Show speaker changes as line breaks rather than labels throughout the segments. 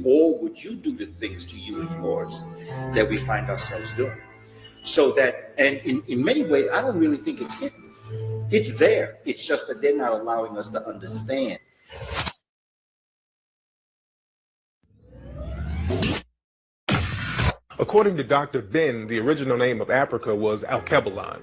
or would you do the things to you and yours that we find ourselves doing? So that, and in many ways, I don't really think it's hidden. It's there. It's just that they're not allowing us to understand.
According to Dr. Ben, the original name of Africa was Alkebulan.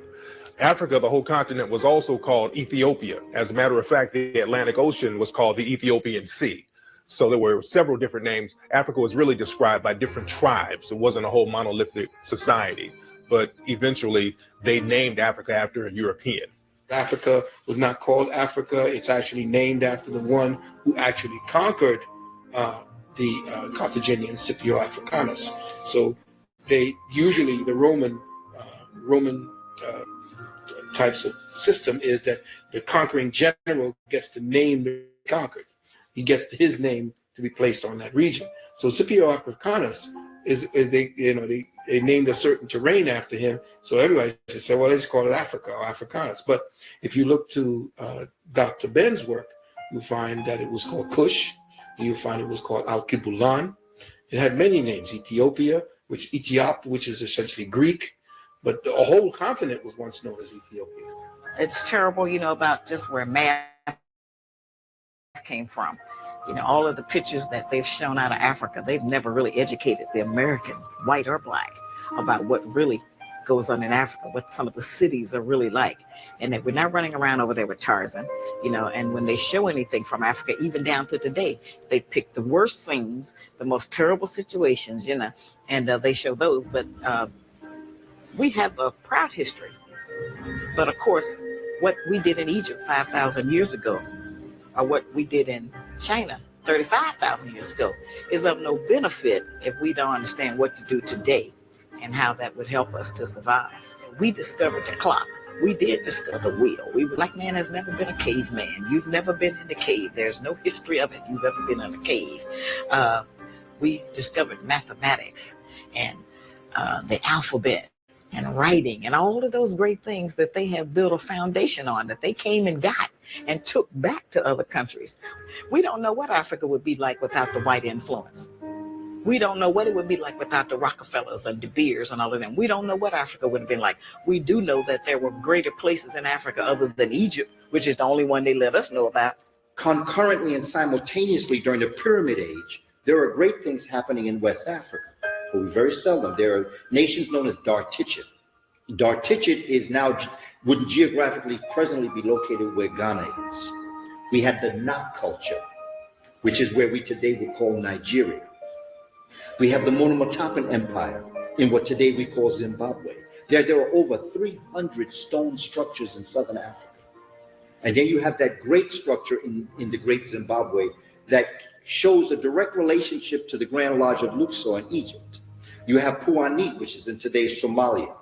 Africa, the whole continent, was also called Ethiopia. As a matter of fact, the Atlantic Ocean was called the Ethiopian Sea. So there were several different names. Africa was really described by different tribes. It wasn't a whole monolithic society, but eventually they named Africa after a European.
Africa was not called Africa. It's actually named after the one who actually conquered the Carthaginian, Scipio Africanus. So they usually, the Roman types of system is that the conquering general gets to name the conquered. He gets his name to be placed on that region. So Scipio Africanus is they named a certain terrain after him. So everybody just said, well, they just call it Africa or Africanus. But if you look to Dr. Ben's work, you find that it was called Kush. You find it was called Alkebulan. It had many names: Ethiopia, which is essentially Greek, but the whole continent was once known as Ethiopia.
It's terrible, about just where math came from. All of the pictures that they've shown out of Africa, they've never really educated the Americans, white or black, about what really goes on in Africa, what some of the cities are really like. And that we're not running around over there with Tarzan, and when they show anything from Africa, even down to today, they pick the worst scenes, the most terrible situations, and they show those. But we have a proud history. But of course, what we did in Egypt 5,000 years ago, or what we did in China 35,000 years ago, is of no benefit if we don't understand what to do today and how that would help us to survive. We discovered the clock. We did discover the wheel. Black man has never been a caveman. You've never been in a cave. There's no history of it. You've ever been in a cave. We discovered mathematics and the alphabet and writing and all of those great things that they have built a foundation on, that they came and got and took back to other countries. We don't know what Africa would be like without the white influence. We don't know what it would be like without the Rockefellers and De Beers and all of them. We don't know what Africa would have been like. We do know that there were greater places in Africa other than Egypt, which is the only one they let us know about.
Concurrently and simultaneously during the Pyramid Age, there are great things happening in West Africa, but very seldom. There are nations known as Dar-Tichit. Dar-Tichit would geographically presently be located where Ghana is. We had the Nak culture, which is where we today would call Nigeria. We have the Monomotapan Empire in what today we call Zimbabwe. There are over 300 stone structures in southern Africa. And then you have that great structure in the great Zimbabwe that shows a direct relationship to the Grand Lodge of Luxor in Egypt. You have Puanit, which is in today's Somalia,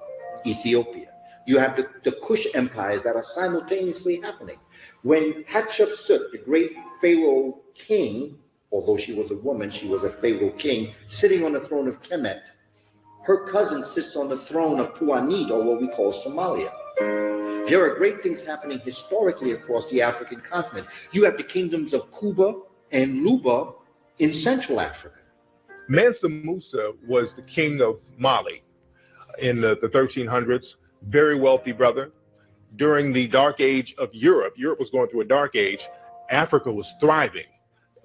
Ethiopia. You have the Kush empires that are simultaneously happening. When Hatshepsut, the great Pharaoh king, although she was a woman, she was a Pharaoh king, sitting on the throne of Kemet, her cousin sits on the throne of Puanit, or what we call Somalia. There are great things happening historically across the African continent. You have the kingdoms of Kuba and Luba in Central Africa.
Mansa Musa was the king of Mali in the 1300s, very wealthy brother. During the dark age of Europe was going through a dark age, Africa was thriving.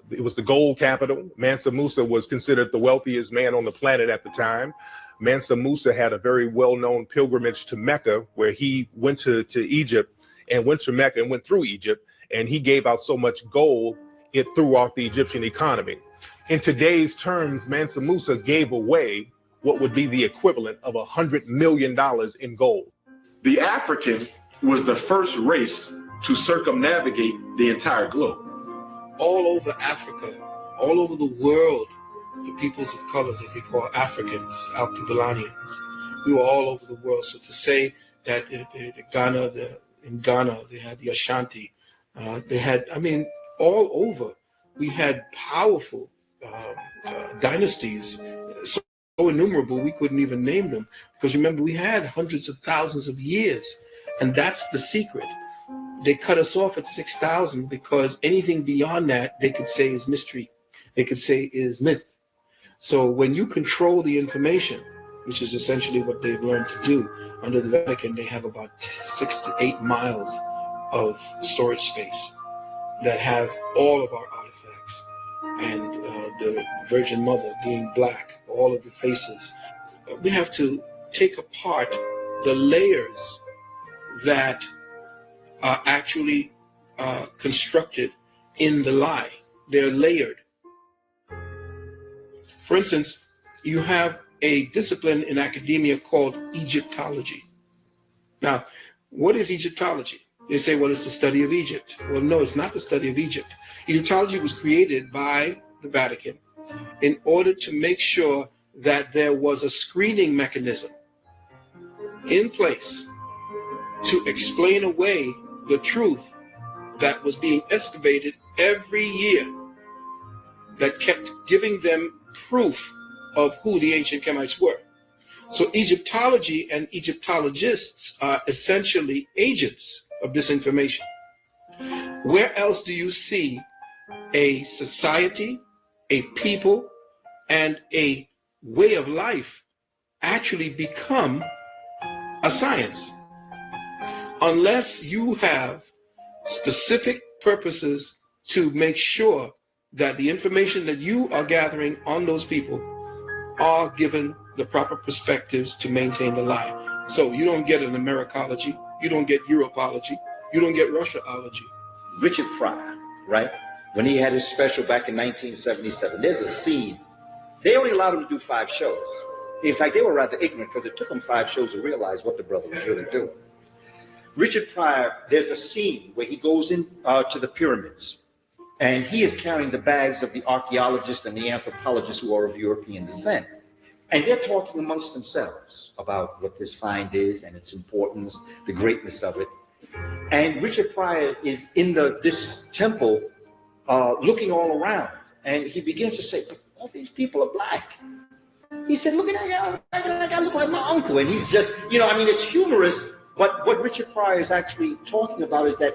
It was the gold capital. Mansa Musa was considered the wealthiest man on the planet at the time. Mansa Musa had a very well-known pilgrimage to Mecca, where he went to Egypt and went to Mecca and went through Egypt, and he gave out so much gold, it threw off the Egyptian economy. In today's terms, Mansa Musa gave away what would be the equivalent of $100 million in gold.
The African was the first race to circumnavigate the entire globe.
All over Africa, all over the world, the peoples of color that they call Africans, Alkebulanans, we were all over the world. So to say that in Ghana, they had the Ashanti, they had, all over, we had powerful dynasties, so innumerable we couldn't even name them. Because remember, we had hundreds of thousands of years, and that's the secret. They cut us off at 6,000 because anything beyond that they could say is mystery. They could say is myth. So when you control the information, which is essentially what they've learned to do under the Vatican, they have about 6 to 8 miles of storage space that have all of our artifacts, and the Virgin Mother being black, all of the faces. We have to take apart the layers that are actually constructed in the lie. They're layered. For instance, you have a discipline in academia called Egyptology. Now, what is Egyptology? They say, well, it's the study of Egypt. Well, no, it's not the study of Egypt. Egyptology was created by the Vatican in order to make sure that there was a screening mechanism in place to explain away the truth that was being excavated every year, that kept giving them proof of who the ancient Kemites were. So Egyptology and Egyptologists are essentially agents of this information. Where else do you see a society, a people, and a way of life actually become a science? Unless you have specific purposes to make sure that the information that you are gathering on those people are given the proper perspectives to maintain the lie. So you don't get an Americology, you don't get Europology, you don't get Russiaology.
Richard Pryor, right? When he had his special back in 1977, there's a scene. They only allowed him to do 5 shows. In fact, they were rather ignorant because it took them 5 shows to realize what the brother was really doing. Richard Pryor, there's a scene where he goes in to the pyramids, and he is carrying the bags of the archaeologists and the anthropologists who are of European descent. And they're talking amongst themselves about what this find is and its importance, the greatness of it. And Richard Pryor is in this temple looking all around, and he begins to say, but all these people are black. He said, look at that guy look like my uncle. And he's just, it's humorous, but what Richard Pryor is actually talking about is that,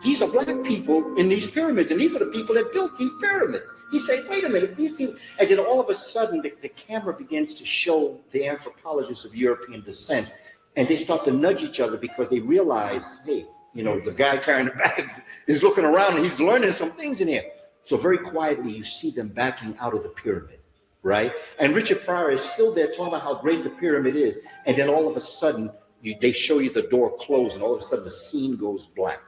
these are black people in these pyramids, and these are the people that built these pyramids. He said, wait a minute, these people, and then all of a sudden the camera begins to show the anthropologists of European descent, and they start to nudge each other because they realize, hey, the guy carrying the bags is looking around and he's learning some things in here. So very quietly, you see them backing out of the pyramid, right? And Richard Pryor is still there talking about how great the pyramid is, and then all of a sudden, they show you the door close, and all of a sudden the scene goes black,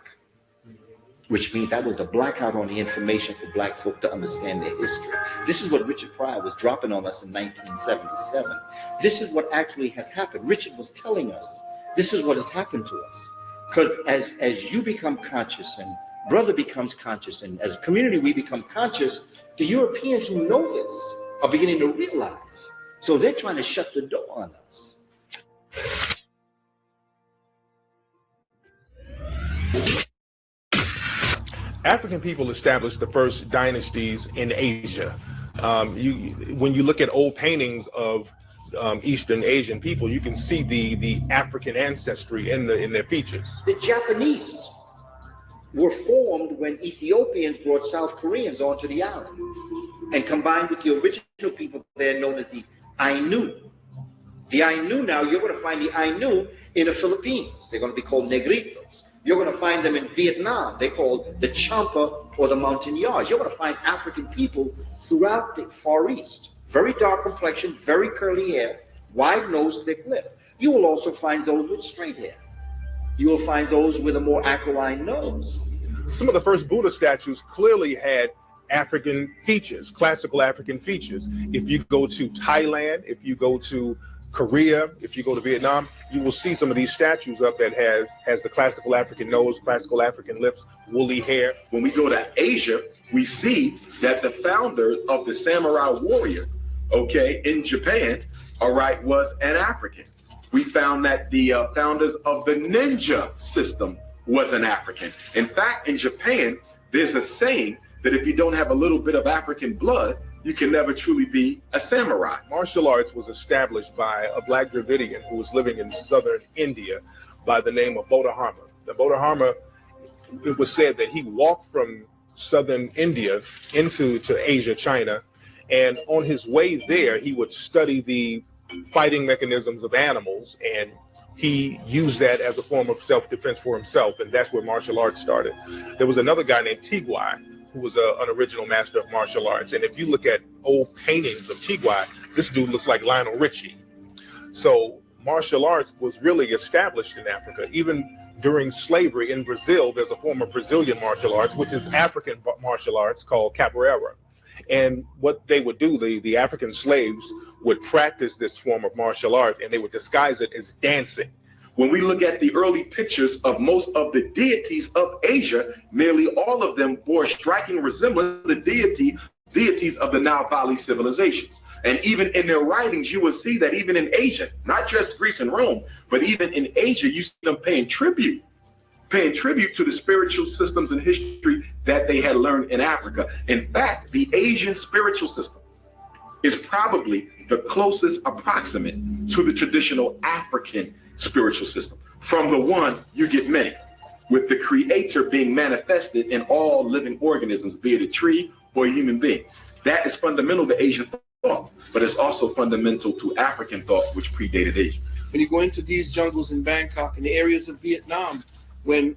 which means that was the blackout on the information for black folk to understand their history. This is what Richard Pryor was dropping on us in 1977. This is what actually has happened. Richard was telling us, this is what has happened to us. Because as you become conscious, and brother becomes conscious, and as a community we become conscious, the Europeans who know this are beginning to realize. So they're trying to shut the door on us.
African people established the first dynasties in Asia. When you look at old paintings of Eastern Asian people, you can see the African ancestry in their features.
The Japanese were formed when Ethiopians brought South Koreans onto the island and combined with the original people there known as the Ainu. The Ainu now, you're going to find the Ainu in the Philippines. They're going to be called Negritos. You're going to find them in Vietnam. They're called the Champa or the Montagnards. You're going to find African people throughout the Far East. Very dark complexion, very curly hair, wide nose, thick lip. You will also find those with straight hair. You will find those with a more aquiline nose.
Some of the first Buddha statues clearly had African features, classical African features. If you go to Thailand, if you go to Korea, if you go to Vietnam, you will see some of these statues up that has the classical African nose, classical African lips, woolly hair.
When we go to Asia, we see that the founder of the samurai warrior, in Japan, was an African. We found that the founders of the ninja system was an African. In fact, in Japan, there's a saying that if you don't have a little bit of African blood, you can never truly be a samurai.
Martial arts was established by a black Dravidian who was living in southern India by the name of Bodhidharma. The Bodhidharma, it was said that he walked from southern India into Asia, China, And on his way there, he would study the fighting mechanisms of animals, and he used that as a form of self-defense for himself, and that's where martial arts started. There was another guy named Tigwai who was an original master of martial arts, and if you look at old paintings of Tigwai, this dude looks like Lionel Richie. So martial arts was really established in Africa. Even during slavery in Brazil, there's a form of Brazilian martial arts, which is African martial arts called capoeira. And what they would do, the African slaves would practice this form of martial art, and they would disguise it as dancing.
When we look at the early pictures of most of the deities of Asia, nearly all of them bore striking resemblance to the deities of the Nile Valley civilizations. And even in their writings, you will see that even in Asia, not just Greece and Rome, but even in Asia, you see them paying tribute to the spiritual systems and history that they had learned in Africa. In fact, the Asian spiritual system is probably the closest approximate to the traditional African spiritual system. From the one, you get many, with the creator being manifested in all living organisms, be it a tree or a human being. That is fundamental to Asian thought, but it's also fundamental to African thought, which predated Asia.
When you go into these jungles in Bangkok and the areas of Vietnam, when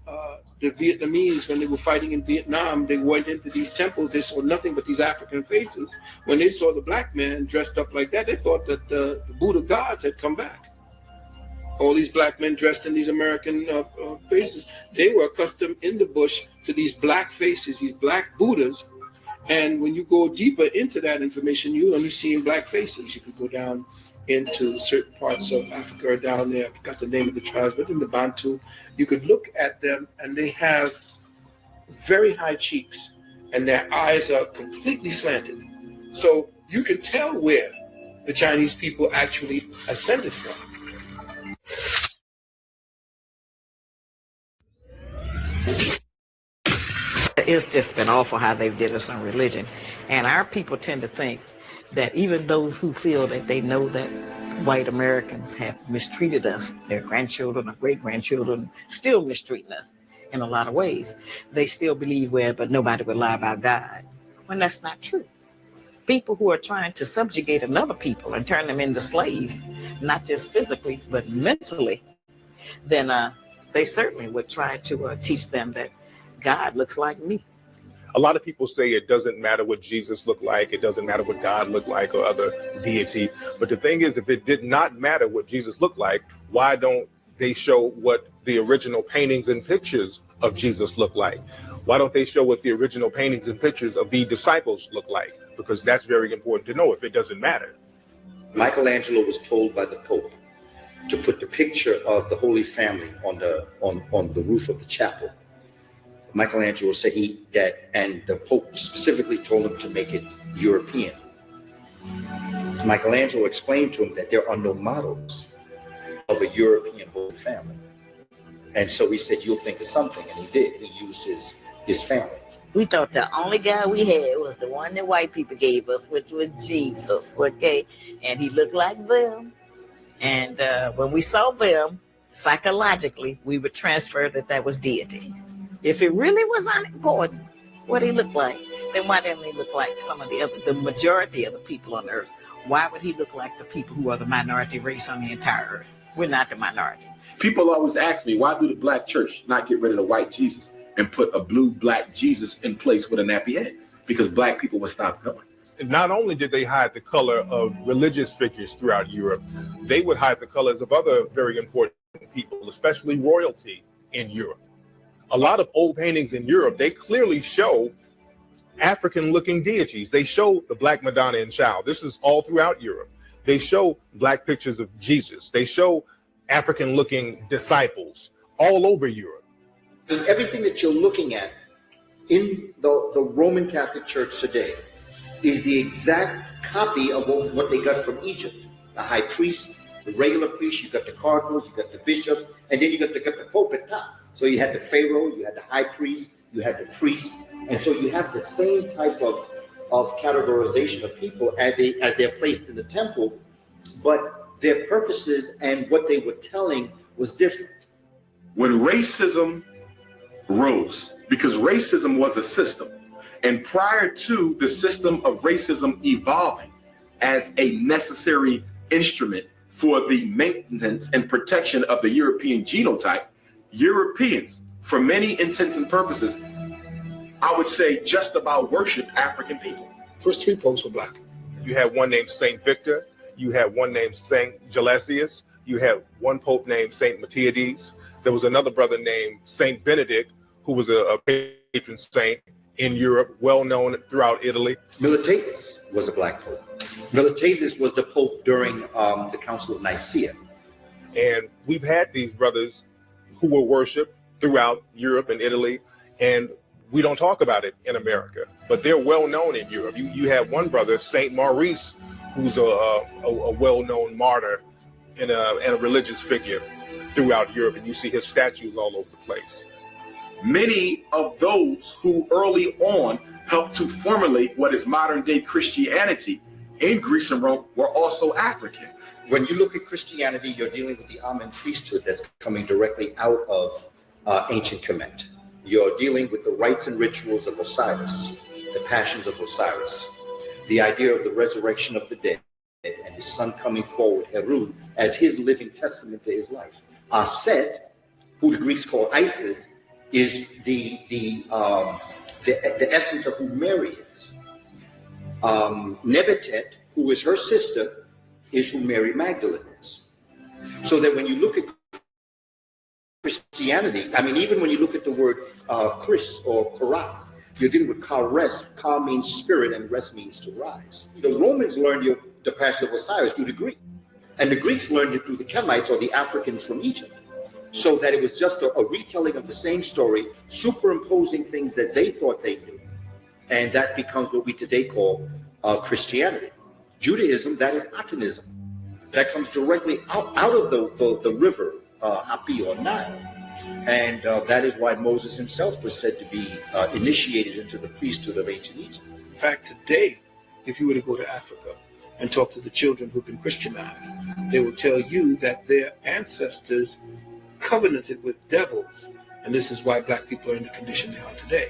the Vietnamese, when they were fighting in Vietnam, they went into these temples, they saw nothing but these African faces. When they saw the black man dressed up like that, they thought that the Buddha gods had come back. All these black men dressed in these American faces, they were accustomed in the bush to these black faces, these black Buddhas. And when you go deeper into that information, you only see black faces. You could go down into certain parts of Africa or down there, I forgot the name of the tribes, but in the Bantu, you could look at them and they have very high cheeks and their eyes are completely slanted. So you can tell where the Chinese people actually ascended from.
It's just been awful how they've did us on religion. And our people tend to think that even those who feel that they know that white Americans have mistreated us, their grandchildren or great-grandchildren still mistreating us in a lot of ways, they still believe, well, but nobody would lie about God, when that's not true. People who are trying to subjugate another people and turn them into slaves, not just physically, but mentally, then they certainly would try to teach them that God looks like me.
A lot of people say it doesn't matter what Jesus looked like, it doesn't matter what God looked like or other deity. But the thing is, if it did not matter what Jesus looked like, why don't they show what the original paintings and pictures of Jesus look like? Why don't they show what the original paintings and pictures of the disciples look like? Because that's very important to know if it doesn't matter.
Michelangelo was told by the Pope to put the picture of the Holy Family on the roof of the chapel. Michelangelo said and the Pope specifically told him to make it European. Michelangelo explained to him that there are no models of a European Holy Family. And so he said, you'll think of something, and he did. He used his family.
We thought the only guy we had was the one that white people gave us, which was Jesus, okay? And he looked like them. And when we saw them, psychologically, we would transfer that was deity. If it really was unimportant what he looked like, then why didn't he look like some of the majority of the people on earth? Why would he look like the people who are the minority race on the entire earth? We're not the minority.
People always ask me, why do the black church not get rid of the white Jesus and put a blue black Jesus in place with a nappy head? Because black people would stop going.
Not only did they hide the color of religious figures throughout Europe, they would hide the colors of other very important people, especially royalty in Europe. A lot of old paintings in Europe, they clearly show African-looking deities. They show the Black Madonna and Child. This is all throughout Europe. They show black pictures of Jesus. They show African-looking disciples all over Europe.
And everything that you're looking at in the Roman Catholic Church today is the exact copy of what they got from Egypt. The high priest, the regular priest, you got the cardinals, you got the bishops, and then you got the Pope at top. So you had the Pharaoh, you had the high priest, you had the priests, and so you have the same type of categorization of people as they're placed in the temple, but their purposes and what they were telling was different.
When racism rose, because racism was a system, And prior to the system of racism evolving as a necessary instrument for the maintenance and protection of the European genotype, Europeans, for many intents and purposes, I would say just about worship African people.
First 3 popes were black.
You had one named Saint Victor. You had one named Saint Gelasius. You had one pope named Saint Matthiades. There was another brother named Saint Benedict, who was a patron saint in Europe, well known throughout Italy.
Militatus was a black pope. Militatus was the pope during the Council of Nicaea.
And we've had these brothers who were worshipped throughout Europe and Italy, and we don't talk about it in America, but they're well known in Europe. You have one brother, Saint Maurice, who's a well-known martyr and a religious figure throughout Europe, and you see his statues all over the place.
Many of those who early on helped to formulate what is modern day Christianity in Greece and Rome were also African.
When you look at Christianity, you're dealing with the Amen priesthood that's coming directly out of ancient Kemet. You're dealing with the rites and rituals of Osiris, the passions of Osiris, the idea of the resurrection of the dead, and his son coming forward, Heru, as his living testament to his life. Aset, who the Greeks call Isis, is the essence of who Mary is. Nebetet, who is her sister, is who Mary Magdalene is. So that when you look at Christianity, I mean, even when you look at the word Chris or Charas, you're dealing with Chares. Cha means spirit and res means to rise. The Romans learned the Passion of Osiris through the Greek, and the Greeks learned it through the Kemites or the Africans from Egypt. So that it was just a retelling of the same story, superimposing things that they thought they knew. And that becomes what we today call Christianity. Judaism, that is Atanism. That comes directly out of the river, Hapi or Nile. And that is why Moses himself was said to be initiated into the priesthood of ancient Egypt.
In fact, today, if you were to go to Africa and talk to the children who've been Christianized, they will tell you that their ancestors covenanted with devils, and this is why black people are in the condition they are today.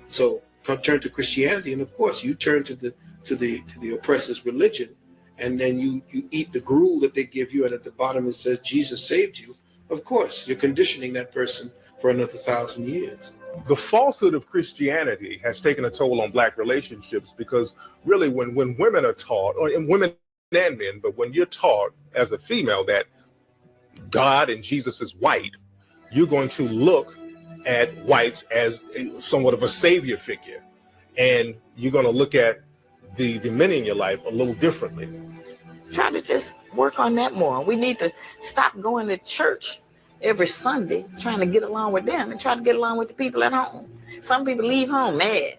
So turn to Christianity, and of course you turn to the oppressor's religion, and then you eat the gruel that they give you, and at the bottom it says Jesus saved you. Of course, you're conditioning that person for another 1,000 years.
The falsehood of Christianity has taken a toll on black relationships, because really when women are taught, or women and men, but when you're taught as a female that God and Jesus is white, you're going to look at whites as somewhat of a savior figure, and you're going to look at the men in your life a little differently.
Try to just work on that more. We need to stop going to church every Sunday trying to get along with them and try to get along with the people at home. Some people leave home mad,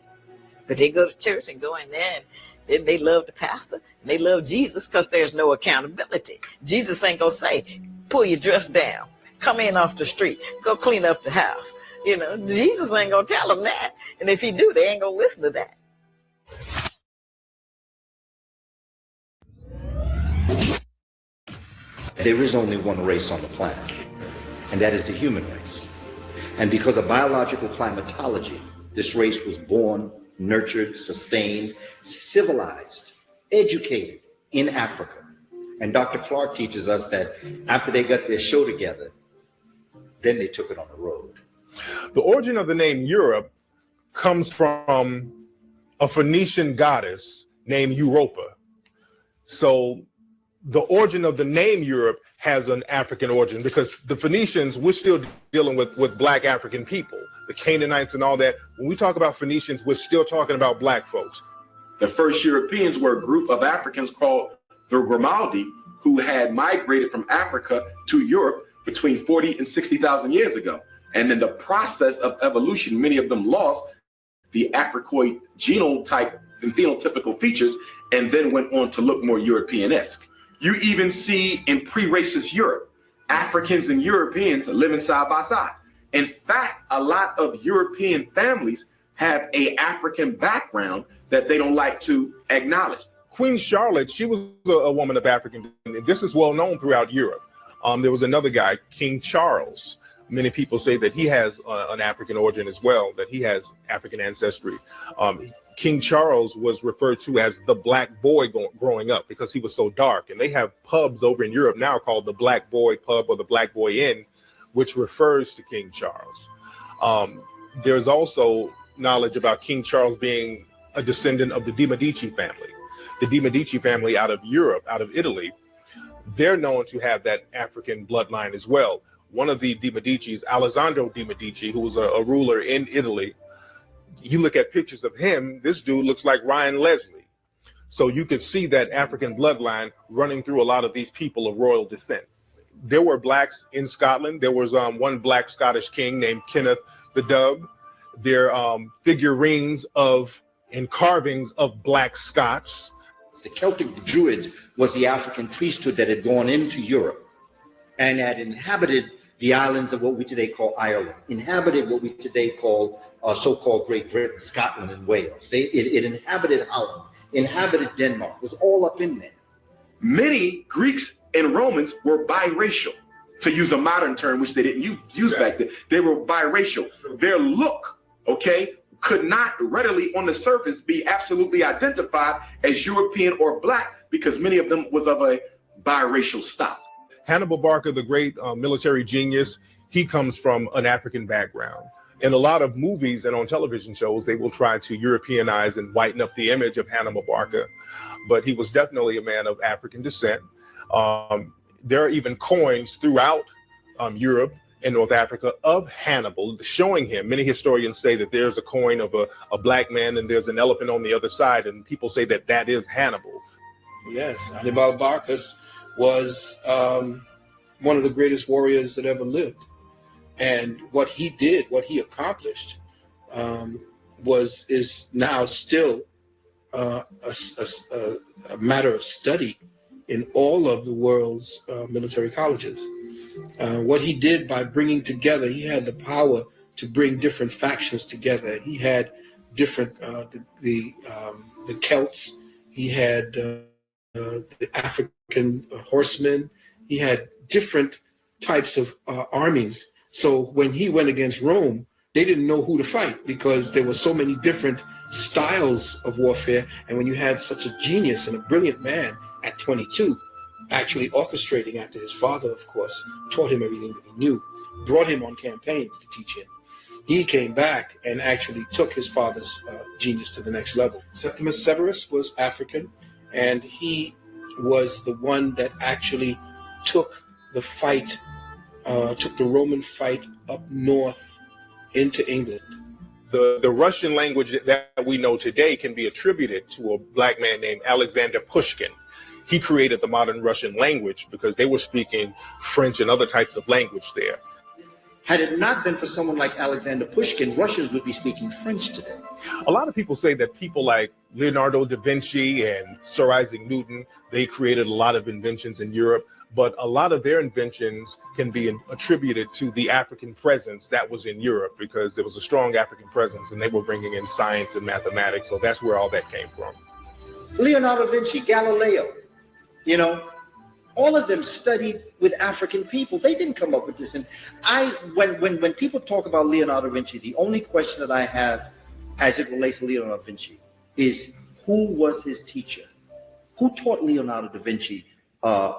but they go to church and go in there, and then they love the pastor and they love Jesus because there's no accountability. Jesus ain't gonna say, pull your dress down, come in off the street, go clean up the house. You know, Jesus ain't gonna tell them that. And if he do, they ain't gonna listen to that.
There is only one race on the planet, and that is the human race. And because of biological climatology, this race was born, nurtured, sustained, civilized, educated in Africa. And Dr. Clark teaches us that after they got their show together, then they took it on the road.
The origin of the name Europe comes from a Phoenician goddess named Europa. So the origin of the name Europe has an African origin, because the Phoenicians, we're still dealing with black African people, the Canaanites and all that. When we talk about Phoenicians, we're still talking about black folks.
The first Europeans were a group of Africans called the Grimaldi, who had migrated from Africa to Europe between 40 and 60,000 years ago. And in the process of evolution, many of them lost the Africoid genotype and phenotypical features, and then went on to look more European-esque. You even see in pre-racist Europe, Africans and Europeans living side by side. In fact, a lot of European families have an African background that they don't like to acknowledge.
Queen Charlotte, she was a woman of African descent. This is well known throughout Europe. There was another guy, King Charles. Many people say that he has an African origin as well, that he has African ancestry. King Charles was referred to as the black boy growing up because he was so dark. And they have pubs over in Europe now called the Black Boy Pub or the Black Boy Inn, which refers to King Charles. There's also knowledge about King Charles being a descendant of the De Medici family. The De Medici family out of Europe, out of Italy, they're known to have that African bloodline as well. One of the De Medicis, Alessandro de' Medici, who was a ruler in Italy, you look at pictures of him, this dude looks like Ryan Leslie. So you could see that African bloodline running through a lot of these people of royal descent. There were blacks in Scotland. There was one black Scottish king named Kenneth the Dove. There are figurines of and carvings of black Scots.
The Celtic Druids was the African priesthood that had gone into Europe and had inhabited the islands of what we today call Ireland, inhabited what we today call so-called Great Britain, Scotland, and Wales. It inhabited Holland, inhabited Denmark, was all up in there.
Many Greeks and Romans were biracial, to use a modern term, which they didn't use back then. They were biracial. Their look, okay, could not readily on the surface be absolutely identified as European or black because many of them was of a biracial stock.
Hannibal Barca, the great military genius, he comes from an African background. In a lot of movies and on television shows, they will try to Europeanize and whiten up the image of Hannibal Barca, but he was definitely a man of African descent. There are even coins throughout Europe and North Africa of Hannibal showing him. Many historians say that there's a coin of a black man and there's an elephant on the other side, and people say that that is Hannibal.
Yes, Hannibal Barcas was one of the greatest warriors that ever lived. And what he did, what he accomplished, is now still a matter of study in all of the world's military colleges. What he did by bringing together, he had the power to bring different factions together. He had different the Celts. He had the African horsemen. He had different types of armies. So when he went against Rome, they didn't know who to fight because there were so many different styles of warfare. And when you had such a genius and a brilliant man at 22, actually orchestrating after his father, of course, taught him everything that he knew, brought him on campaigns to teach him. He came back and actually took his father's genius to the next level. Septimus Severus was African, and he was the one that actually took the fight, took the Roman fight up north into England.
The Russian language that we know today can be attributed to a black man named Alexander Pushkin. He created the modern Russian language because they were speaking French and other types of language there.
Had it not been for someone like Alexander Pushkin, Russians would be speaking French today.
A lot of people say that people like Leonardo da Vinci and Sir Isaac Newton, they created a lot of inventions in Europe, but a lot of their inventions can be attributed to the African presence that was in Europe because there was a strong African presence and they were bringing in science and mathematics. So that's where all that came from.
Leonardo da Vinci, Galileo, you know, all of them studied with African people. They didn't come up with this. And when people talk about Leonardo da Vinci, the only question that I have as it relates to Leonardo da Vinci is who was his teacher? Who taught Leonardo da Vinci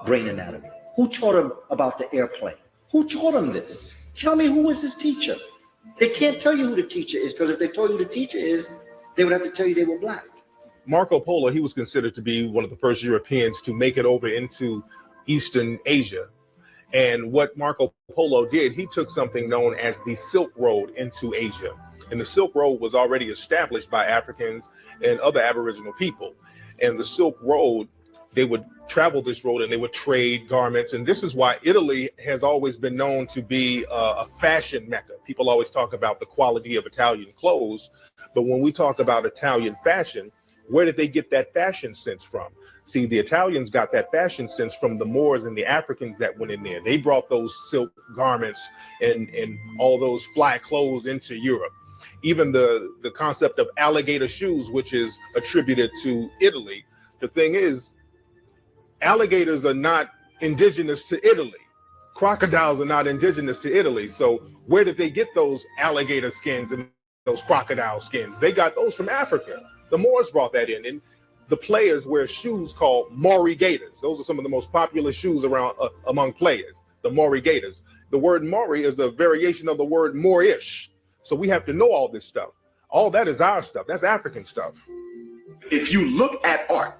brain anatomy? Who taught him about the airplane? Who taught him this? Tell me who was his teacher. They can't tell you who the teacher is because if they told you who the teacher is, they would have to tell you they were black.
Marco Polo, he was considered to be one of the first Europeans to make it over into Eastern Asia. And what Marco Polo did, he took something known as the Silk Road into Asia. And the Silk Road was already established by Africans and other Aboriginal people. And the Silk Road, they would travel this road and they would trade garments. And this is why Italy has always been known to be a fashion mecca. People always talk about the quality of Italian clothes. But when we talk about Italian fashion, where did they get that fashion sense from? See, the Italians got that fashion sense from the Moors and the Africans that went in there. They brought those silk garments and all those fly clothes into Europe. Even the concept of alligator shoes, which is attributed to Italy. The thing is, alligators are not indigenous to Italy. crocodiles are not indigenous to Italy. So where did they get those alligator skins and those crocodile skins? They got those from Africa. The Moors brought that in. And the players wear shoes called Maori Gators. Those are some of the most popular shoes around among players, the Maori Gators. The word Maori is a variation of the word Moorish. So we have to know all this stuff. All that is our stuff. That's African stuff.
If you look at art,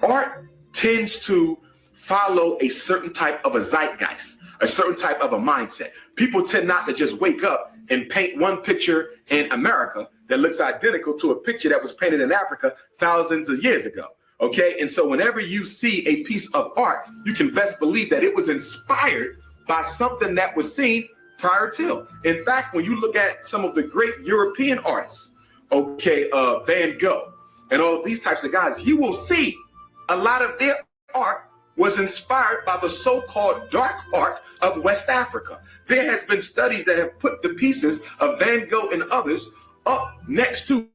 art tends to follow a certain type of a zeitgeist, a certain type of a mindset. People tend not to just wake up and paint one picture in America that looks identical to a picture that was painted in Africa thousands of years ago. Okay, and so whenever you see a piece of art, you can best believe that it was inspired by something that was seen prior to. In fact, when you look at some of the great European artists, okay, Van Gogh and all of these types of guys, you will see a lot of their art was inspired by the so-called dark art of West Africa. There has been studies that have put the pieces of Van Gogh and others up next to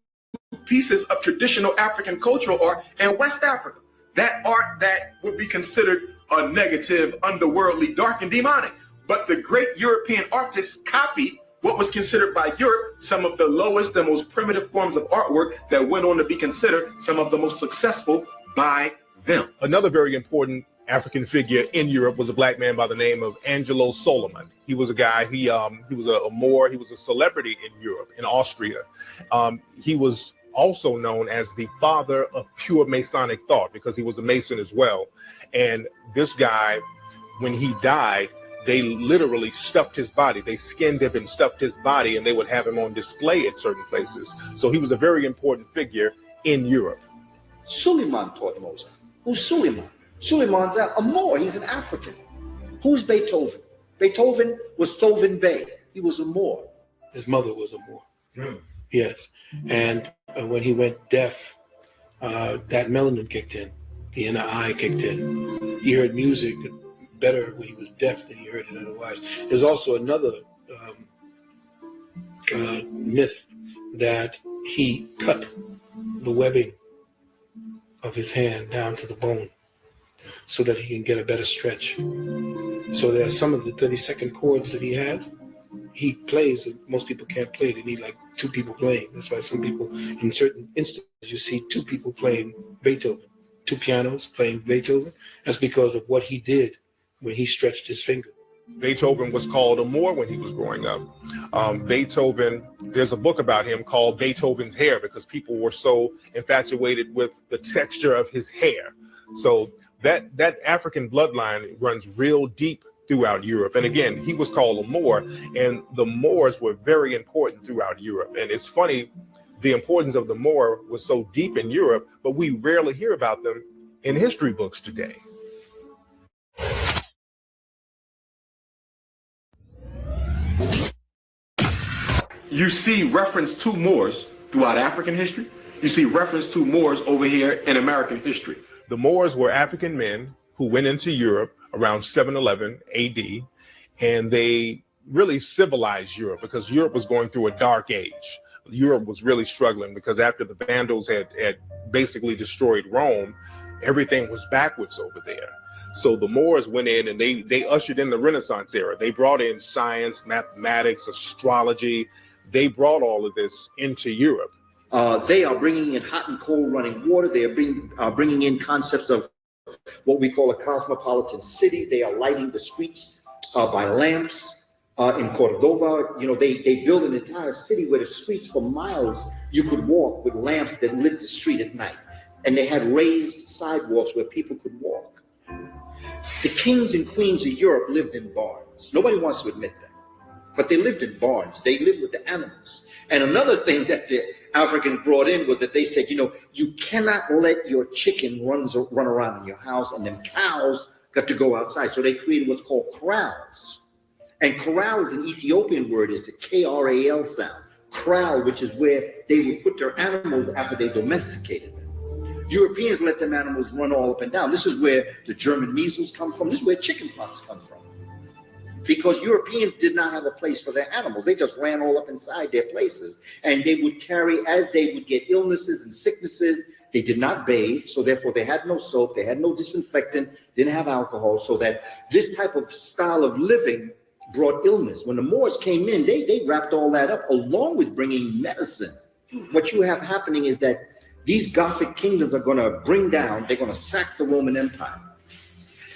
pieces of traditional African cultural art in West Africa. That art that would be considered a negative, underworldly, dark, and demonic. But the great European artists copied what was considered by Europe some of the lowest and most primitive forms of artwork that went on to be considered some of the most successful by them.
Another very important African figure in Europe was a black man by the name of Angelo Solomon. He was a guy, he was a Moor, he was a celebrity in Europe, in Austria. He was also known as the father of pure Masonic thought because he was a Mason as well. And this guy, when he died, they literally stuffed his body. They skinned him and stuffed his body, and they would have him on display at certain places. So he was a very important figure in Europe.
Suleiman taught Mozart. Who's Suleiman? Suleiman's a Moor. He's an African. Who's Beethoven? Beethoven was Thoven Bey. He was a Moor.
His mother was a Moor. Yes. And when he went deaf, that melanin kicked in. The inner eye kicked in. He heard music better when he was deaf than he heard it otherwise. There's also another myth that he cut the webbing of his hand down to the bone so that he can get a better stretch. So there are some of the 32nd chords that he has, he plays that most people can't play. They need like two people playing. That's why some people, in certain instances, you see two people playing Beethoven, two pianos playing Beethoven. That's because of what he did when he stretched his finger.
Beethoven was called a Moor when he was growing up. Beethoven, there's a book about him called Beethoven's Hair because people were so infatuated with the texture of his hair. So that African bloodline runs real deep throughout Europe. And again, he was called a Moor, and the Moors were very important throughout Europe. And it's funny, the importance of the Moor was so deep in Europe, but we rarely hear about them in history books today.
You see reference to Moors throughout African history. You see reference to Moors over here in American history.
The Moors were African men who went into Europe around 711 AD, and they really civilized Europe because Europe was going through a dark age. Europe was really struggling because after the Vandals had basically destroyed Rome, everything was backwards over there. So the Moors went in and they ushered in the Renaissance era. They brought in science, mathematics, astrology. They brought all of this into Europe.
They are bringing in hot and cold running water. They are bringing in concepts of what we call a cosmopolitan city. They are lighting the streets by lamps in Cordova. You know, they build an entire city where the streets for miles you could walk with lamps that lit the street at night. And they had raised sidewalks where people could walk. The kings and queens of Europe lived in barns. Nobody wants to admit that. But they lived in barns. They lived with the animals. And another thing that the Africans brought in was that they said, you know, you cannot let your chicken run around in your house, and them cows got to go outside. So they created what's called corrals. And corral is an Ethiopian word. It's a K-R-A-L sound. Corral, which is where they would put their animals after they domesticated them. Europeans let them animals run all up and down. This is where the German measles come from. This is where chickenpox come from. Because Europeans did not have a place for their animals. They just ran all up inside their places. And they would carry, as they would get illnesses and sicknesses, They did not bathe, so therefore they had no soap, they had no disinfectant, didn't have alcohol, so that this type of style of living brought illness. When the Moors came in, they wrapped all that up along with bringing medicine. What you have happening is that these Gothic kingdoms are going to bring down, they're going to sack the Roman Empire.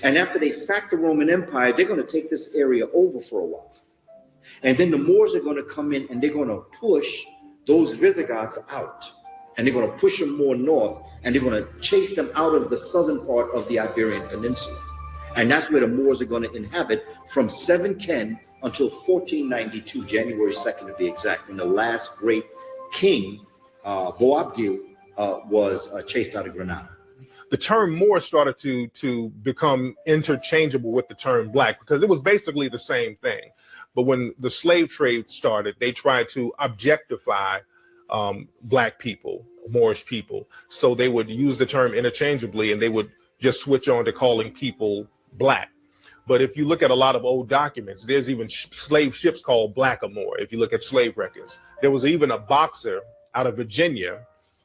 And after they sack the Roman Empire, they're going to take this area over for a while. And then the Moors are going to come in and they're going to push those Visigoths out. And they're going to push them more north, and they're going to chase them out of the southern part of the Iberian Peninsula. And that's where the Moors are going to inhabit from 710 until 1492, January 2nd to be exact, when the last great king, Boabdil, was chased out of Granada.
The term Moor started to become interchangeable with the term black, because it was basically the same thing. But when the slave trade started, they tried to objectify black people, Moorish people. So they would use the term interchangeably, and they would just switch on to calling people black. But if you look at a lot of old documents, there's even slave ships called Blackamoor. If you look at slave records, there was even a boxer out of Virginia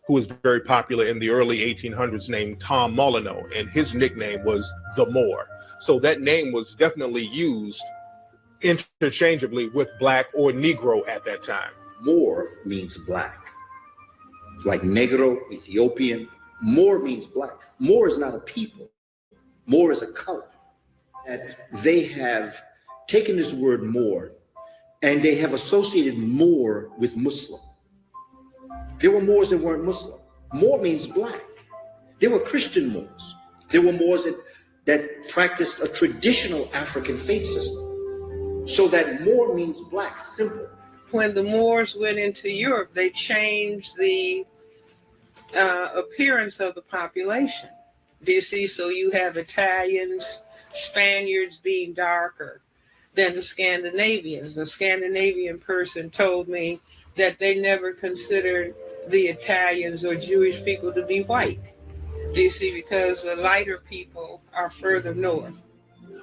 who was very popular in the early 1800s named Tom Molyneux, and his nickname was the Moor. So that name was definitely used interchangeably with black or Negro at that time.
Moor means black, like Negro, Ethiopian. Moor means black. Moor is not a people. Moor is a color. And they have taken this word Moor and they have associated Moor with Muslim. There were Moors that weren't Muslim. Moor means black. There were Christian Moors. There were Moors that practiced a traditional African faith system. So that Moor means black, simple.
When the Moors went into Europe, they changed the appearance of the population. Do you see? So you have Italians, Spaniards being darker than the Scandinavians. A Scandinavian person told me that they never considered the Italians or Jewish people to be white. Do you see? Because the lighter people are further north.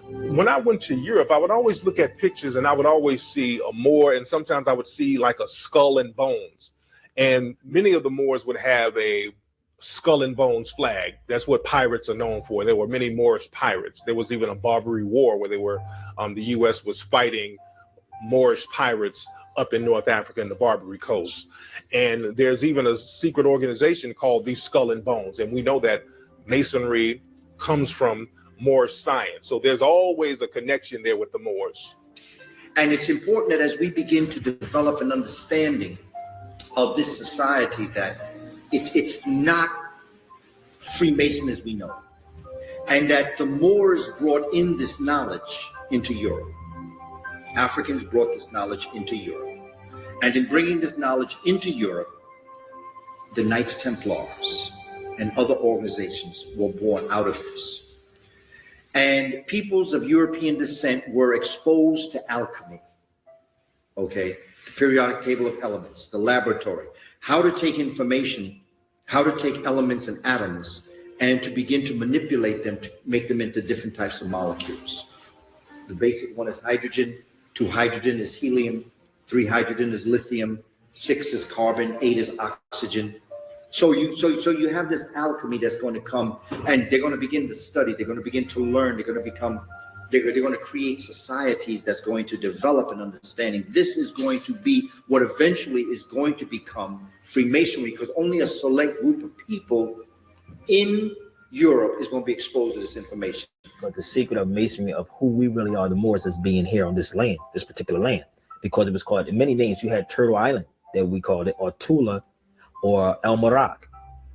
When I went to Europe, I would always look at pictures and I would always see a Moor, and sometimes I would see like a skull and bones. And many of the Moors would have a skull and bones flag. That's what pirates are known for. There were many Moorish pirates. There was even a Barbary War where they were, the U.S. was fighting Moorish pirates up in North Africa and the Barbary Coast. And there's even a secret organization called the Skull and Bones. And we know that Masonry comes from Moorish science. So there's always a connection there with the Moors.
And it's important that as we begin to develop an understanding of this society, that it's not Freemason as we know, and that the Moors brought in this knowledge into Europe. Africans brought this knowledge into Europe. And in bringing this knowledge into Europe, the Knights Templars and other organizations were born out of this. And peoples of European descent were exposed to alchemy, okay? The periodic table of elements, the laboratory, how to take information, how to take elements and atoms, and to begin to manipulate them to make them into different types of molecules. The basic one is hydrogen, 2 hydrogen is helium, 3 hydrogen is lithium, 6 is carbon, 8 is oxygen. So you have this alchemy that's going to come, and they're going to begin to study, they're going to begin to learn, they're going to create societies that's going to develop an understanding. This is going to be what eventually is going to become Freemasonry, because only a select group of people in Europe is going to be exposed to this information.
But the secret of Masonry, of who we really are, the Moors, is being here on this land, this particular land, because it was called in many names. You had Turtle Island that we called it, or Tula, or El Morocco,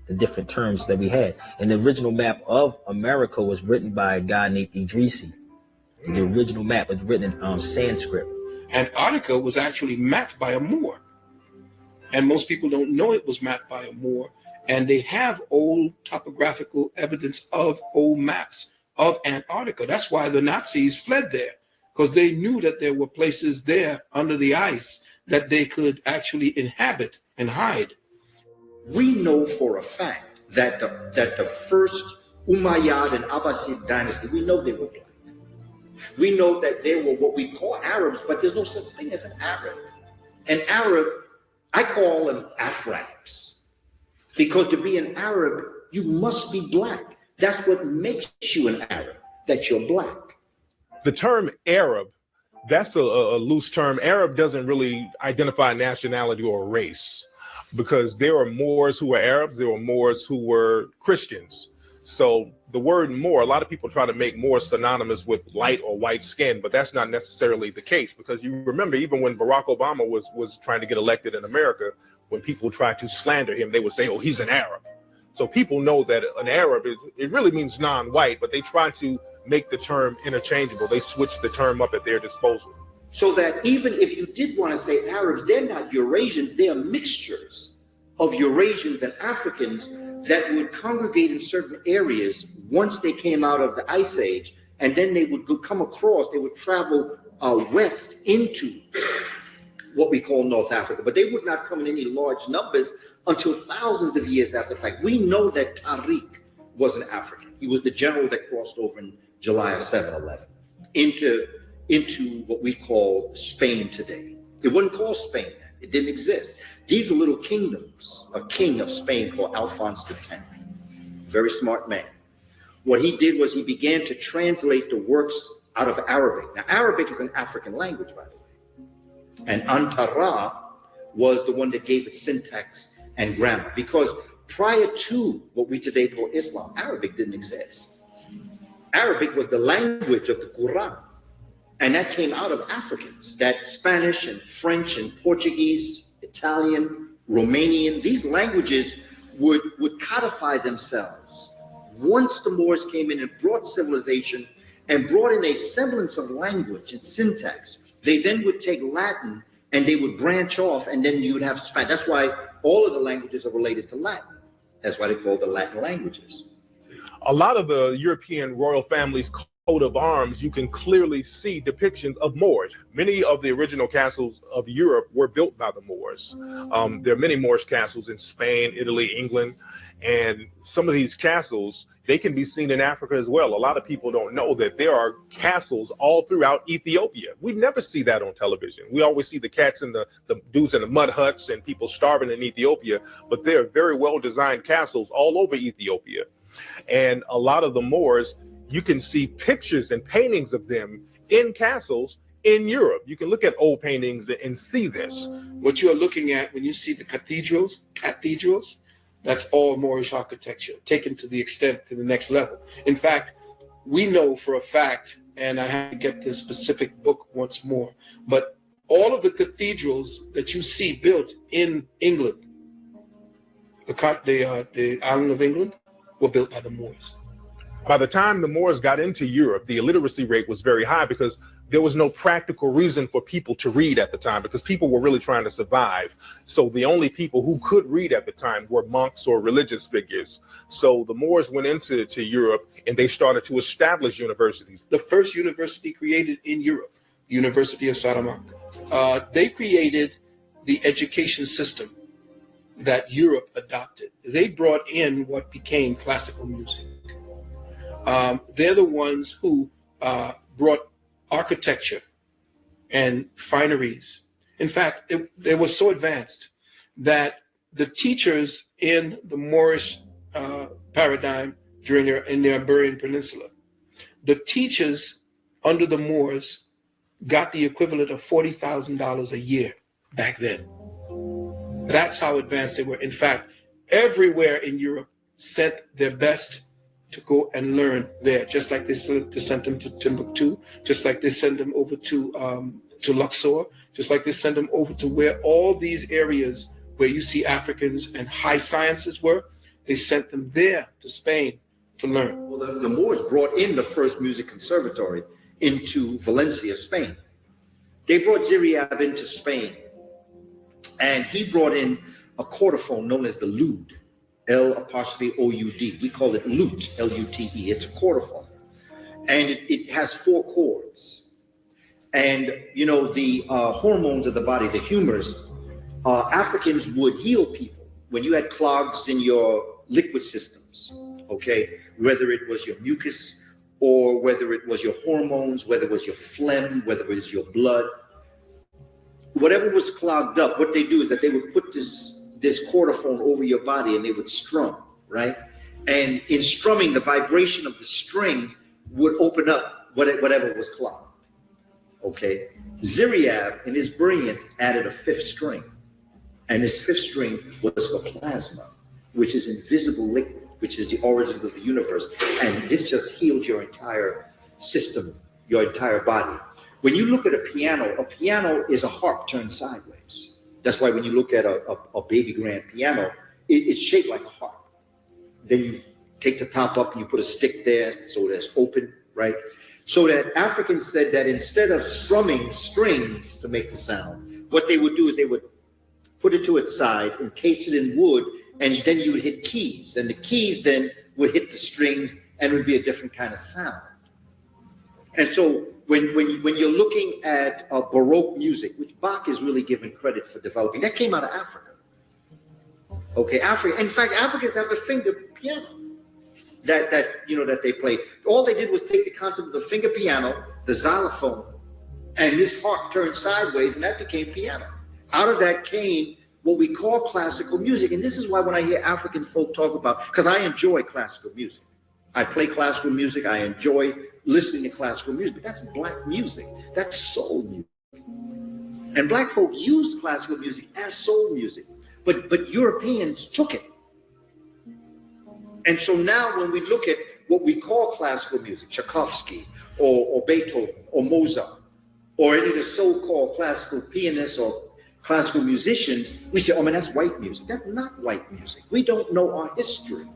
the different terms that we had. And the original map of America was written by a guy named Idrisi. The original map was written in Sanskrit.
Antarctica was actually mapped by a Moor. And most people don't know it was mapped by a Moor. And they have old topographical evidence of old maps of Antarctica. That's why the Nazis fled there, because they knew that there were places there under the ice that they could actually inhabit and hide.
We know for a fact that the first Umayyad and Abbasid dynasty, we know they were black. We know that they were what we call Arabs, but there's no such thing as an Arab. An Arab, I call them Afrabs. Because to be an Arab, you must be black. That's what makes you an Arab, that you're black.
The term Arab, that's a loose term. Arab doesn't really identify nationality or race, because there are Moors who were Arabs, there were Moors who were Christians. So the word Moor, a lot of people try to make Moor synonymous with light or white skin, but that's not necessarily the case, because you remember even when Barack Obama was trying to get elected in America, when people tried to slander him, they would say, oh, he's an Arab. So people know that an Arab, it really means non-white, but they try to make the term interchangeable. They switch the term up at their disposal.
So that even if you did want to say Arabs, they're not Eurasians, they are mixtures of Eurasians and Africans that would congregate in certain areas once they came out of the Ice Age, and then they would come across, they would travel west into what we call North Africa, but they would not come in any large numbers until thousands of years after the fact. We know that Tariq was an African. He was the general that crossed over in July of 711 into what we call Spain today. It wasn't called Spain then. It didn't exist. These were little kingdoms. A king of Spain called Alphonse X, very smart man. What he did was he began to translate the works out of Arabic. Now, Arabic is an African language, by the way. And Antara was the one that gave it syntax and grammar, because prior to what we today call Islam, Arabic didn't exist. Arabic was the language of the Quran, and that came out of Africans. That Spanish and French and Portuguese, Italian, Romanian, these languages would codify themselves. Once the Moors came in and brought civilization and brought in a semblance of language and syntax, they then would take Latin and they would branch off, and then you would have Spanish. That's why all of the languages are related to Latin. That's why they call the Latin languages.
A lot of the European royal families' coat of arms, you can clearly see depictions of Moors. Many of the original castles of Europe were built by the Moors. There are many Moorish castles in Spain, Italy, England, and some of these castles, they can be seen in Africa as well. A lot of people don't know that there are castles all throughout Ethiopia. We never see that on television. We always see the cats and the dudes in the mud huts and people starving in Ethiopia, but there are very well-designed castles all over Ethiopia. And a lot of the Moors, you can see pictures and paintings of them in castles in Europe. You can look at old paintings and see this.
What you're looking at when you see the cathedrals, that's all Moorish architecture, taken to the extent to the next level. In fact, we know for a fact, and I have to get this specific book once more, but all of the cathedrals that you see built in England, the island of England, were built by the Moors.
By the time the Moors got into Europe, the illiteracy rate was very high because there was no practical reason for people to read at the time, because people were really trying to survive. So the only people who could read at the time were monks or religious figures. So the Moors went into Europe and they started to establish universities.
The first university created in Europe, University of Salamanca. They created the education system that Europe adopted. They brought in what became classical music. They're the ones who brought architecture and fineries. In fact, it was so advanced that the teachers in the Moorish paradigm in the Iberian Peninsula, the teachers under the Moors got the equivalent of $40,000 a year back then. That's how advanced they were. In fact, everywhere in Europe sent their best to go and learn there, just like they sent them to Timbuktu, just like they sent them over to Luxor, just like they sent them over to where all these areas where you see Africans and high sciences were, they sent them there to Spain to learn.
Well, the Moors brought in the first music conservatory into Valencia, Spain. They brought Ziriab into Spain, and he brought in a chordophone known as the lute. L'-O-U-D. We call it lute, L-U-T-E. It's a chordophone. And it has 4 chords. And, you know, the hormones of the body, the humors, Africans would heal people when you had clogs in your liquid systems, okay? Whether it was your mucus or whether it was your hormones, whether it was your phlegm, whether it was your blood. Whatever was clogged up, what they do is that they would put this this chordophone over your body and they would strum, right? And in strumming, the vibration of the string would open up whatever was clogged. Okay, Ziriab in his brilliance added a fifth string, and this fifth string was for plasma, which is invisible liquid, which is the origin of the universe, and this just healed your entire system, your entire body. When you look at a piano is a harp turned sideways. That's why when you look at a baby grand piano, it's shaped like a harp. Then you take the top up and you put a stick there so that's open, right? So that Africans said that instead of strumming strings to make the sound, what they would do is they would put it to its side, encase it in wood, and then you would hit keys. And the keys then would hit the strings and it would be a different kind of sound. And so when you're looking at Baroque music, which Bach is really given credit for developing, that came out of Africa. Okay, Africa. In fact, Africans have a finger piano that they play. All they did was take the concept of the finger piano, the xylophone, and this harp turned sideways, and that became piano. Out of that came what we call classical music. And this is why when I hear African folk talk about, because I enjoy classical music. I play classical music. I enjoy listening to classical music, but that's black music. That's soul music. And black folk use classical music as soul music, but Europeans took it. And so now when we look at what we call classical music, Tchaikovsky or Beethoven or Mozart, or any of the so-called classical pianists or classical musicians, we say, oh man, that's white music. That's not white music. We don't know our history.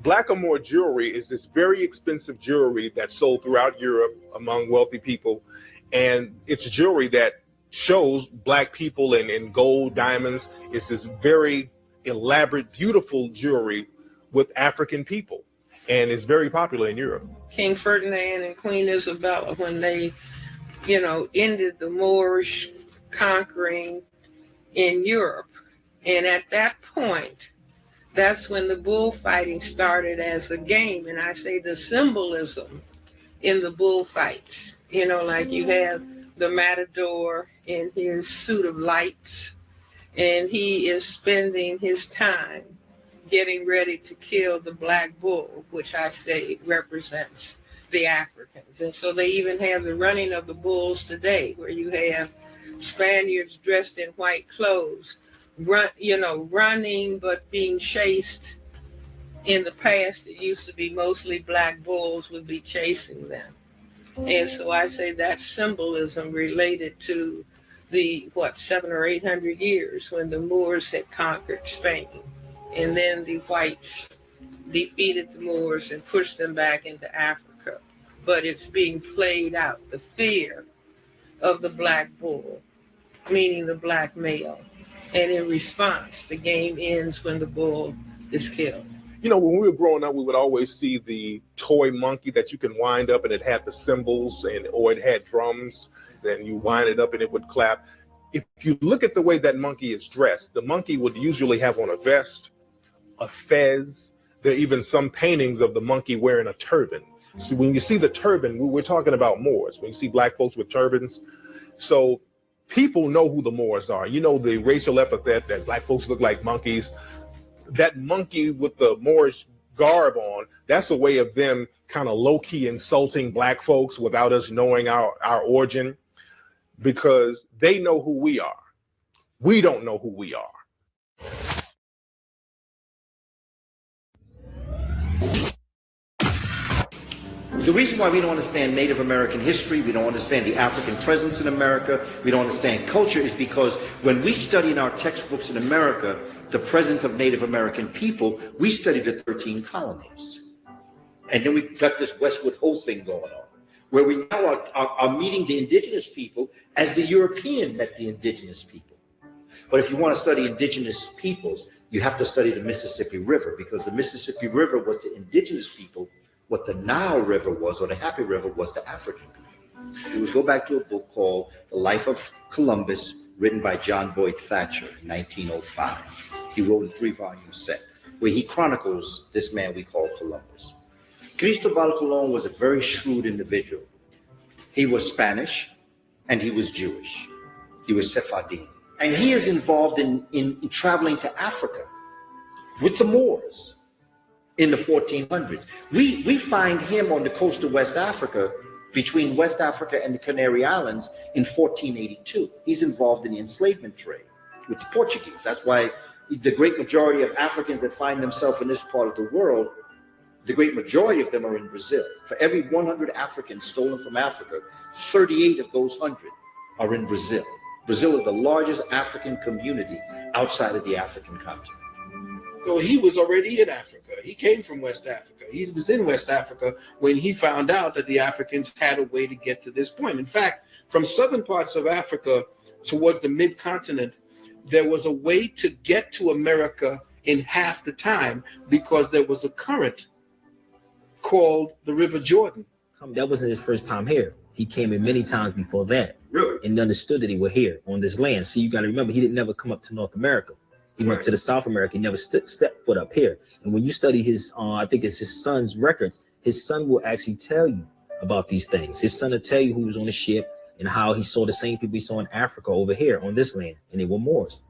Blackamoor jewelry is this very expensive jewelry that's sold throughout Europe among wealthy people. And it's jewelry that shows black people in gold, diamonds. It's this very elaborate, beautiful jewelry with African people. And it's very popular in Europe.
King Ferdinand and Queen Isabella, when they, ended the Moorish conquering in Europe. And at that point, that's when the bullfighting started as a game. And I say the symbolism in the bullfights, like you have the matador in his suit of lights, and he is spending his time getting ready to kill the black bull, which I say represents the Africans. And so they even have the running of the bulls today, where you have Spaniards dressed in white clothes, running but being chased. In the past, it used to be mostly black bulls would be chasing them. And so I say that symbolism related to the, 700 or 800 years when the Moors had conquered Spain. And then the whites defeated the Moors and pushed them back into Africa. But it's being played out, the fear of the black bull, meaning the black male. And in response, the game ends when the bull is killed.
When we were growing up, we would always see the toy monkey that you can wind up and it had the cymbals or it had drums. Then you wind it up and it would clap. If you look at the way that monkey is dressed, the monkey would usually have on a vest, a fez. There are even some paintings of the monkey wearing a turban. So when you see the turban, we're talking about Moors. When you see black folks with turbans, so people know who the Moors are. The racial epithet that black folks look like monkeys. That monkey with the Moorish garb on, that's a way of them kind of low-key insulting black folks without us knowing our origin, because they know who we are. We don't know who we are.
The reason why we don't understand Native American history, we don't understand the African presence in America, we don't understand culture, is because when we study in our textbooks in America the presence of Native American people, we study the 13 colonies. And then we got this Westward Ho thing going on, where we now are meeting the indigenous people as the European met the indigenous people. But if you want to study indigenous peoples, you have to study the Mississippi River, because the Mississippi River was the indigenous people what the Nile River was, or the Happy River, was to African people. You would go back to a book called The Life of Columbus, written by John Boyd Thatcher in 1905. He wrote a 3-volume set where he chronicles this man we call Columbus. Cristobal Colon was a very shrewd individual. He was Spanish and he was Jewish. He was Sephardim. And he is involved in traveling to Africa with the Moors in the 1400s. We find him on the coast of West Africa, between West Africa and the Canary Islands in 1482. He's involved in the enslavement trade with the Portuguese. That's why the great majority of Africans that find themselves in this part of the world, the great majority of them are in Brazil. For every 100 Africans stolen from Africa, 38 of those 100 are in Brazil. Brazil is the largest African community outside of the African continent.
So he was already in Africa. He came from West Africa. He was in West Africa when he found out that the Africans had a way to get to this point. In fact, from southern parts of Africa towards the mid-continent, there was a way to get to America in half the time because there was a current called the River Jordan.
That wasn't his first time here. He came in many times before that.
Really?
And understood that he were here on this land. See, you got to remember, he didn't never come up to North America. He went to the South America. He never stepped foot up here. And when you study his, I think it's his son's records, his son will actually tell you about these things. His son will tell you who was on the ship and how he saw the same people he saw in Africa over here on this land, and they were Moors.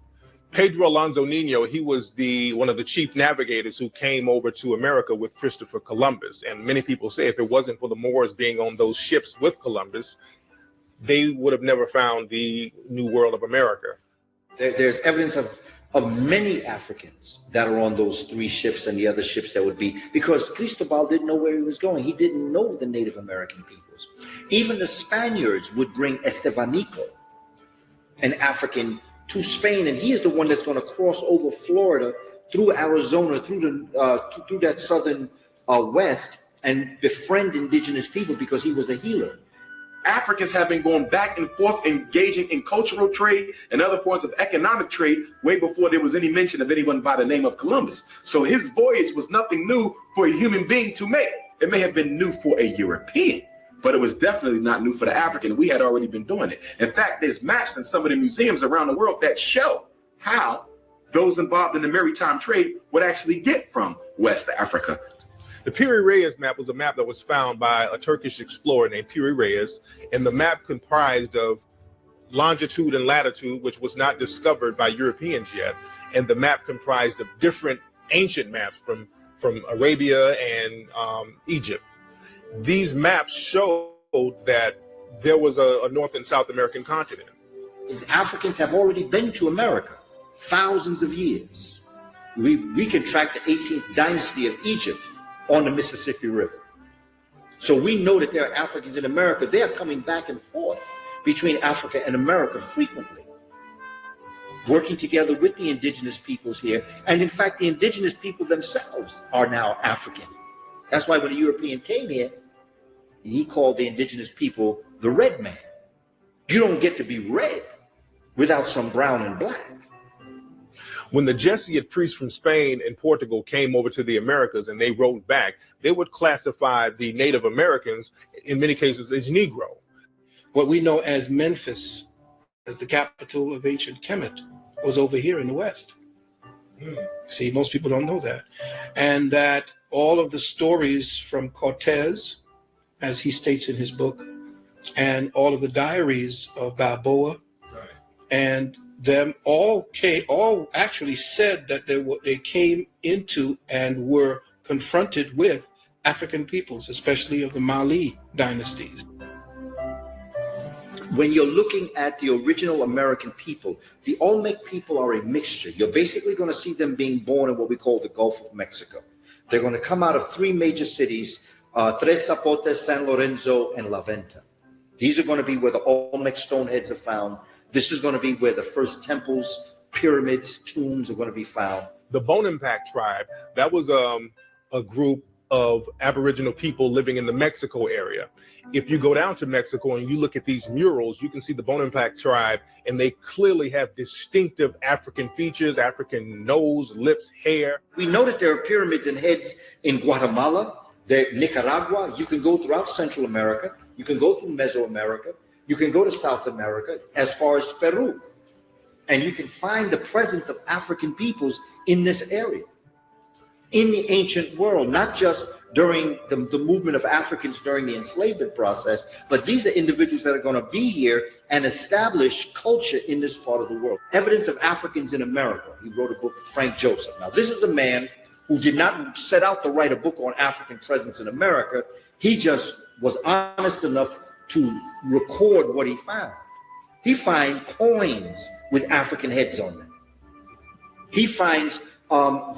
Pedro Alonso Nino, he was one of the chief navigators who came over to America with Christopher Columbus. And many people say if it wasn't for the Moors being on those ships with Columbus, they would have never found the New World of America.
There's evidence of many Africans that are on those 3 ships and the other ships that would be, because Cristobal didn't know where he was going. He didn't know the Native American peoples. Even the Spaniards would bring Estevanico, an African, to Spain, and he is the one that's going to cross over Florida through Arizona, through that southern west, and befriend indigenous people because he was a healer.
Africans have been going back and forth, engaging in cultural trade and other forms of economic trade way before there was any mention of anyone by the name of Columbus. So his voyage was nothing new for a human being to make. It may have been new for a European, but it was definitely not new for the African. We had already been doing it. In fact, there's maps in some of the museums around the world that show how those involved in the maritime trade would actually get from West Africa.
The Piri Reis map was a map that was found by a Turkish explorer named Piri Reis, and the map comprised of longitude and latitude, which was not discovered by Europeans yet, and the map comprised of different ancient maps from Arabia and Egypt. These maps showed that there was a North and South American continent.
Africans have already been to America thousands of years. We can track the 18th dynasty of Egypt on the Mississippi River. So we know that there are Africans in America. They are coming back and forth between Africa and America frequently, working together with the indigenous peoples here. And in fact, the indigenous people themselves are now African. That's why when the European came here, he called the indigenous people the red man. You don't get to be red without some brown and black.
When the Jesuit priests from Spain and Portugal came over to the Americas and they wrote back, they would classify the Native Americans, in many cases, as Negro.
What we know as Memphis, as the capital of ancient Kemet, was over here in the West. See, most people don't know that. And that all of the stories from Cortez, as he states in his book, and all of the diaries of Balboa, and them all actually said that they came into and were confronted with African peoples, especially of the Mali dynasties.
When you're looking at the original American people, the Olmec people are a mixture. You're basically going to see them being born in what we call the Gulf of Mexico. They're going to come out of 3 major cities, Tres Zapotes, San Lorenzo, and La Venta. These are going to be where the Olmec stone heads are found. This is going to be where the first temples, pyramids, tombs are going to be found.
The Bonampak tribe, that was a group of Aboriginal people living in the Mexico area. If you go down to Mexico and you look at these murals, you can see the Bonampak tribe, and they clearly have distinctive African features, African nose, lips, hair.
We know that there are pyramids and heads in Guatemala, Nicaragua. You can go throughout Central America. You can go through Mesoamerica. You can go to South America as far as Peru, and you can find the presence of African peoples in this area, in the ancient world, not just during the movement of Africans during the enslavement process, but these are individuals that are going to be here and establish culture in this part of the world. Evidence of Africans in America. He wrote a book, Frank Joseph. Now, this is a man who did not set out to write a book on African presence in America. He just was honest enough to record what he found. He finds coins with African heads on them. He finds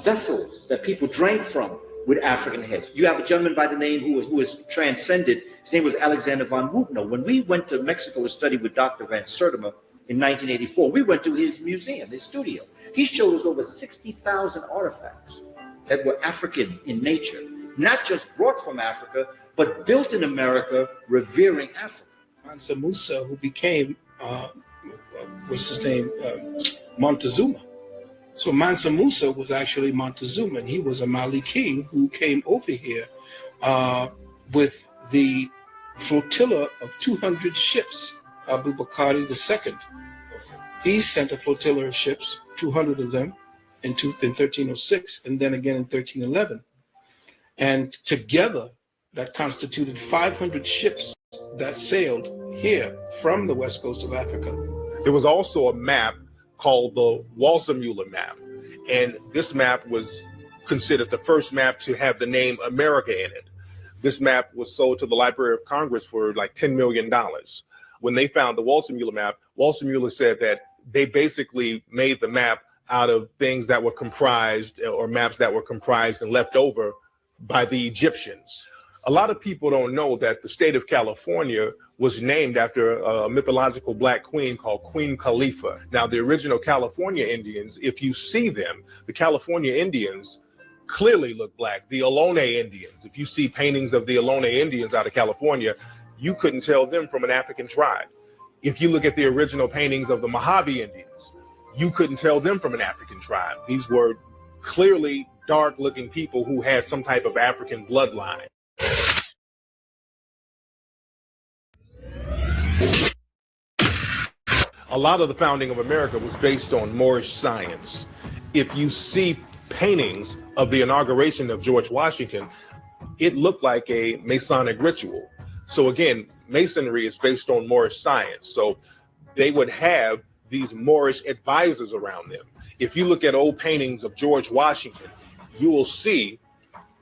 vessels that people drank from with African heads. You have a gentleman by the name who is transcended. His name was Alexander von Wupno. When we went to Mexico to study with Dr. Van Sertima in 1984, we went to his museum, his studio. He showed us over 60,000 artifacts that were African in nature, not just brought from Africa, but built in America, revering Africa.
Mansa Musa, who became, what's his name, Montezuma. So Mansa Musa was actually Montezuma, and he was a Mali king who came over here with the flotilla of 200 ships, Abu Bakr II. He sent a flotilla of ships, 200 of them, in 1306, and then again in 1311. And together, that constituted 500 ships that sailed here from the west coast of Africa.
There was also a map called the Walsermuller map. And this map was considered the first map to have the name America in it. This map was sold to the Library of Congress for like $10 million. When they found the Walsermuller map, Walsermuller said that they basically made the map out of things that were comprised, or maps that were comprised and left over by the Egyptians. A lot of people don't know that the state of California was named after a mythological black queen called Queen Khalifa. Now, the original California Indians, if you see them, the California Indians clearly look black. The Ohlone Indians, if you see paintings of the Ohlone Indians out of California, you couldn't tell them from an African tribe. If you look at the original paintings of the Mojave Indians, you couldn't tell them from an African tribe. These were clearly dark-looking people who had some type of African bloodline. A lot of the founding of America was based on Moorish science. If you see paintings of the inauguration of George Washington, it looked like a Masonic ritual. So again, Masonry is based on Moorish science. So they would have these Moorish advisors around them. If you look at old paintings of George Washington, you will see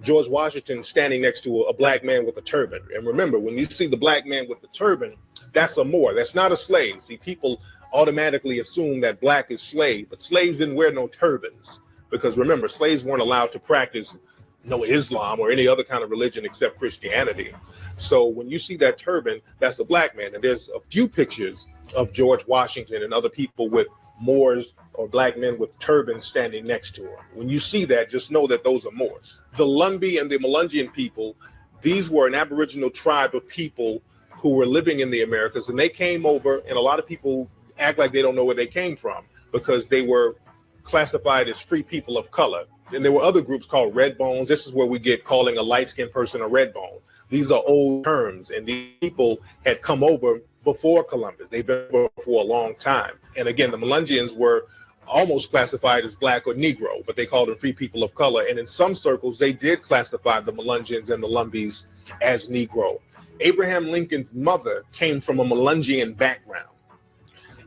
George Washington standing next to a black man with a turban. And remember, when you see the black man with the turban, that's a Moor. That's not a slave. See, people automatically assume that black is slave, but slaves didn't wear no turbans, because remember, slaves weren't allowed to practice no Islam or any other kind of religion except Christianity. So when you see that turban, that's a black man. And there's a few pictures of George Washington and other people with Moors or black men with turbans standing next to him. When you see that, just know that those are Moors. The Lumbee and the Melungeon people, these were an Aboriginal tribe of people who were living in the Americas, and they came over, and a lot of people act like they don't know where they came from because they were classified as free people of color. And there were other groups called red bones. This is where we get calling a light-skinned person a red bone. These are old terms, and these people had come over before Columbus. They've been over for a long time. And again, the Melungeons were almost classified as black or Negro, but they called them free people of color. And in some circles, they did classify the Melungeons and the Lumbees as Negro. Abraham Lincoln's mother came from a Melungeon background,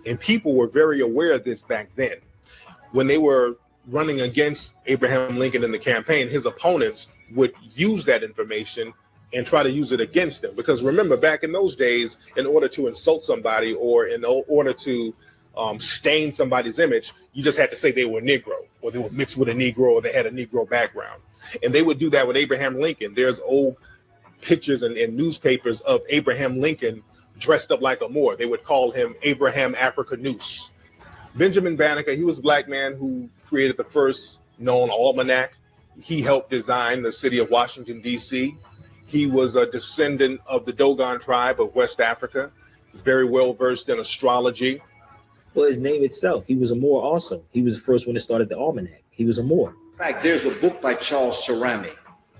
and people were very aware of this back then. When they were running against Abraham Lincoln in the campaign, his opponents would use that information and try to use it against them. Because remember, back in those days, in order to insult somebody or in order to stain somebody's image, you just had to say they were Negro, or they were mixed with a Negro, or they had a Negro background. And they would do that with Abraham Lincoln. There's old pictures and newspapers of Abraham Lincoln dressed up like a Moor. They would call him Abraham Africanus. Benjamin Banneker, he was a black man who created the first known almanac. He helped design the city of Washington, D.C. He was a descendant of the Dogon tribe of West Africa, very well versed in astrology.
Well, his name itself, he was a Moor also. He was the first one that started the almanac. He was a Moor.
In fact, there's a book by Charles Cerami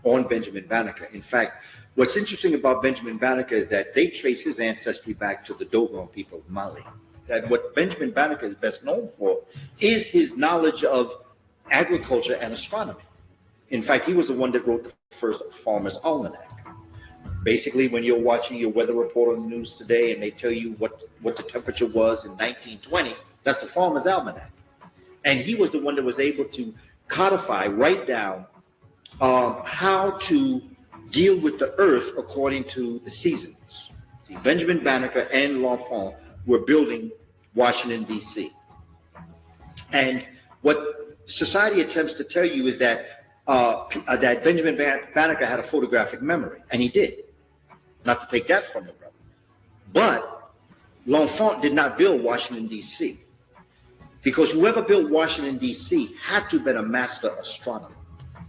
on Benjamin Banneker. In fact, what's interesting about Benjamin Banneker is that they trace his ancestry back to the Dogon people of Mali. That what Benjamin Banneker is best known for is his knowledge of agriculture and astronomy. In fact, he was the one that wrote the first Farmer's Almanac. Basically, when you're watching your weather report on the news today and they tell you what the temperature was in 1920, that's the Farmer's Almanac. And he was the one that was able to codify, write down how to deal with the earth according to the seasons. See, Benjamin Banneker and L'Enfant were building Washington, D.C. And what society attempts to tell you is that that Benjamin Banneker had a photographic memory, and he did. Not to take that from the brother. But L'Enfant did not build Washington, D.C. because whoever built Washington, D.C. had to have been a master astronomer.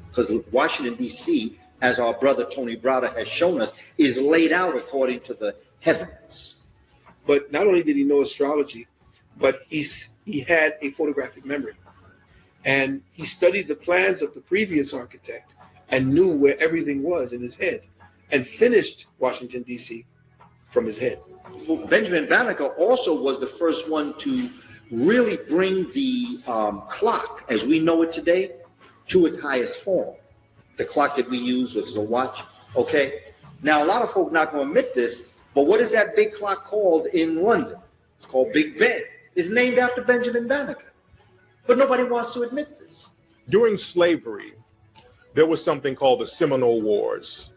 Because Washington, D.C., as our brother Tony Browder has shown us, is laid out according to the heavens.
But not only did he know astrology, but he had a photographic memory. And he studied the plans of the previous architect and knew where everything was in his head, and finished Washington, D.C. from his head.
Well, Benjamin Banneker also was the first one to really bring the clock, as we know it today, to its highest form. The clock that we use was a watch, okay? Now, a lot of folk not going to admit this, but what is that big clock called in London? It's called Big Ben. It's named after Benjamin Banneker. But nobody wants to admit this.
During slavery, there was something called the Seminole Wars.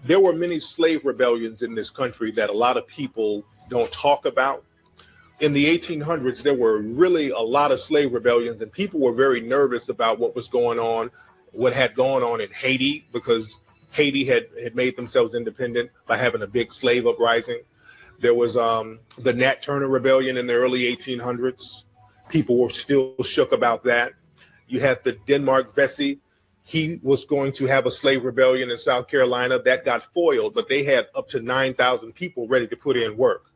There were many slave rebellions in this country that a lot of people don't talk about. In the 1800s, there were really a lot of slave rebellions, and people were very nervous about what was going on, what had gone on in Haiti, because Haiti had made themselves independent by having a big slave uprising. There was the Nat Turner Rebellion in the early 1800s. People were still shook about that. You had the Denmark Vesey. He was going to have a slave rebellion in South Carolina that got foiled, but they had up to 9,000 people ready to put in work.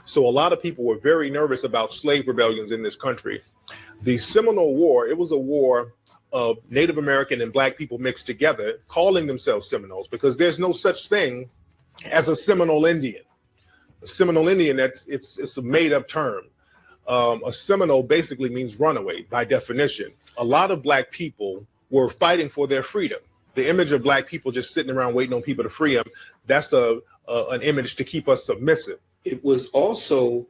So a lot of people were very nervous about slave rebellions in this country. The Seminole War, it was a war of Native American and Black people mixed together, calling themselves Seminoles, because there's no such thing as a Seminole Indian. A Seminole Indian, it's a made-up term. A Seminole basically means runaway by definition. A lot of Black people were fighting for their freedom. The image of Black people just sitting around waiting on people to free them, that's an image to keep us submissive.
It was also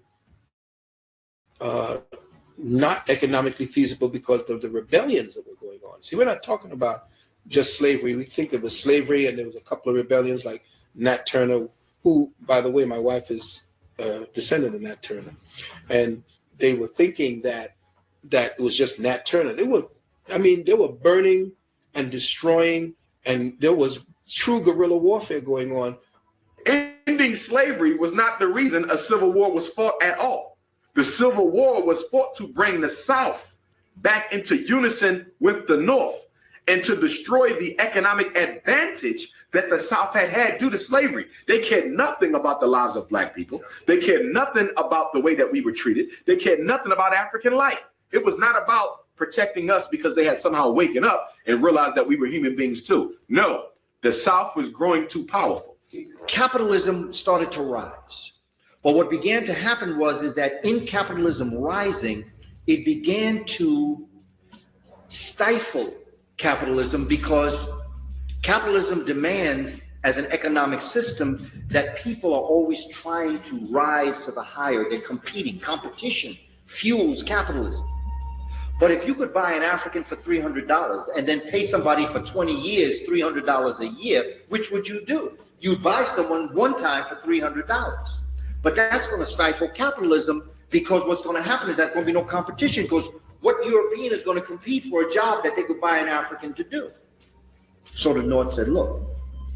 not economically feasible because of the rebellions that were going on. See, we're not talking about just slavery. We think of the slavery, and there was a couple of rebellions like Nat Turner, who, by the way, my wife is a descendant of Nat Turner. And they were thinking that it was just Nat Turner. They were burning and destroying, and there was true guerrilla warfare going on.
Ending slavery was not the reason a civil war was fought at all. The Civil War was fought to bring the South back into unison with the North and to destroy the economic advantage that the South had due to slavery. They cared nothing about the lives of Black people. They cared nothing about the way that we were treated. They cared nothing about African life. It was not about protecting us because they had somehow waken up and realized that we were human beings too. No, the South was growing too powerful.
Capitalism started to rise. But what began to happen is that in capitalism rising, it began to stifle capitalism, because capitalism demands, as an economic system, that people are always trying to rise to the higher. They're competing. Competition fuels capitalism. But if you could buy an African for $300 and then pay somebody for 20 years $300 a year, which would you do? You'd buy someone one time for $300. But that's going to stifle capitalism, because what's going to happen is there's going to be no competition, because what European is going to compete for a job that they could buy an African to do? So the North said, look,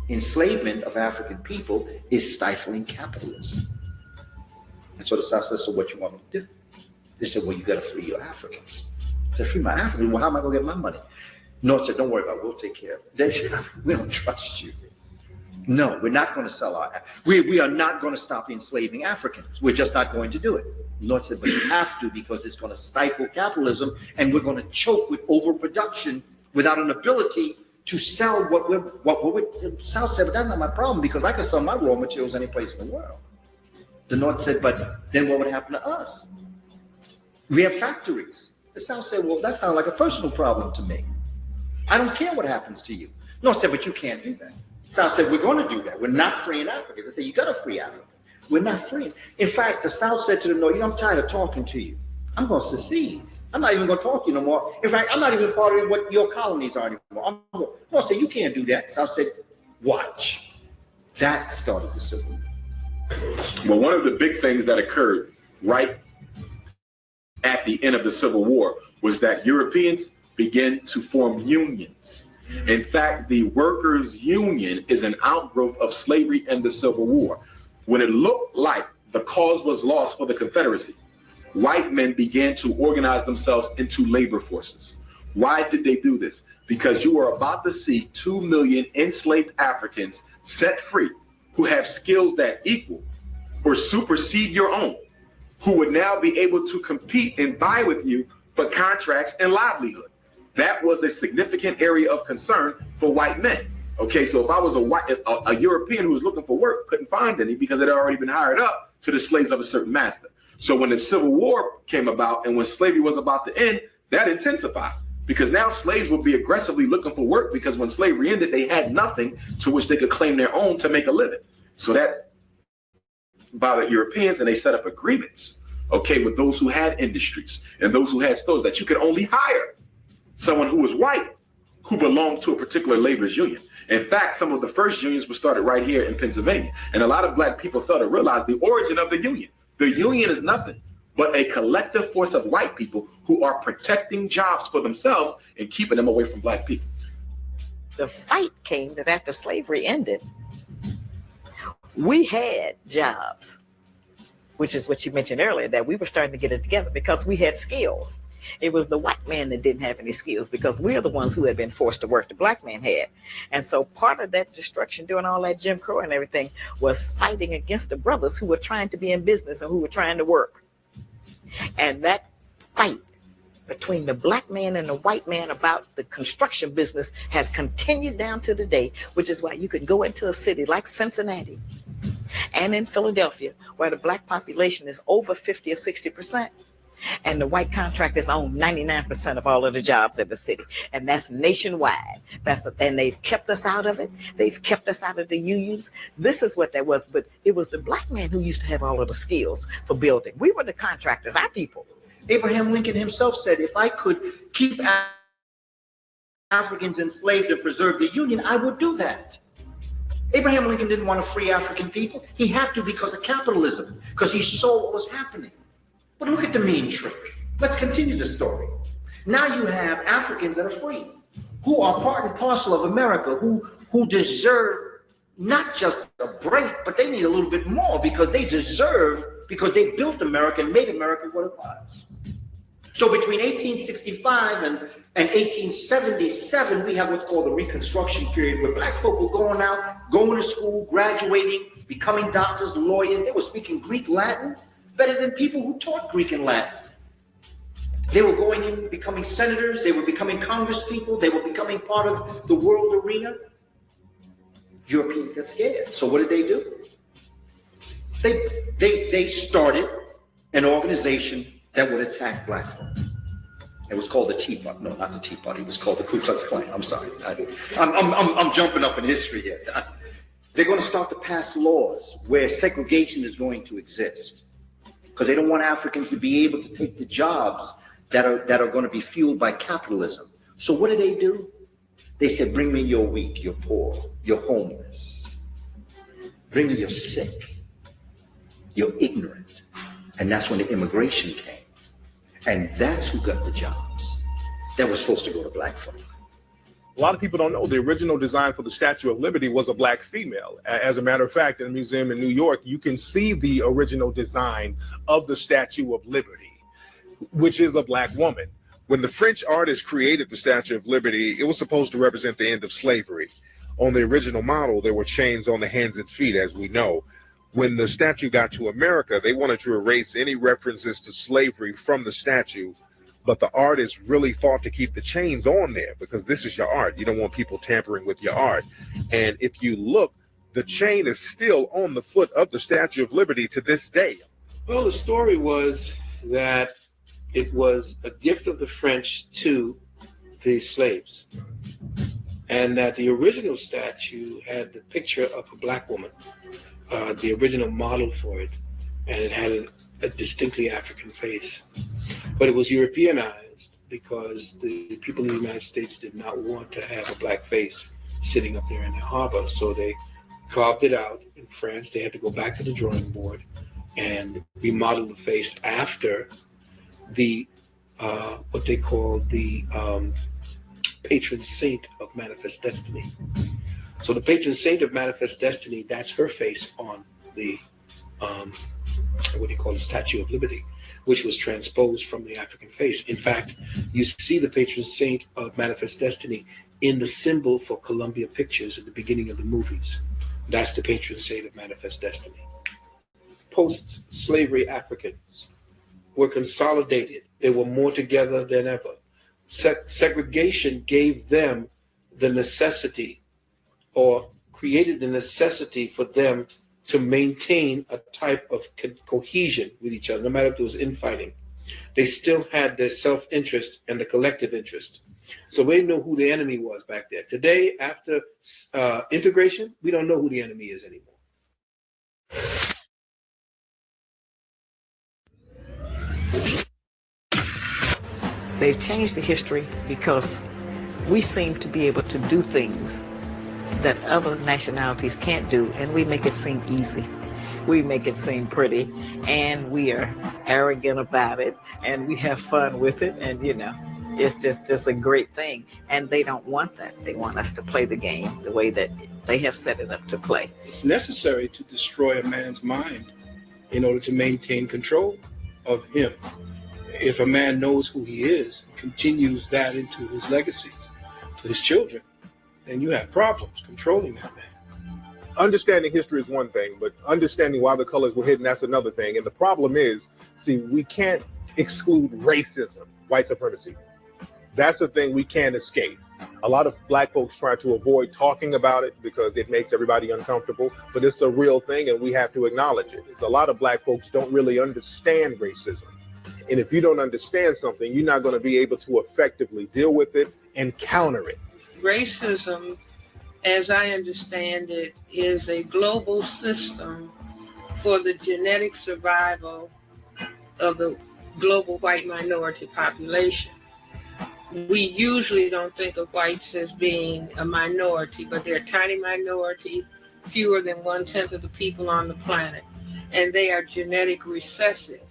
enslavement of African people is stifling capitalism. And so the South said, so what you want me to do? They said, well, you got to free your Africans. I said, free my Africans? Well, how am I going to get my money? North said, don't worry about it. We'll take care of it. They said, we don't trust you. No, we're not going to sell we are not going to stop enslaving Africans. We're just not going to do it. North said, but you have to, because it's going to stifle capitalism, and we're going to choke with overproduction without an ability to sell what we're South said, but that's not my problem, because I can sell my raw materials any place in the world. The North said, but then what would happen to us? We have factories. The South said, well, that sounds like a personal problem to me. I don't care what happens to you. North said, but you can't do that. South said, we're going to do that. We're not freeing Africans. I said, you got to free Africa. We're not freeing. In fact, the South said to the North, I'm tired of talking to you. I'm going to secede. I'm not even going to talk to you no more. In fact, I'm not even part of what your colonies are anymore. North said, you can't do that. South said, watch. That started the Civil War.
Well, one of the big things that occurred right at the end of the Civil War was that Europeans began to form unions. In fact, the workers' union is an outgrowth of slavery and the Civil War. When it looked like the cause was lost for the Confederacy, white men began to organize themselves into labor forces. Why did they do this? Because you are about to see 2 million enslaved Africans set free who have skills that equal or supersede your own, who would now be able to compete and buy with you for contracts and livelihood. That was a significant area of concern for white men. Okay, so if I was a European who was looking for work, couldn't find any because it had already been hired up to the slaves of a certain master. So when the Civil War came about and when slavery was about to end, that intensified because now slaves would be aggressively looking for work because when slavery ended, they had nothing to which they could claim their own to make a living. So that bothered Europeans and they set up agreements, okay, with those who had industries and those who had stores that you could only hire someone who was white who belonged to a particular laborers union. In fact, some of the first unions were started right here in Pennsylvania. And a lot of black people failed to realize the origin of the union. The union is nothing but a collective force of white people who are protecting jobs for themselves and keeping them away from black people.
The fight came that after slavery ended, we had jobs, which is what you mentioned earlier, that we were starting to get it together because we had skills. It was the white man that didn't have any skills because we're the ones who had been forced to work. The black man had. And so part of that destruction during all that Jim Crow and everything was fighting against the brothers who were trying to be in business and who were trying to work. And that fight between the black man and the white man about the construction business has continued down to the day, which is why you could go into a city like Cincinnati and in Philadelphia, where the black population is over 50 or 60%. And the white contractors own 99% of all of the jobs in the city. And that's nationwide. And they've kept us out of it. They've kept us out of the unions. This is what that was. But it was the black man who used to have all of the skills for building. We were the contractors, our people.
Abraham Lincoln himself said, if I could keep Africans enslaved to preserve the Union, I would do that. Abraham Lincoln didn't want to free African people. He had to because of capitalism, because he saw what was happening. But look at the mean trick. Let's continue the story. Now you have Africans that are free, who are part and parcel of America, who deserve not just a break, but they need a little bit more because they deserve, because they built America and made America what it was. So between 1865 and 1877, we have what's called the Reconstruction period, where black folk were going out, going to school, graduating, becoming doctors, lawyers. They were speaking Greek, Latin, better than people who taught Greek and Latin. They were going in, becoming senators, they were becoming congresspeople, they were becoming part of the world arena. Europeans got scared. So what did they do? They started an organization that would attack black folk. It was called the Tea Party. No, not the Tea Party. It was called the Ku Klux Klan. I'm sorry. I'm jumping up in history here. They're going to start to pass laws where segregation is going to exist, because they don't want Africans to be able to take the jobs that are going to be fueled by capitalism. So what do? They said, bring me your weak, your poor, your homeless. Bring me your sick, your ignorant. And that's when the immigration came. And that's who got the jobs that were supposed to go to black folk.
A lot of people don't know the original design for the Statue of Liberty was a black female. As a matter of fact, in a museum in New York, you can see the original design of the Statue of Liberty, which is a black woman. When the French artists created the Statue of Liberty, it was supposed to represent the end of slavery. On the original model, there were chains on the hands and feet, as we know. When the statue got to America, they wanted to erase any references to slavery from the statue, but the artists really fought to keep the chains on there because this is your art. You don't want people tampering with your art. And if you look, the chain is still on the foot of the Statue of Liberty to this day.
Well, the story was that it was a gift of the French to the slaves. and that the original statue had the picture of a black woman, the original model for it, and it had a distinctly African face. But it was Europeanized because the people in the United States did not want to have a black face sitting up there in the harbor, so they carved it out. In France, they had to go back to the drawing board and remodel the face after the what they call the patron saint of manifest destiny. So the patron saint of manifest destiny, that's her face on the what do you call the Statue of Liberty, which was transposed from the African face. In fact, you see the patron saint of manifest destiny in the symbol for Columbia Pictures at the beginning of the movies. That's the patron saint of manifest destiny. Post-slavery Africans were consolidated. They were more together than ever. Segregation gave them the necessity, or created the necessity for them to maintain a type of cohesion with each other, no matter if it was infighting. They still had their self-interest and the collective interest. So we didn't know who the enemy was back there. Today, after integration, we don't know who the enemy is anymore.
They've changed the history because we seem to be able to do things that other nationalities can't do, and we make it seem easy. We make it seem pretty, and we are arrogant about it, and we have fun with it, and it's just a great thing. And they don't want that. They want us to play the game the way that they have set it up to play.
It's necessary to destroy a man's mind in order to maintain control of him. If a man knows who he is, continues that into his legacy, to his children, then you have problems controlling that man.
Understanding history is one thing, but understanding why the colors were hidden, that's another thing. And the problem is, see, we can't exclude racism, white supremacy. That's the thing we can't escape. A lot of black folks try to avoid talking about it because it makes everybody uncomfortable, but it's a real thing and we have to acknowledge it. It's a lot of black folks don't really understand racism. And if you don't understand something, you're not going to be able to effectively deal with it and counter it.
Racism, as I understand it, is a global system for the genetic survival of the global white minority population. We usually don't think of whites as being a minority, but they're a tiny minority, fewer than 1/10 of the people on the planet, and they are genetic recessive,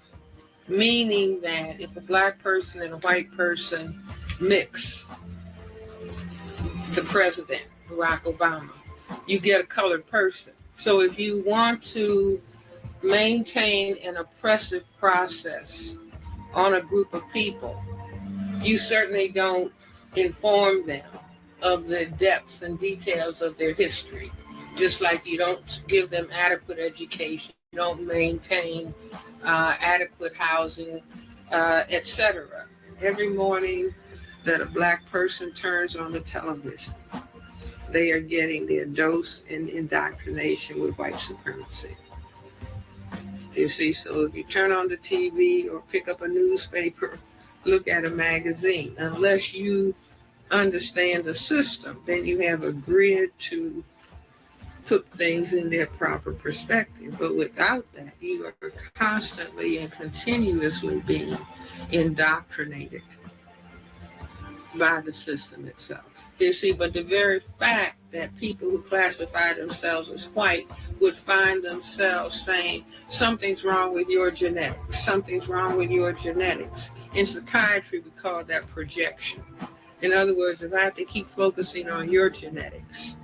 meaning that if a black person and a white person mix, the president, Barack Obama, you get a colored person. So if you want to maintain an oppressive process on a group of people, you certainly don't inform them of the depths and details of their history, just like you don't give them adequate education, you don't maintain adequate housing, etc. Every morning that a black person turns on the television, they are getting their dose and indoctrination with white supremacy. You see, so if you turn on the TV or pick up a newspaper, look at a magazine, unless you understand the system, then you have a grid to put things in their proper perspective. But without that, you are constantly and continuously being indoctrinated by the system itself. You see, but the very fact that people who classify themselves as white would find themselves saying, something's wrong with your genetics, something's wrong with your genetics. In psychiatry, we call that projection. In other words, if I have to keep focusing on your genetics,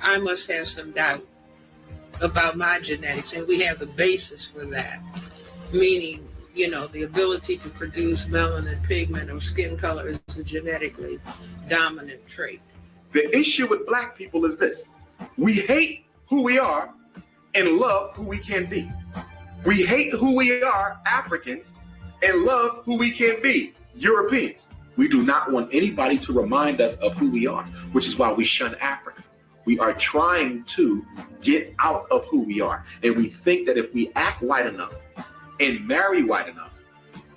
I must have some doubt about my genetics, and we have the basis for that, meaning, the ability to produce melanin pigment or skin color is a genetically dominant trait.
The issue with black people is this: we hate who we are and love who we can be. We hate who we are, Africans, and love who we can be, Europeans. We do not want anybody to remind us of who we are, which is why we shun Africa. We are trying to get out of who we are. And we think that if we act white enough and marry white enough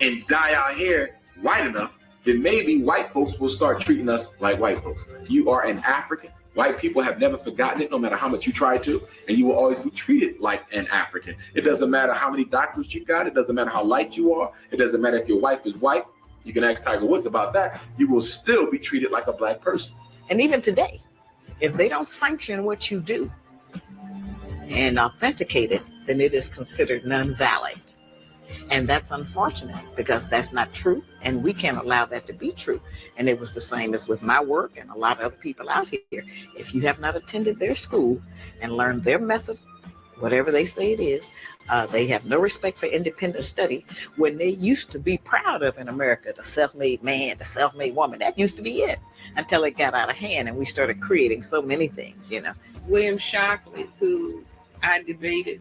and dye our hair white enough, then maybe white folks will start treating us like white folks. You are an African. White people have never forgotten it, no matter how much you try to, and you will always be treated like an African. It doesn't matter how many doctors you got. It doesn't matter how light you are. It doesn't matter if your wife is white. You can ask Tiger Woods about that. You will still be treated like a black person.
And even today, if they don't sanction what you do and authenticate it, then it is considered non-valid. And that's unfortunate because that's not true. And we can't allow that to be true. And it was the same as with my work and a lot of other people out here. If you have not attended their school and learned their method, whatever they say it is, they have no respect for independent study. When they used to be proud of in America, the self-made man, the self-made woman, that used to be it until it got out of hand and we started creating so many things, you know.
William Shockley, who I debated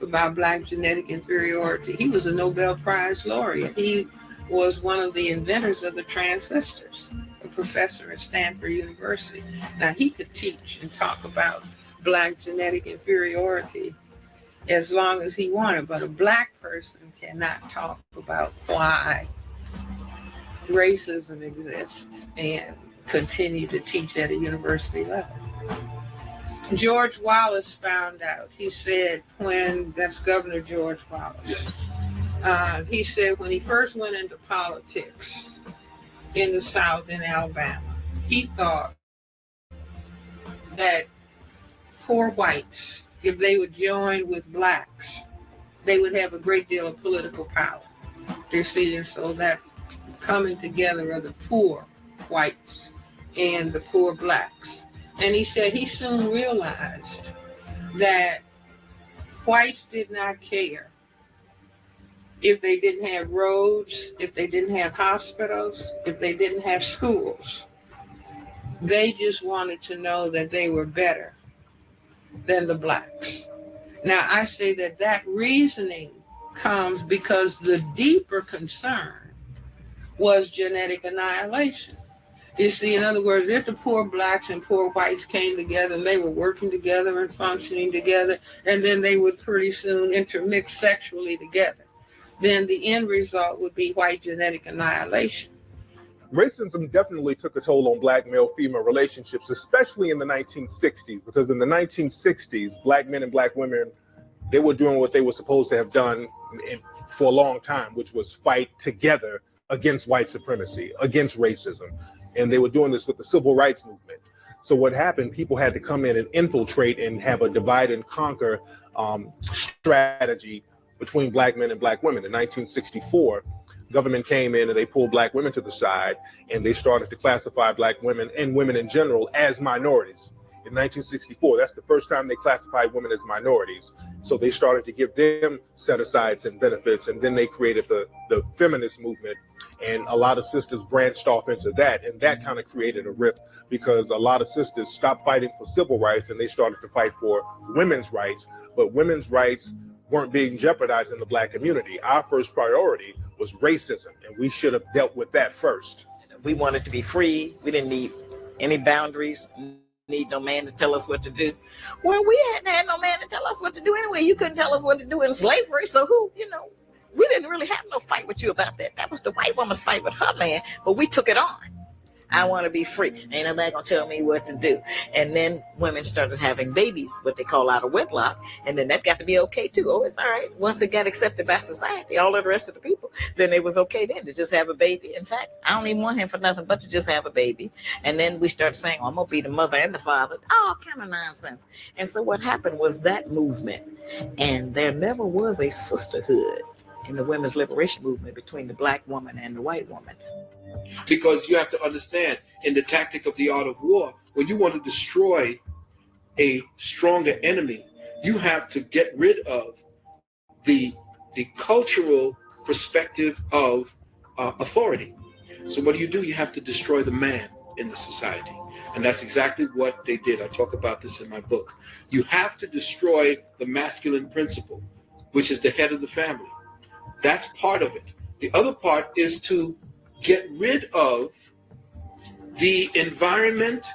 about Black genetic inferiority, he was a Nobel Prize laureate. He was one of the inventors of the transistors, a professor at Stanford University. Now, he could teach and talk about Black genetic inferiority as long as he wanted, but a Black person cannot talk about why racism exists and continue to teach at a university level. George Wallace found out. He said that's Governor George Wallace. He said when he first went into politics in the South in Alabama, he thought that poor whites, if they would join with Blacks, they would have a great deal of political power. You see, and so that coming together of the poor whites and the poor Blacks. And he said he soon realized that whites did not care if they didn't have roads, if they didn't have hospitals, if they didn't have schools. They just wanted to know that they were better than the Blacks. Now, I say that reasoning comes because the deeper concern was genetic annihilation. You see, in other words, if the poor Blacks and poor whites came together and they were working together and functioning together, and then they would pretty soon intermix sexually together, then the end result would be white genetic annihilation.
Racism definitely took a toll on Black male-female relationships, especially in the 1960s, because in the 1960s, Black men and Black women, they were doing what they were supposed to have done for a long time, which was fight together against white supremacy, against racism. And they were doing this with the civil rights movement. So what happened, people had to come in and infiltrate and have a divide and conquer strategy between Black men and Black women. In 1964, government came in and they pulled Black women to the side and they started to classify Black women and women in general as minorities. In 1964, that's the first time they classified women as minorities. So they started to give them set-asides and benefits, and then they created the feminist movement, and a lot of sisters branched off into that, and that kind of created a rift because a lot of sisters stopped fighting for civil rights and they started to fight for women's rights, but women's rights weren't being jeopardized in the Black community. Our first priority was racism, and we should have dealt with that first.
We wanted to be free. We didn't need any boundaries. Need no man to tell us what to do. Well, we hadn't had no man to tell us what to do anyway. You couldn't tell us what to do in slavery. So who, we didn't really have no fight with you about that. That was the white woman's fight with her man, but we took it on. I want to be free. Ain't nobody gonna tell me what to do. And then women started having babies, what they call out of wedlock, and then that got to be okay too. Oh, it's all right. Once it got accepted by society, all of the rest of the people, then it was okay then to just have a baby. In fact, I don't even want him for nothing but to just have a baby. And then we started saying, well, I'm gonna be the mother and the father. All kind of nonsense. And so what happened was that movement, and there never was a sisterhood in the women's liberation movement between the Black woman and the white woman.
Because you have to understand, in the tactic of the art of war, when you want to destroy a stronger enemy, you have to get rid of the cultural perspective of authority. So what do? You have to destroy the man in the society. And that's exactly what they did. I talk about this in my book. You have to destroy the masculine principle, which is the head of the family. That's part of it. The other part is to get rid of the environment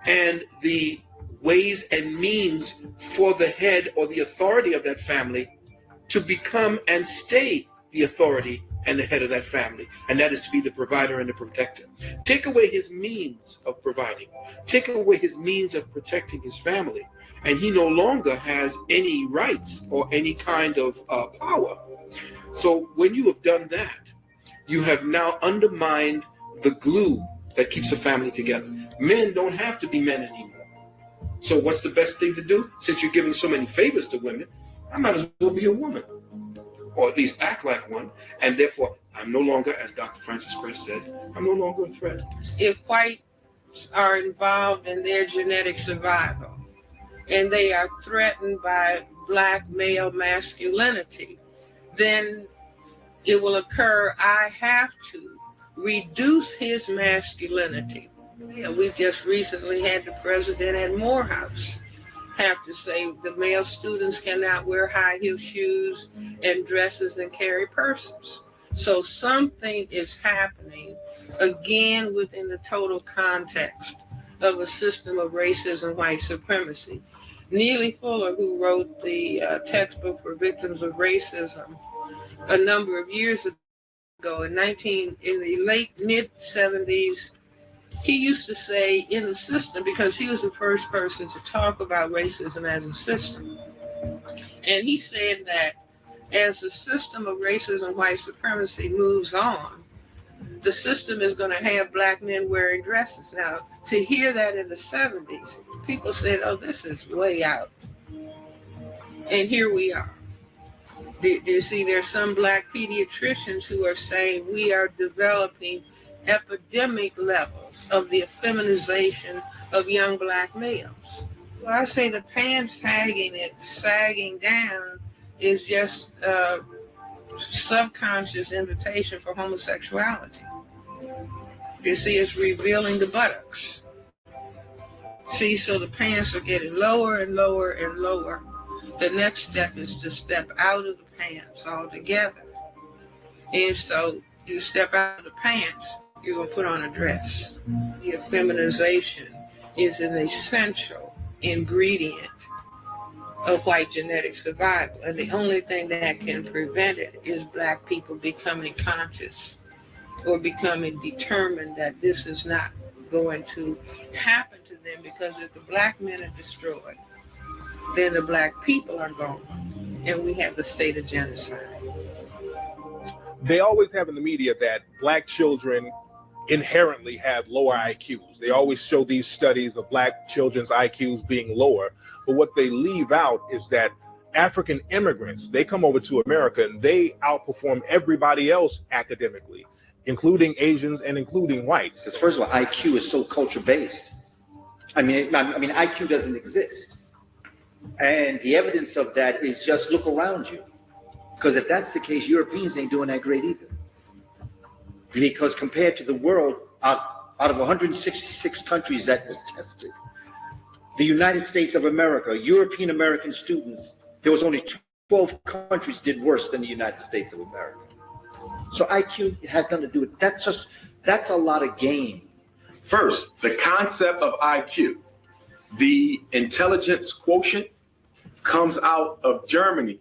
and the ways and means for the head or the authority of that family to become and stay the authority and the head of that family, and that is to be the provider and the protector. Take away his means of providing, take away his means of protecting his family, and he no longer has any rights or any kind of power. So when you have done that, you have now undermined the glue that keeps a family together. Men don't have to be men anymore. So what's the best thing to do? Since you're giving so many favors to women, I might as well be a woman, or at least act like one, and therefore I'm no longer, as Dr. Francis Cress said, I'm no longer a threat.
If whites are involved in their genetic survival and they are threatened by black male masculinity, then it will occur, I have to reduce his masculinity. Yeah, we just recently had the president at Morehouse have to say the male students cannot wear high heel shoes and dresses and carry purses. So something is happening, again, within the total context of a system of racism, white supremacy. Neely Fuller, who wrote the textbook for victims of racism a number of years ago, in the late mid-70s, he used to say in the system, because he was the first person to talk about racism as a system, and he said that as the system of racism, white supremacy moves on, the system is going to have black men wearing dresses. Now, to hear that in the 70s, people said, oh, this is way out. And here we are. Do you see, there's some black pediatricians who are saying we are developing epidemic levels of the effeminization of young black males. Well, I say the pants sagging down is just a subconscious invitation for homosexuality. You see, it's revealing the buttocks. See, so the pants are getting lower and lower and lower. The next step is to step out of the pants altogether. And so you step out of the pants, you're going to put on a dress. The effeminization is an essential ingredient of white genetic survival. And the only thing that can prevent it is black people becoming conscious or becoming determined that this is not going to happen to them, because if the black men are destroyed, then the black people are gone, and we have the state of genocide.
They always have in the media that black children inherently have lower IQs. They always show these studies of black children's IQs being lower, but what they leave out is that African immigrants, they come over to America and they outperform everybody else academically, including Asians and including whites.
Because first of all, IQ is so culture-based. I mean, IQ doesn't exist. And the evidence of that is just look around you. Because if that's the case, Europeans ain't doing that great either. Because compared to the world, out of 166 countries that was tested, the United States of America, European American students, there was only 12 countries did worse than the United States of America. So IQ has nothing to do with that. That's a lot of game.
First, the concept of IQ, the intelligence quotient, comes out of Germany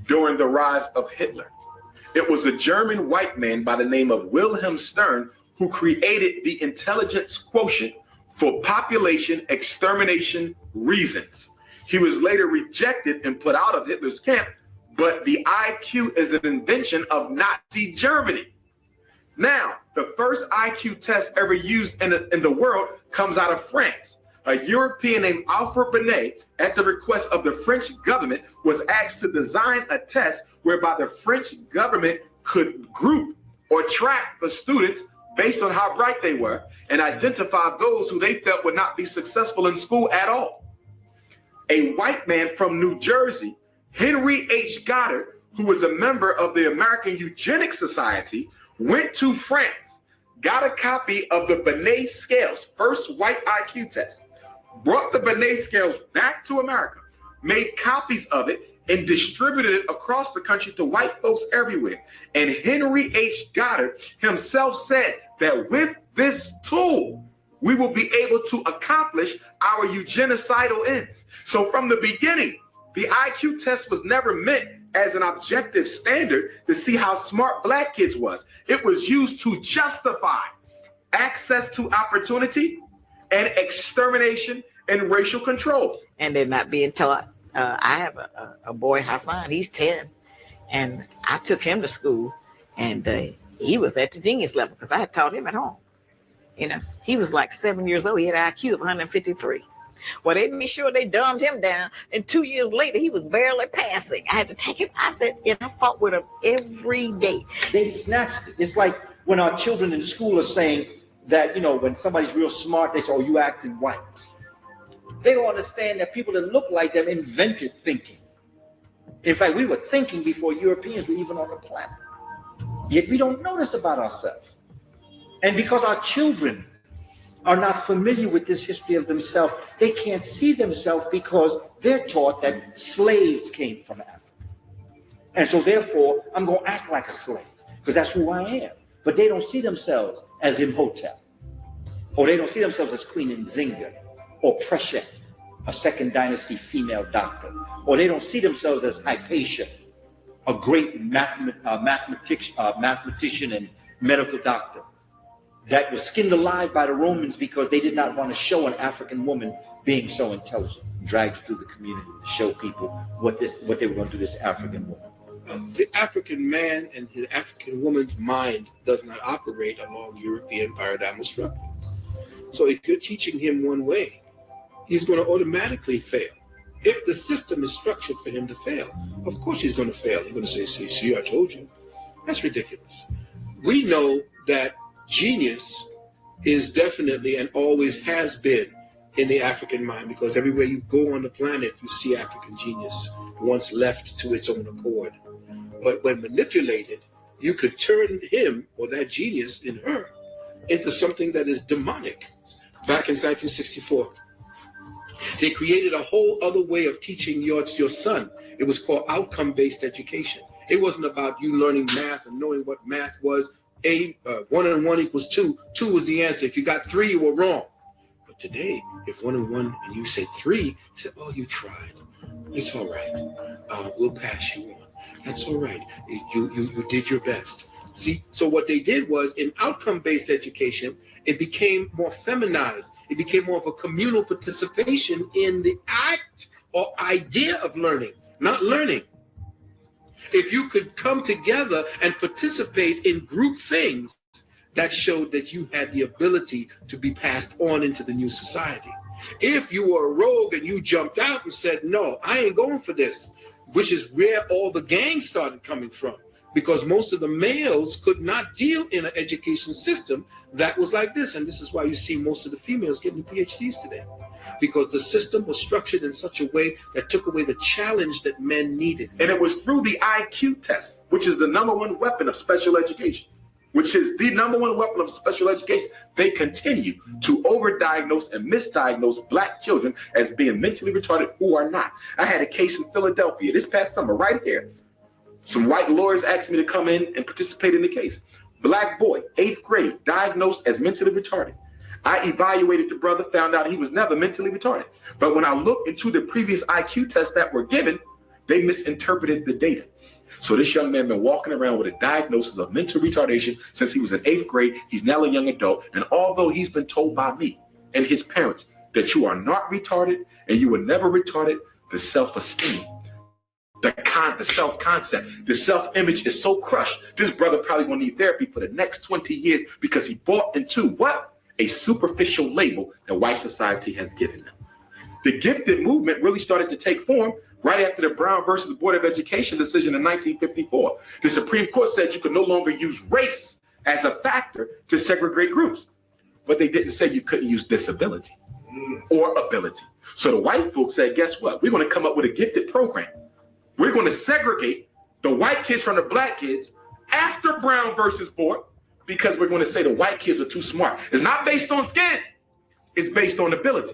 during the rise of Hitler. It was a German white man by the name of Wilhelm Stern who created the intelligence quotient for population extermination reasons. He was later rejected and put out of Hitler's camp, but the IQ is an invention of Nazi Germany. Now, the first IQ test ever used in the world comes out of France. A European named Alfred Binet, at the request of the French government, was asked to design a test whereby the French government could group or track the students based on how bright they were and identify those who they felt would not be successful in school at all. A white man from New Jersey, Henry H. Goddard, who was a member of the American Eugenics Society, went to France, got a copy of the Binet scales, first white IQ test, brought the Binet scales back to America, made copies of it, and distributed it across the country to white folks everywhere. And Henry H. Goddard himself said that with this tool, we will be able to accomplish our eugenicidal ends. So from the beginning, The IQ test was never meant as an objective standard to see how smart black kids was. It was used to justify access to opportunity and extermination and racial control.
And they're not being taught. I have a boy, Hassan, he's 10, and I took him to school, and he was at the genius level because I had taught him at home. You know, he was like 7 years old. He had an IQ of 153. Well, they made sure they dumbed him down, and 2 years later, he was barely passing. I had to take him. I said, and I fought with him every day.
They snatched it. It's like when our children in school are saying that, you know, when somebody's real smart, they say, oh, you acting white. They don't understand that people that look like them invented thinking. In fact, we were thinking before Europeans were even on the planet. Yet we don't know this about ourselves. And because our children are not familiar with this history of themselves, they can't see themselves because they're taught that slaves came from Africa. And so therefore, I'm going to act like a slave because that's who I am. But they don't see themselves as Imhotep, or they don't see themselves as Queen Nzinga, or Preshet, a second dynasty female doctor, or they don't see themselves as Hypatia, a great mathematician and medical doctor that was skinned alive by the Romans because they did not want to show an African woman being so intelligent, dragged through the community to show people what they were going to do to this African woman.
The African man and the African woman's mind does not operate along European paradigm structure. So if you're teaching him one way, he's going to automatically fail. If the system is structured for him to fail, of course he's going to fail. He's going to say, see, I told you. That's ridiculous. We know that genius is definitely and always has been in the African mind, because everywhere you go on the planet, you see African genius once left to its own accord. But when manipulated, you could turn him or that genius in her into something that is demonic. Back in 1964, they created a whole other way of teaching your son. It was called outcome-based education. It wasn't about you learning math and knowing what math was. 1 and 1 equals 2. 2 was the answer. If you got 3, you were wrong. But today, if 1 and 1 and you say 3, you say, oh, you tried. It's all right. We'll pass you on. That's all right. You did your best. See, so what they did was in outcome-based education, it became more feminized. It became more of a communal participation in the act or idea of learning, not learning. If you could come together and participate in group things, that showed that you had the ability to be passed on into the new society. If you were a rogue and you jumped out and said, no, I ain't going for this, which is where all the gangs started coming from, because most of the males could not deal in an education system that was like this. And this is why you see most of the females getting PhDs today, because the system was structured in such a way that took away the challenge that men needed.
And it was through the IQ test, which is the #1 weapon of special education, which is the #1 weapon of special education. They continue to overdiagnose and misdiagnose black children as being mentally retarded who are not. I had a case in Philadelphia this past summer right here. Some white lawyers asked me to come in and participate in the case. Black boy, 8th grade, diagnosed as mentally retarded. I evaluated the brother, found out he was never mentally retarded. But when I looked into the previous IQ tests that were given, they misinterpreted the data. So this young man been walking around with a diagnosis of mental retardation since he was in 8th grade. He's now a young adult. And although he's been told by me and his parents that you are not retarded and you were never retarded, the self-esteem, the self-concept, the self-image is so crushed. This brother probably gonna need therapy for the next 20 years because he bought into what? A superficial label that white society has given them. The gifted movement really started to take form right after the Brown versus Board of Education decision in 1954. The Supreme Court said you could no longer use race as a factor to segregate groups, but they didn't say you couldn't use disability or ability. So the white folks said, guess what? We're gonna come up with a gifted program. We're going to segregate the white kids from the black kids after Brown versus Board, because we're going to say the white kids are too smart. It's not based on skin. It's based on ability.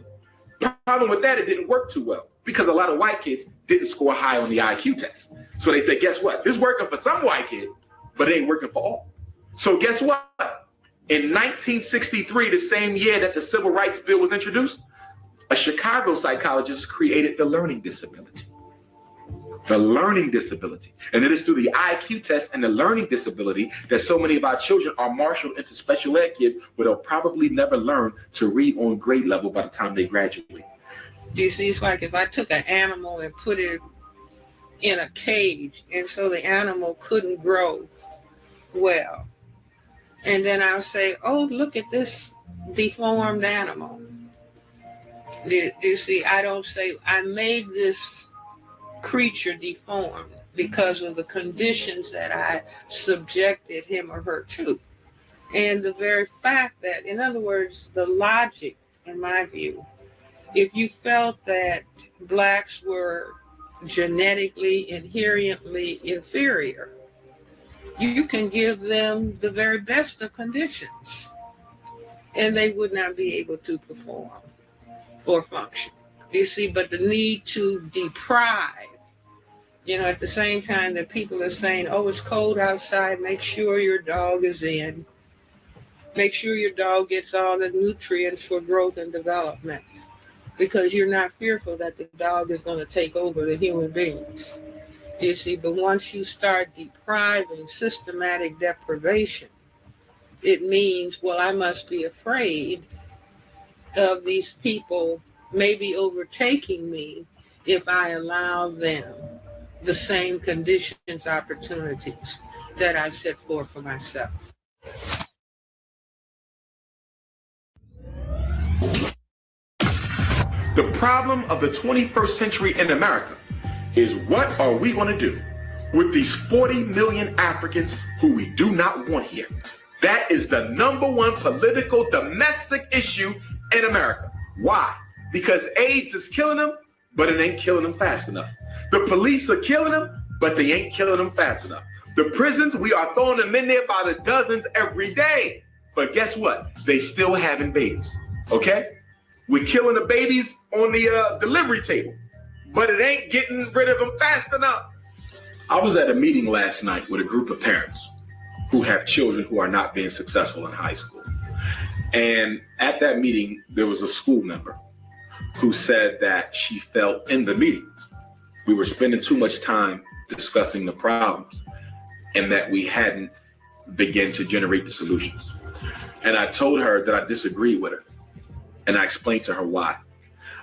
Problem with that, it didn't work too well because a lot of white kids didn't score high on the IQ test. So they said, guess what? This is working for some white kids, but it ain't working for all. So guess what? In 1963, the same year that the Civil Rights Bill was introduced, a Chicago psychologist created the learning disability. the learning disability. And it is through the IQ test and the learning disability that so many of our children are marshaled into special ed kids where they'll probably never learn to read on grade level by the time they graduate.
You see, it's like if I took an animal and put it in a cage, and so the animal couldn't grow well. And then I'll say, oh, look at this deformed animal. Do you see, I don't say, I made this creature deformed because of the conditions that I subjected him or her to. And the very fact that, in other words, the logic, in my view, if you felt that blacks were genetically, inherently inferior, you can give them the very best of conditions and they would not be able to perform or function. You see, but the need to deprive, at the same time that people are saying, oh, it's cold outside, make sure your dog is in. Make sure your dog gets all the nutrients for growth and development, because you're not fearful that the dog is going to take over the human beings. You see, but once you start depriving, systematic deprivation, it means, well, I must be afraid of these people maybe overtaking me if I allow them the same conditions, opportunities that I set forth for myself.
The problem of the 21st century in America is, what are we going to do with these 40 million Africans who we do not want here? That is the number one political domestic issue in America. Why? Because AIDS is killing them, but it ain't killing them fast enough. The police are killing them, but they ain't killing them fast enough. The prisons, we are throwing them in there by the dozens every day. But guess what? They still having babies, okay? We're killing the babies on the delivery table, but it ain't getting rid of them fast enough. I was at a meeting last night with a group of parents who have children who are not being successful in high school. And at that meeting, there was a school member who said that she felt in the meeting we were spending too much time discussing the problems and that we hadn't begun to generate the solutions. And I told her that I disagreed with her. And I explained to her why.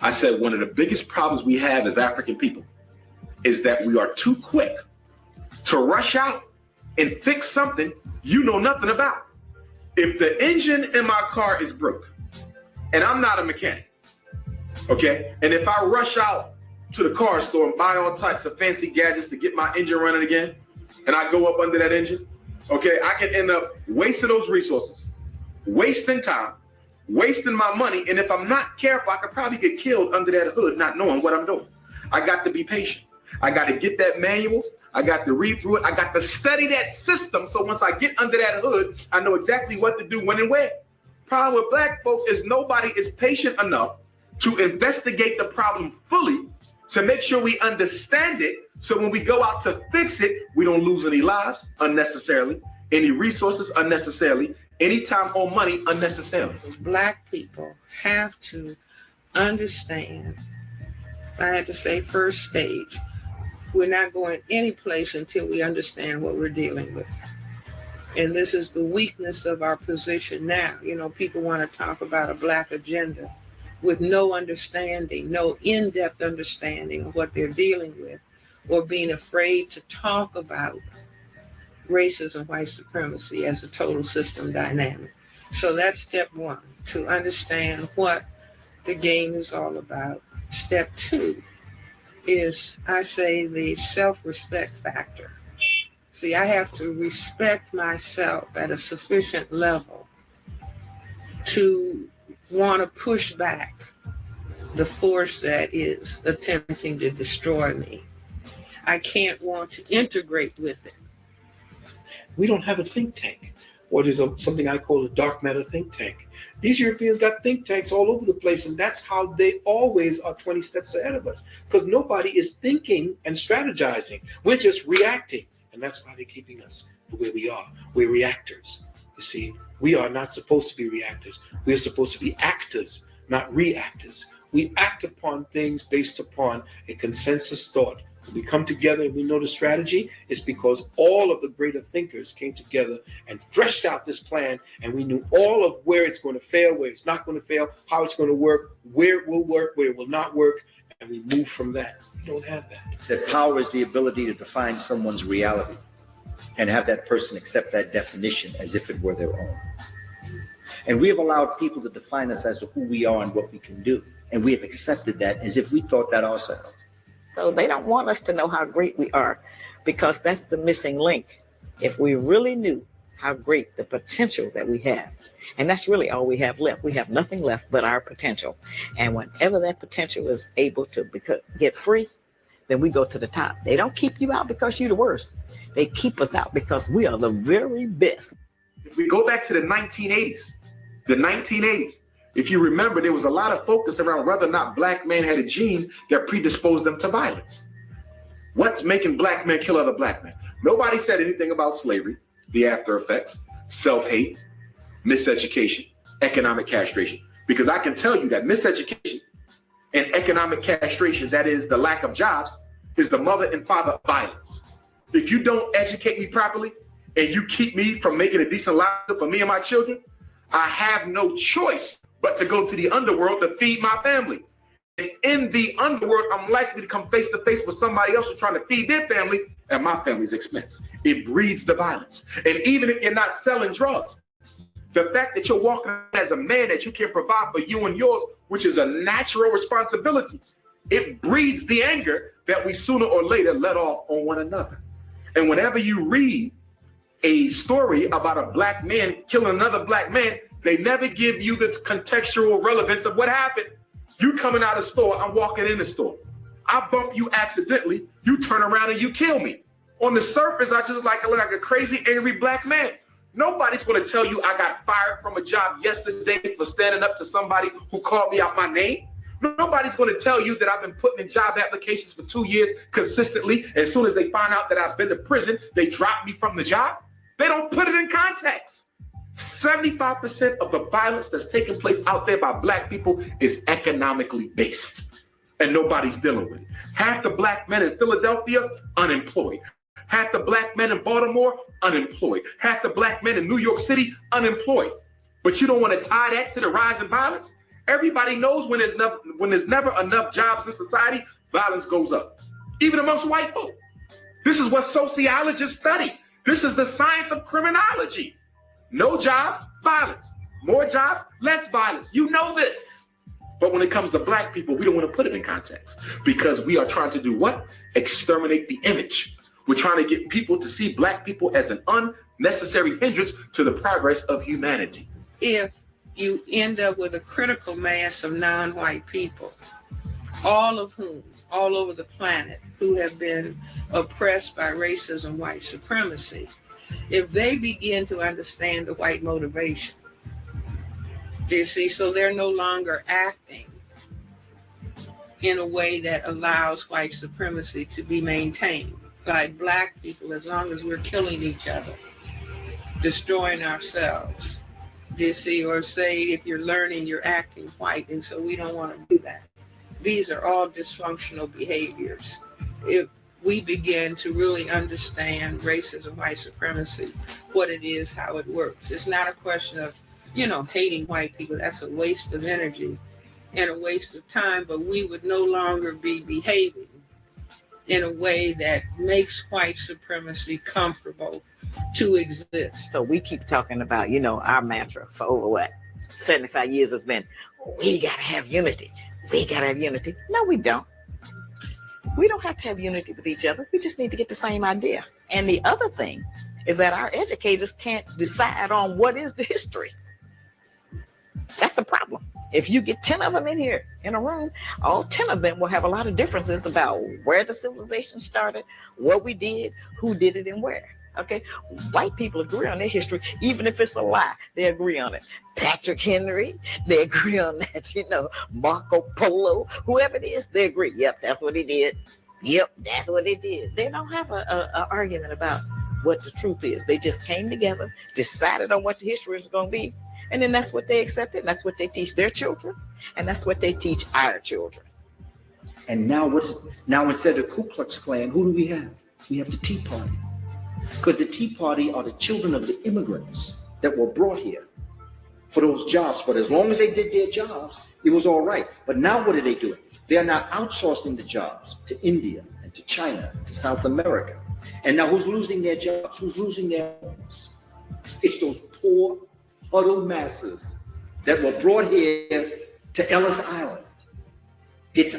I said, one of the biggest problems we have as African people is that we are too quick to rush out and fix something you know nothing about. If the engine in my car is broke, and I'm not a mechanic, okay? And if I rush out to the car store and buy all types of fancy gadgets to get my engine running again, and I go up under that engine, okay, I can end up wasting those resources, wasting time, wasting my money, and if I'm not careful, I could probably get killed under that hood not knowing what I'm doing. I got to be patient. I got to get that manual. I got to read through it. I got to study that system, so once I get under that hood, I know exactly what to do, when and where. Problem with black folks is nobody is patient enough to investigate the problem fully, to make sure we understand it, so when we go out to fix it, we don't lose any lives unnecessarily, any resources unnecessarily, any time or money unnecessarily.
Black people have to understand, I had to say first stage, we're not going any place until we understand what we're dealing with. And this is the weakness of our position now. People want to talk about a black agenda with no understanding, no in-depth understanding of what they're dealing with, or being afraid to talk about racism, white supremacy as a total system dynamic. So that's step one, to understand what the game is all about. Step two is, I say, the self-respect factor. See, I have to respect myself at a sufficient level to want to push back the force that is attempting to destroy me. I can't want to integrate with it.
We don't have a think tank. What is something I call a dark matter think tank. These Europeans got think tanks all over the place, and that's how they always are 20 steps ahead of us, because nobody is thinking and strategizing. We're just reacting, and that's why they're keeping us the way we are. We're reactors. You see, we are not supposed to be reactors. We are supposed to be actors, not reactors. We act upon things based upon a consensus thought When we come together and we know the strategy, it's because all of the greater thinkers came together and threshed out this plan, and we knew all of where it's going to fail, where it's not going to fail, how it's going to work, where it will work, where it will not work, and we move from that. We don't have that.
That power is the ability to define someone's reality and have that person accept that definition as if it were their own. And we have allowed people to define us as to who we are and what we can do. And we have accepted that as if we thought that ourselves.
So they don't want us to know how great we are, because that's the missing link. If we really knew how great the potential that we have, and that's really all we have left. We have nothing left but our potential. And whenever that potential is able to get free, then we go to the top. They don't keep you out because you're the worst. They keep us out because we are the very best.
If we go back to the 1980s, if you remember, there was a lot of focus around whether or not black men had a gene that predisposed them to violence. What's making black men kill other black men? Nobody said anything about slavery, the after effects, self-hate, miseducation, economic castration. Because I can tell you that miseducation and economic castration, that is the lack of jobs, is the mother and father of violence. If you don't educate me properly and you keep me from making a decent life for me and my children, I have no choice but to go to the underworld to feed my family. And in the underworld, I'm likely to come face to face with somebody else who's trying to feed their family at my family's expense. It breeds the violence. And even if you're not selling drugs, the fact that you're walking as a man, that you can provide for you and yours, which is a natural responsibility, it breeds the anger that we sooner or later let off on one another. And whenever you read a story about a black man killing another black man, they never give you the contextual relevance of what happened. You coming out of the store, I'm walking in the store. I bump you accidentally, you turn around and you kill me. On the surface, I just look like a crazy, angry black man. Nobody's gonna tell you I got fired from a job yesterday for standing up to somebody who called me out my name. Nobody's gonna tell you that I've been putting in job applications for 2 years consistently. As soon as they find out that I've been to prison, they drop me from the job. They don't put it in context. 75% of the violence that's taking place out there by black people is economically based, and nobody's dealing with it. Half the black men in Philadelphia, unemployed. Half the black men in Baltimore, unemployed. Half the black men in New York City, unemployed. But you don't want to tie that to the rise in violence? Everybody knows when there's never enough jobs in society, violence goes up, even amongst white folk. This is what sociologists study. This is the science of criminology. No jobs, violence. More jobs, less violence. You know this. But when it comes to black people, we don't want to put it in context, because we are trying to do what? Exterminate the image. We're trying to get people to see black people as an unnecessary hindrance to the progress of humanity.
If you end up with a critical mass of non-white people, all of whom, all over the planet, who have been oppressed by racism, white supremacy, if they begin to understand the white motivation, do you see? So they're no longer acting in a way that allows white supremacy to be maintained by black people, as long as we're killing each other, destroying ourselves. Do you see? Or say, if you're learning, you're acting white, and so we don't want to do that. These are all dysfunctional behaviors. If we begin to really understand racism, white supremacy, what it is, how it works. It's not a question of, hating white people. That's a waste of energy and a waste of time, but we would no longer be behaving in a way that makes white supremacy comfortable to exist.
So we keep talking about, our mantra for over 75 years has been, we gotta have unity. We gotta have unity. No, we don't. We don't have to have unity with each other. We just need to get the same idea. And the other thing is that our educators can't decide on what is the history. That's a problem. If you get 10 of them in here in a room, all 10 of them will have a lot of differences about where the civilization started, what we did, who did it, and where. Okay, white people agree on their history, even if it's a lie, they agree on it. Patrick Henry, they agree on that, Marco Polo, whoever it is, they agree. Yep, that's what he did. Yep, that's what they did. They don't have a argument about what the truth is. They just came together, decided on what the history is going to be, and then that's what they accepted. That's what they teach their children, and that's what they teach our children.
And now instead of Ku Klux Klan, who do we have? We have the Tea Party. Because the Tea Party are the children of the immigrants that were brought here for those jobs. But as long as they did their jobs, it was all right. But now what are they doing? They are now outsourcing the jobs to India and to China, to South America. And now who's losing their jobs? Who's losing their homes? It's those poor, huddled masses that were brought here to Ellis Island. It's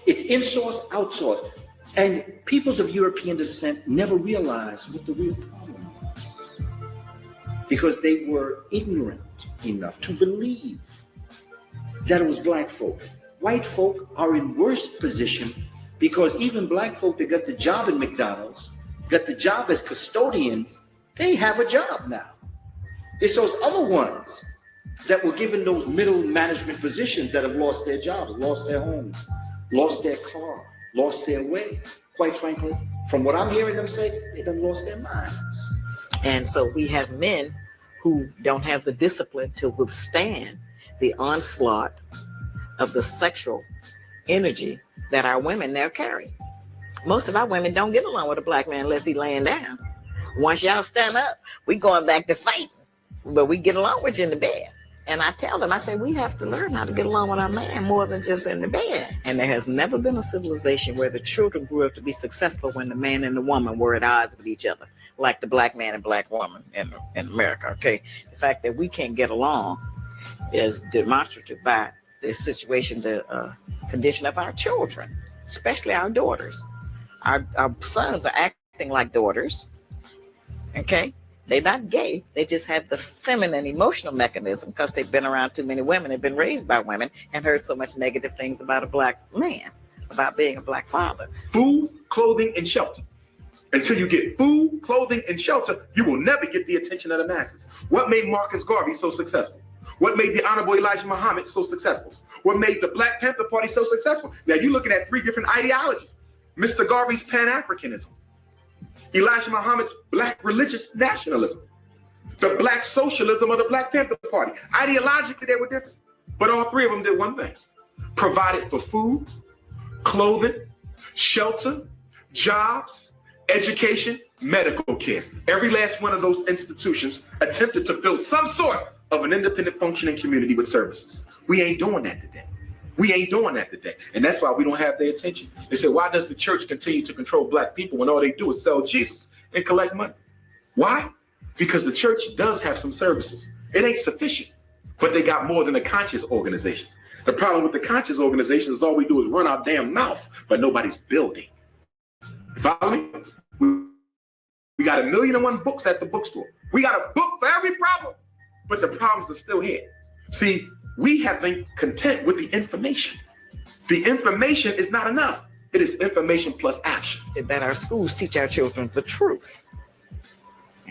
in-source, outsourced. And peoples of European descent never realized what the real problem was, because they were ignorant enough to believe that it was black folk. White folk are in worse position because even black folk that got the job in McDonald's, got the job as custodians, they have a job now. It's those other ones that were given those middle management positions that have lost their jobs, lost their homes, lost their car, lost their way. Quite frankly, from what I'm hearing them say, they done lost their minds.
And so we have men who don't have the discipline to withstand the onslaught of the sexual energy that our women now carry. Most of our women don't get along with a black man unless he's laying down. Once y'all stand up, we going back to fighting, but we get along with you in the bed. And I tell them, I say, we have to learn how to get along with our man more than just in the bed. And there has never been a civilization where the children grew up to be successful when the man and the woman were at odds with each other, like the black man and black woman in America, okay? The fact that we can't get along is demonstrative by the situation, the condition of our children, especially our daughters. Our sons are acting like daughters, okay? They're not gay. They just have the feminine emotional mechanism because they've been around too many women, have been raised by women, and heard so much negative things about a black man, about being a black father.
Food, clothing, and shelter. Until you get food, clothing, and shelter, you will never get the attention of the masses. What made Marcus Garvey so successful? What made the Honorable Elijah Muhammad so successful? What made the Black Panther Party so successful? Now you're looking at three different ideologies. Mr. Garvey's Pan-Africanism, Elijah Muhammad's black religious nationalism, the black socialism of the Black Panther Party. Ideologically, they were different, but all three of them did one thing: provided for food, clothing, shelter, jobs, education, medical care. Every last one of those institutions attempted to build some sort of an independent functioning community with services. We ain't doing that today. We ain't doing that today. And that's why we don't have their attention. They say, why does the church continue to control black people when all they do is sell Jesus and collect money? Why? Because the church does have some services. It ain't sufficient, but they got more than the conscious organizations. The problem with the conscious organizations is all we do is run our damn mouth, but nobody's building. You follow me? We got 1,000,001 books at the bookstore. We got a book for every problem, but the problems are still here. See, we have been content with the information. The information is not enough. It is information plus action.
That our schools teach our children the truth.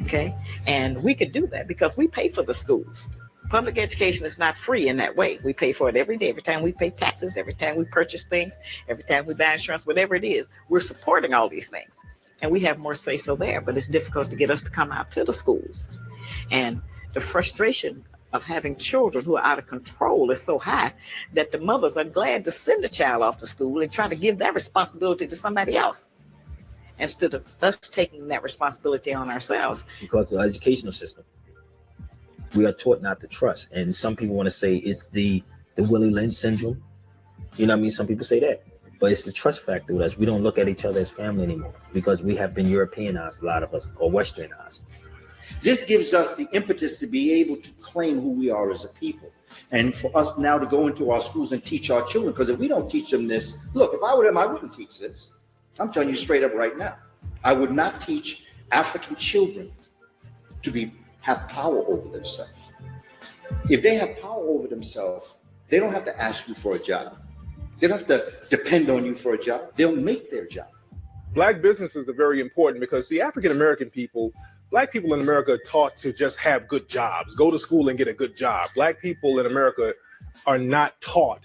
Okay? And we could do that because we pay for the schools. Public education is not free in that way. We pay for it every day. Every time we pay taxes, every time we purchase things, every time we buy insurance, whatever it is, we're supporting all these things. And we have more say so there, but it's difficult to get us to come out to the schools. And the frustration of having children who are out of control is so high that the mothers are glad to send the child off to school and try to give that responsibility to somebody else instead of us taking that responsibility on ourselves.
Because of the educational system, we are taught not to trust. And some people want to say it's the Willie Lynch syndrome. You know what I mean? Some people say that. But it's the trust factor with us. We don't look at each other as family anymore because we have been Europeanized, a lot of us, or Westernized.
This gives us the impetus to be able to claim who we are as a people. And for us now to go into our schools and teach our children, because if we don't teach them this, look, if I were them, I wouldn't teach this. I'm telling you straight up right now. I would not teach African children to have power over themselves. If they have power over themselves, they don't have to ask you for a job. They don't have to depend on you for a job. They'll make their job.
Black businesses are very important because the African-American people, Black people in America are taught to just have good jobs, go to school and get a good job. Black people in America are not taught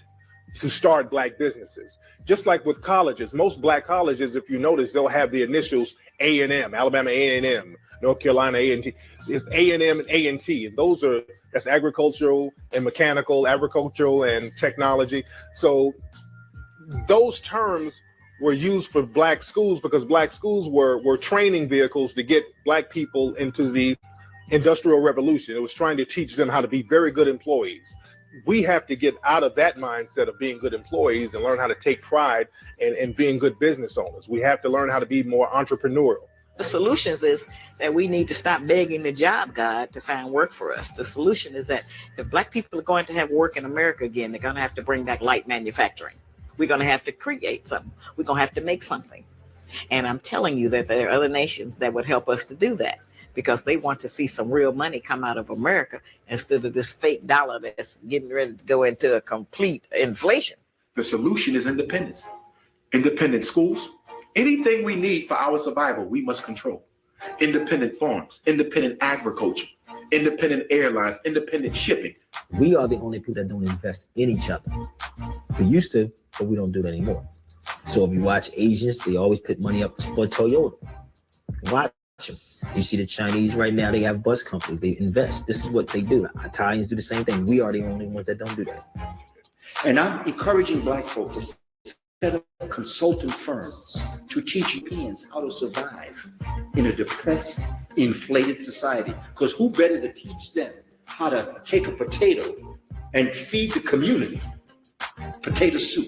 to start Black businesses. Just like with colleges, most Black colleges, if you notice, they'll have the initials A&M, Alabama A&M, North Carolina A&T. It's A&M and A&T, and that's agricultural and mechanical, agricultural and technology. So those terms were used for black schools because black schools were training vehicles to get black people into the Industrial Revolution. It was trying to teach them how to be very good employees. We have to get out of that mindset of being good employees and learn how to take pride in being good business owners. We have to learn how to be more entrepreneurial.
The solutions is that we need to stop begging the job God to find work for us. The solution is that if black people are going to have work in America again, they're going to have to bring back light manufacturing. We're going to have to create something. We're going to have to make something. And I'm telling you that there are other nations that would help us to do that because they want to see some real money come out of America instead of this fake dollar that's getting ready to go into a complete inflation.
The solution is independence. Independent schools. Anything we need for our survival, we must control. Independent farms, independent agriculture, independent airlines, independent shipping.
We are the only people that don't invest in each other. We used to, but we don't do that anymore. So if you watch Asians, they always put money up for Toyota. Watch them. You see the Chinese right now, they have bus companies. They invest. This is what they do. Italians do the same thing. We are the only ones that don't do that.
And I'm encouraging black folk to set up consultant firms to teach Europeans how to survive in a depressed, inflated society. Because who better to teach them how to take a potato and feed the community potato soup?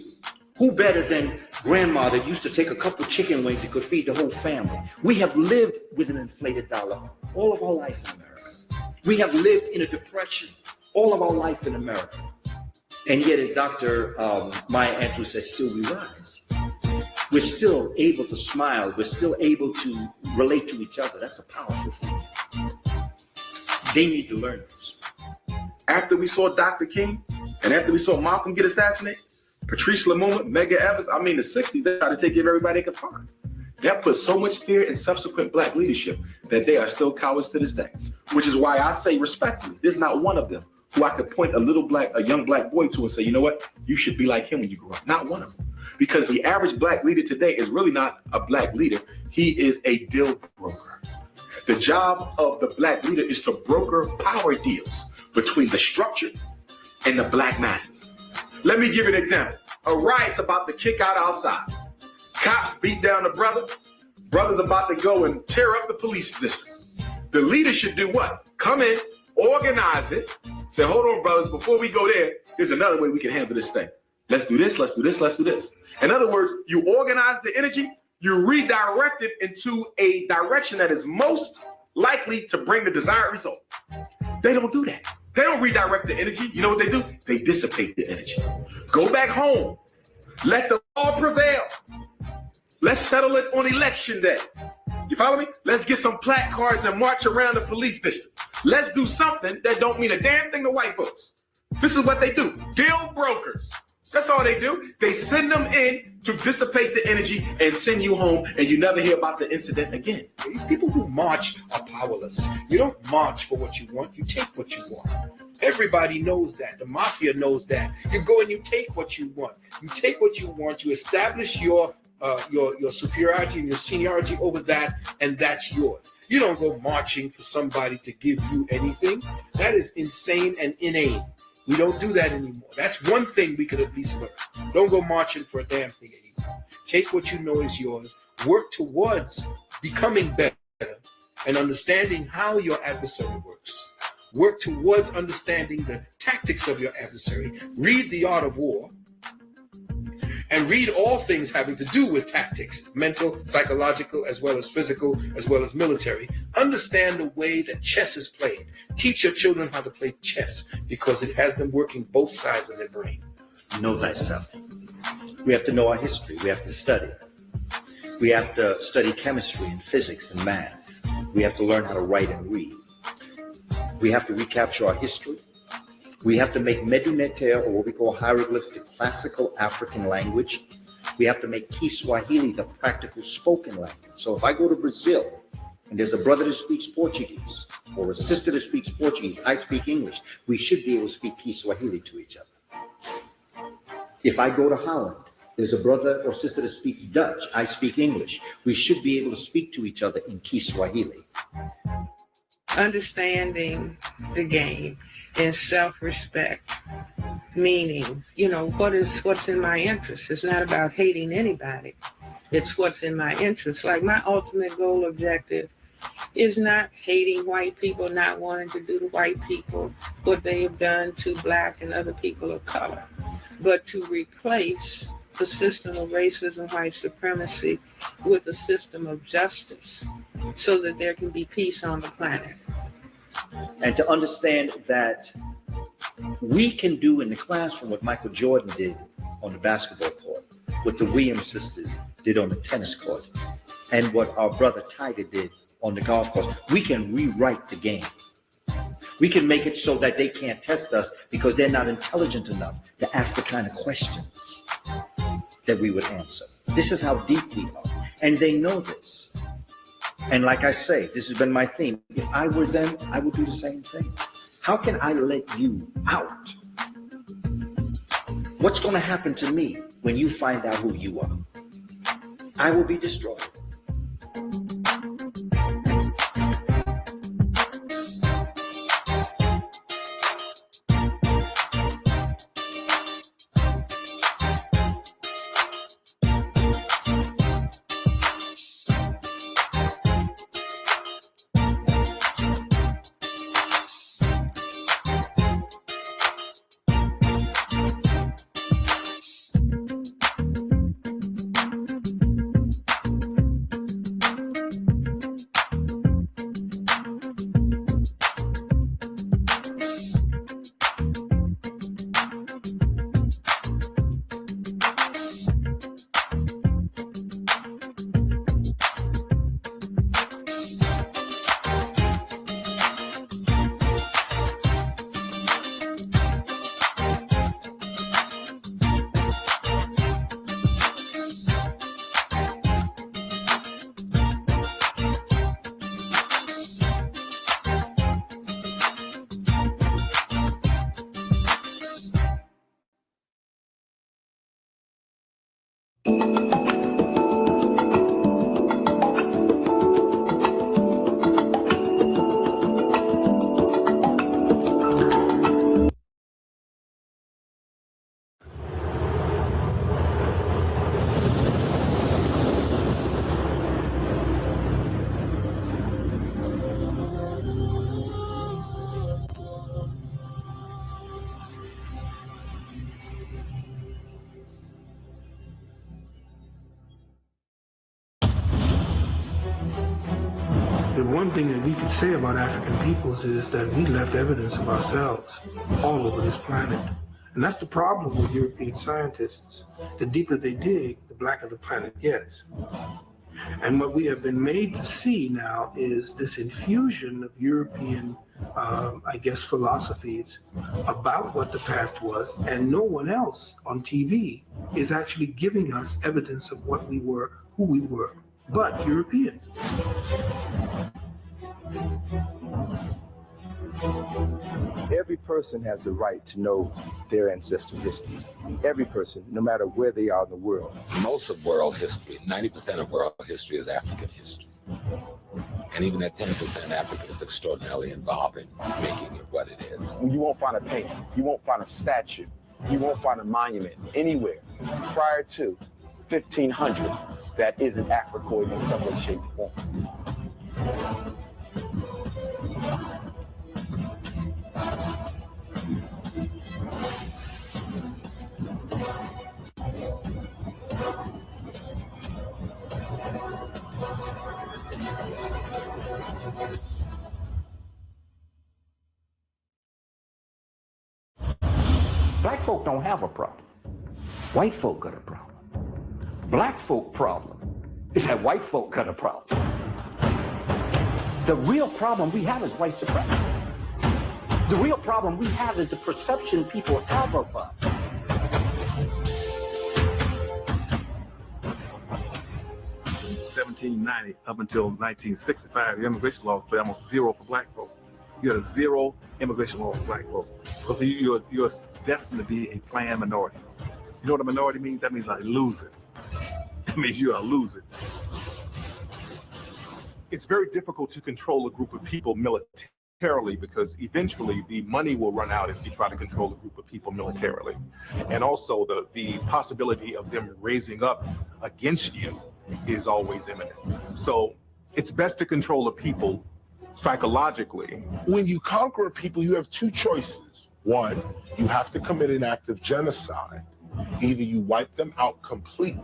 Who better than grandma that used to take a couple chicken wings and could feed the whole family? We have lived with an inflated dollar all of our life in America. We have lived in a depression all of our life in America. And yet, as Dr. Maya Angelou says, still we rise. We're still able to smile. We're still able to relate to each other. That's a powerful thing. They need to learn this.
After we saw Dr. King and after we saw Malcolm get assassinated, Patrice Lumumba, Medgar Evers, I mean, the 60s, they tried to take everybody they could find. That put so much fear in subsequent black leadership that they are still cowards to this day. Which is why I say respectfully, there's not one of them who I could point a young black boy to and say, you know what, you should be like him when you grow up. Not one of them. Because the average black leader today is really not a black leader. He is a deal broker. The job of the black leader is to broker power deals between the structured and the black masses. Let me give you an example. A riot's about to kick out outside. Cops beat down the brother. Brother's about to go and tear up the police district. The leader should do what? Come in, organize it, say, hold on, brothers, before we go there, there's another way we can handle this thing. Let's do this, let's do this, let's do this. In other words, you organize the energy, you redirect it into a direction that is most likely to bring the desired result. They don't do that. They don't redirect the energy. You know what they do? They dissipate the energy. Go back home. Let the law prevail. Let's settle it on election day. You follow me? Let's get some placards and march around the police district. Let's do something that don't mean a damn thing to white folks. This is what they do. Deal brokers. That's all they do. They send them in to dissipate the energy and send you home, and you never hear about the incident again.
People who march are powerless. You don't march for what you want, you take what you want. Everybody knows that. The mafia knows that. You go and you take what you want. You take what you want, you establish your superiority and your seniority over that, and that's yours. You don't go marching for somebody to give you anything. That is insane and inane. We don't do that anymore. That's one thing we could at least learn. Don't go marching for a damn thing anymore. Take what you know is yours. Work towards becoming better and understanding how your adversary works. Work towards understanding the tactics of your adversary. Read The Art of War. And read all things having to do with tactics, mental, psychological, as well as physical, as well as military. Understand the way that chess is played. Teach your children how to play chess because it has them working both sides of their brain.
Know thyself. We have to know our history. We have to study. We have to study chemistry and physics and math. We have to learn how to write and read. We have to recapture our history. We have to make Medunete, or what we call hieroglyphs, the classical African language. We have to make Kiswahili the practical spoken language. So if I go to Brazil and there's a brother that speaks Portuguese or a sister that speaks Portuguese, I speak English, we should be able to speak Kiswahili to each other. If I go to Holland, there's a brother or sister that speaks Dutch, I speak English. We should be able to speak to each other in Kiswahili.
Understanding the game and self-respect meaning, what's in my interest. It's not about hating anybody. It's what's in my interest. Like my ultimate goal objective is not hating white people, not wanting to do to white people what they have done to black and other people of color, but to replace the system of racism, white supremacy with a system of justice so that there can be peace on the planet.
And to understand that we can do in the classroom what Michael Jordan did on the basketball court, what the Williams sisters did on the tennis court, and what our brother Tiger did on the golf course. We can rewrite the game. We can make it so that they can't test us because they're not intelligent enough to ask the kind of questions that we would answer. This is how deep we are. And they know this. And like I say, this has been my theme. If I were them, I would do the same thing. How can I let you out? What's going to happen to me when you find out who you are? I will be destroyed.
The one thing that we could say about African peoples is that we left evidence of ourselves all over this planet. And that's the problem with European scientists. The deeper they dig, the blacker the planet gets. And what we have been made to see now is this infusion of European, philosophies about what the past was, and no one else on TV is actually giving us evidence of what we were, who we were, but Europeans.
Every person has the right to know their ancestral history. Every person, no matter where they are in the world.
Most of world history, 90% of world history is African history. And even that 10% African is extraordinarily involved in making it what it is.
You won't find a painting, you won't find a statue, you won't find a monument anywhere prior to 1500 that isn't Africoid in some way, shape, or form.
Black folk don't have a problem. White folk got a problem. Black folk problem is that white folk got a problem. The real problem we have is white supremacy. The real problem we have is the perception people have of us.
In 1790 up until 1965, the immigration laws play almost zero for black folk. You had a zero immigration law for black folk because you're destined to be a planned minority. You know what a minority means? That means like a loser. That means you're a loser.
It's very difficult to control a group of people militarily militarily, because eventually the money will run out if you try to control a group of people militarily. And also the possibility of them raising up against you is always imminent. So it's best to control a people psychologically.
When you conquer a people, you have two choices. One, you have to commit an act of genocide. Either you wipe them out completely,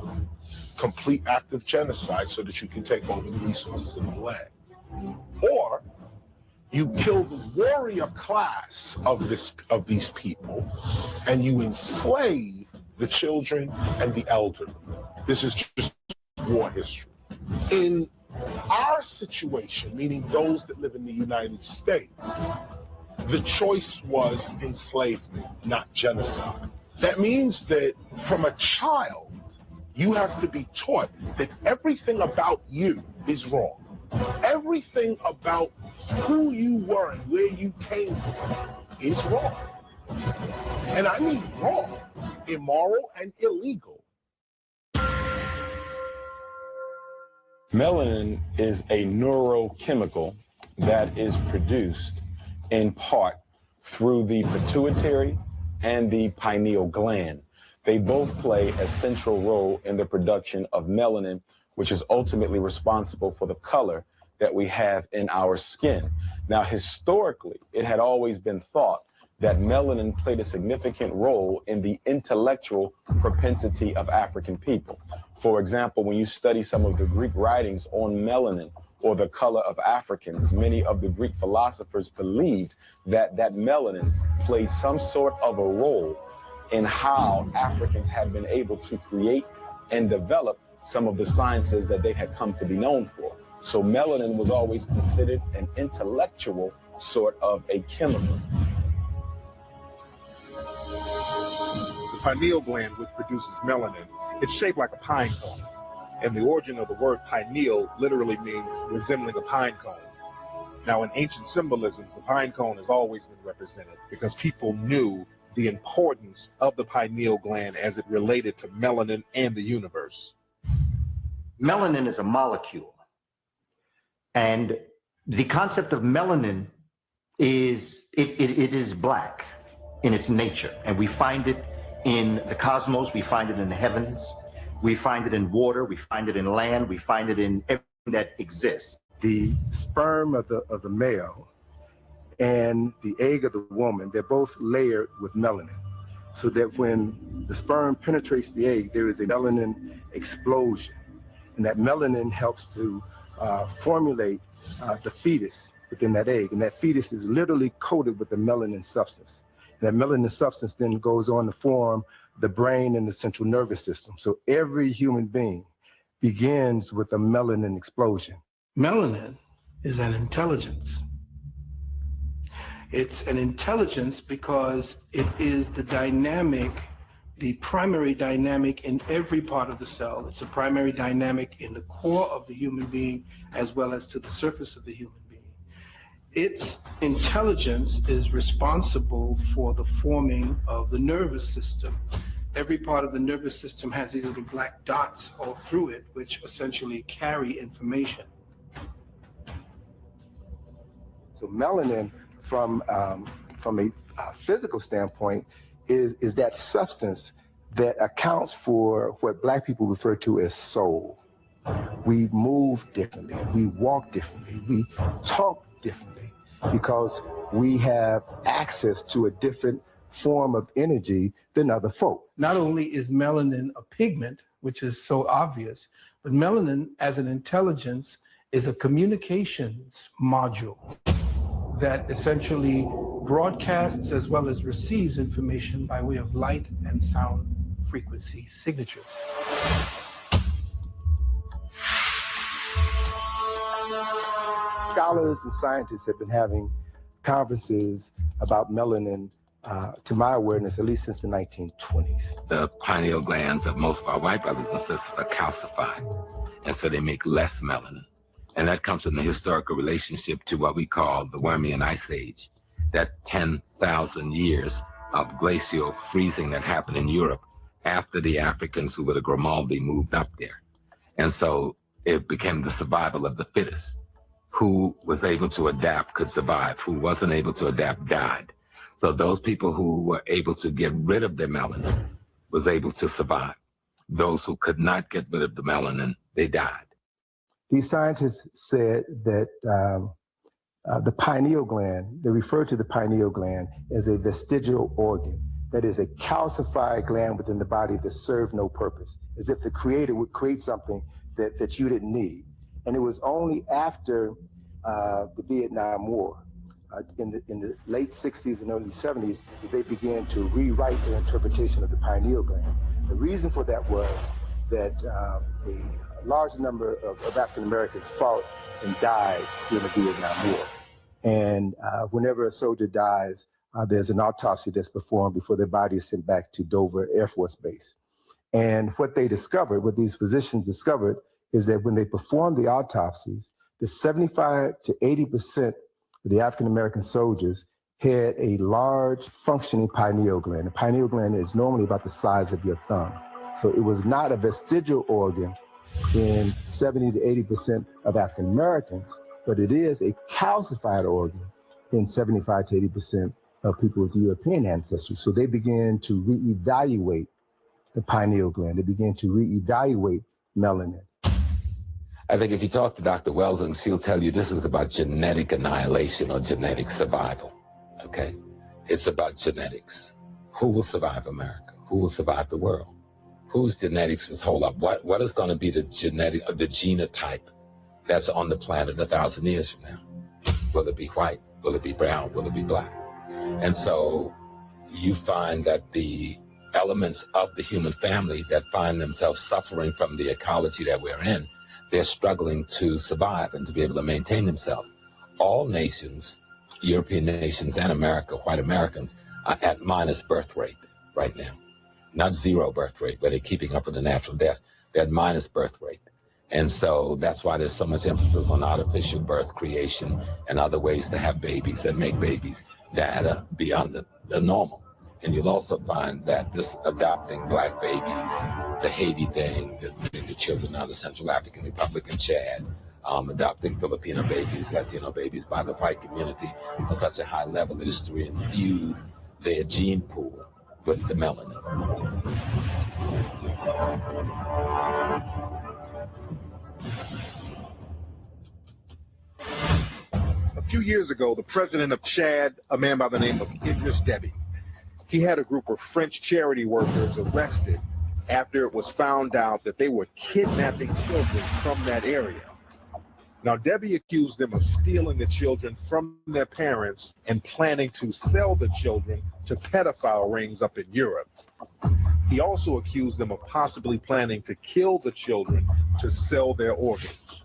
complete act of genocide, so that you can take over the resources of the land. Or you kill the warrior class of these people, and you enslave the children and the elderly. This is just war history. In our situation, meaning those that live in the United States, the choice was enslavement, not genocide. That means that from a child, you have to be taught that everything about you is wrong. Everything about who you were and where you came from is wrong. And I mean wrong, immoral and illegal.
Melanin is a neurochemical that is produced in part through the pituitary and the pineal gland. They both play a central role in the production of melanin, which is ultimately responsible for the color that we have in our skin. Now, historically, it had always been thought that melanin played a significant role in the intellectual propensity of African people. For example, when you study some of the Greek writings on melanin or the color of Africans, many of the Greek philosophers believed that that melanin played some sort of a role in how Africans had been able to create and develop some of the sciences that they had come to be known for. So melanin was always considered an intellectual sort of a chemical.
The pineal gland, which produces melanin, it's shaped like a pine cone. And the origin of the word pineal literally means resembling a pine cone. Now, in ancient symbolisms, the pine cone has always been represented because people knew the importance of the pineal gland as it related to melanin and the universe.
Melanin is a molecule. And the concept of melanin is, it is black in its nature. And we find it in the cosmos, we find it in the heavens, we find it in water, we find it in land, we find it in everything that exists.
The sperm of the male and the egg of the woman, they're both layered with melanin. So that when the sperm penetrates the egg, there is a melanin explosion. And that melanin helps to formulate the fetus within that egg. And that fetus is literally coated with a melanin substance. And that melanin substance then goes on to form the brain and the central nervous system. So every human being begins with a melanin explosion.
Melanin is an intelligence. It's an intelligence because it is the dynamic, the primary dynamic in every part of the cell. It's a primary dynamic in the core of the human being as well as to the surface of the human being. Its intelligence is responsible for the forming of the nervous system. Every part of the nervous system has these little black dots all through it, which essentially carry information.
So melanin, from a physical standpoint, is that substance that accounts for what Black people refer to as soul. We move differently, we walk differently, we talk differently, because we have access to a different form of energy than other folk.
Not only is melanin a pigment, which is so obvious, but melanin as an intelligence is a communications module that essentially broadcasts as well as receives information by way of light and sound frequency signatures.
Scholars and scientists have been having conferences about melanin, to my awareness, at least since the 1920s.
The pineal glands of most of our white brothers and sisters are calcified, and so they make less melanin. And that comes from the historical relationship to what we call the Permian Ice Age, that 10,000 years of glacial freezing that happened in Europe after the Africans who were the Grimaldi moved up there. And so it became the survival of the fittest, who was able to adapt could survive. Who wasn't able to adapt died. So those people who were able to get rid of their melanin was able to survive. Those who could not get rid of the melanin, they died.
These scientists said that the pineal gland, they refer to the pineal gland as a vestigial organ. That is a calcified gland within the body that served no purpose, as if the creator would create something that you didn't need. And it was only after the Vietnam War, in the late 60s and early 70s, that they began to rewrite their interpretation of the pineal gland. The reason for that was that a large number of African Americans fought and died during the Vietnam War. And whenever a soldier dies, there's an autopsy that's performed before their body is sent back to Dover Air Force Base. And what they discovered, what these physicians discovered, is that when they performed the autopsies, the 75 to 80% of the African American soldiers had a large functioning pineal gland. The pineal gland is normally about the size of your thumb. So it was not a vestigial organ in 70 to 80% of African Americans, but it is a calcified organ in 75 to 80% of people with European ancestry. So they began to reevaluate the pineal gland. They began to reevaluate melanin.
I think if you talk to Dr. Welsing, she'll tell you this is about genetic annihilation or genetic survival, okay? It's about genetics. Who will survive America? Who will survive the world? Whose genetics was hold up? What is going to be the genetic, the genotype that's on the planet 1,000 years from now? Will it be white? Will it be brown? Will it be black? And so you find that the elements of the human family that find themselves suffering from the ecology that we're in, they're struggling to survive and to be able to maintain themselves. All nations, European nations and America, white Americans, are at minus birth rate right now. Not zero birth rate, but they're keeping up with the natural death. They're at minus birth rate. And so that's why there's so much emphasis on artificial birth creation and other ways to have babies and make babies that are beyond the normal. And you'll also find that this adopting black babies, the Haiti thing, the children of the Central African Republic and Chad, adopting Filipino babies, Latino babies by the white community on such a high level that is to infuse their gene pool with the melanin.
A few years ago, the president of Chad, a man by the name of Idris Deby, he had a group of French charity workers arrested after it was found out that they were kidnapping children from that area. Now, Deby accused them of stealing the children from their parents and planning to sell the children to pedophile rings up in Europe. He also accused them of possibly planning to kill the children to sell their organs.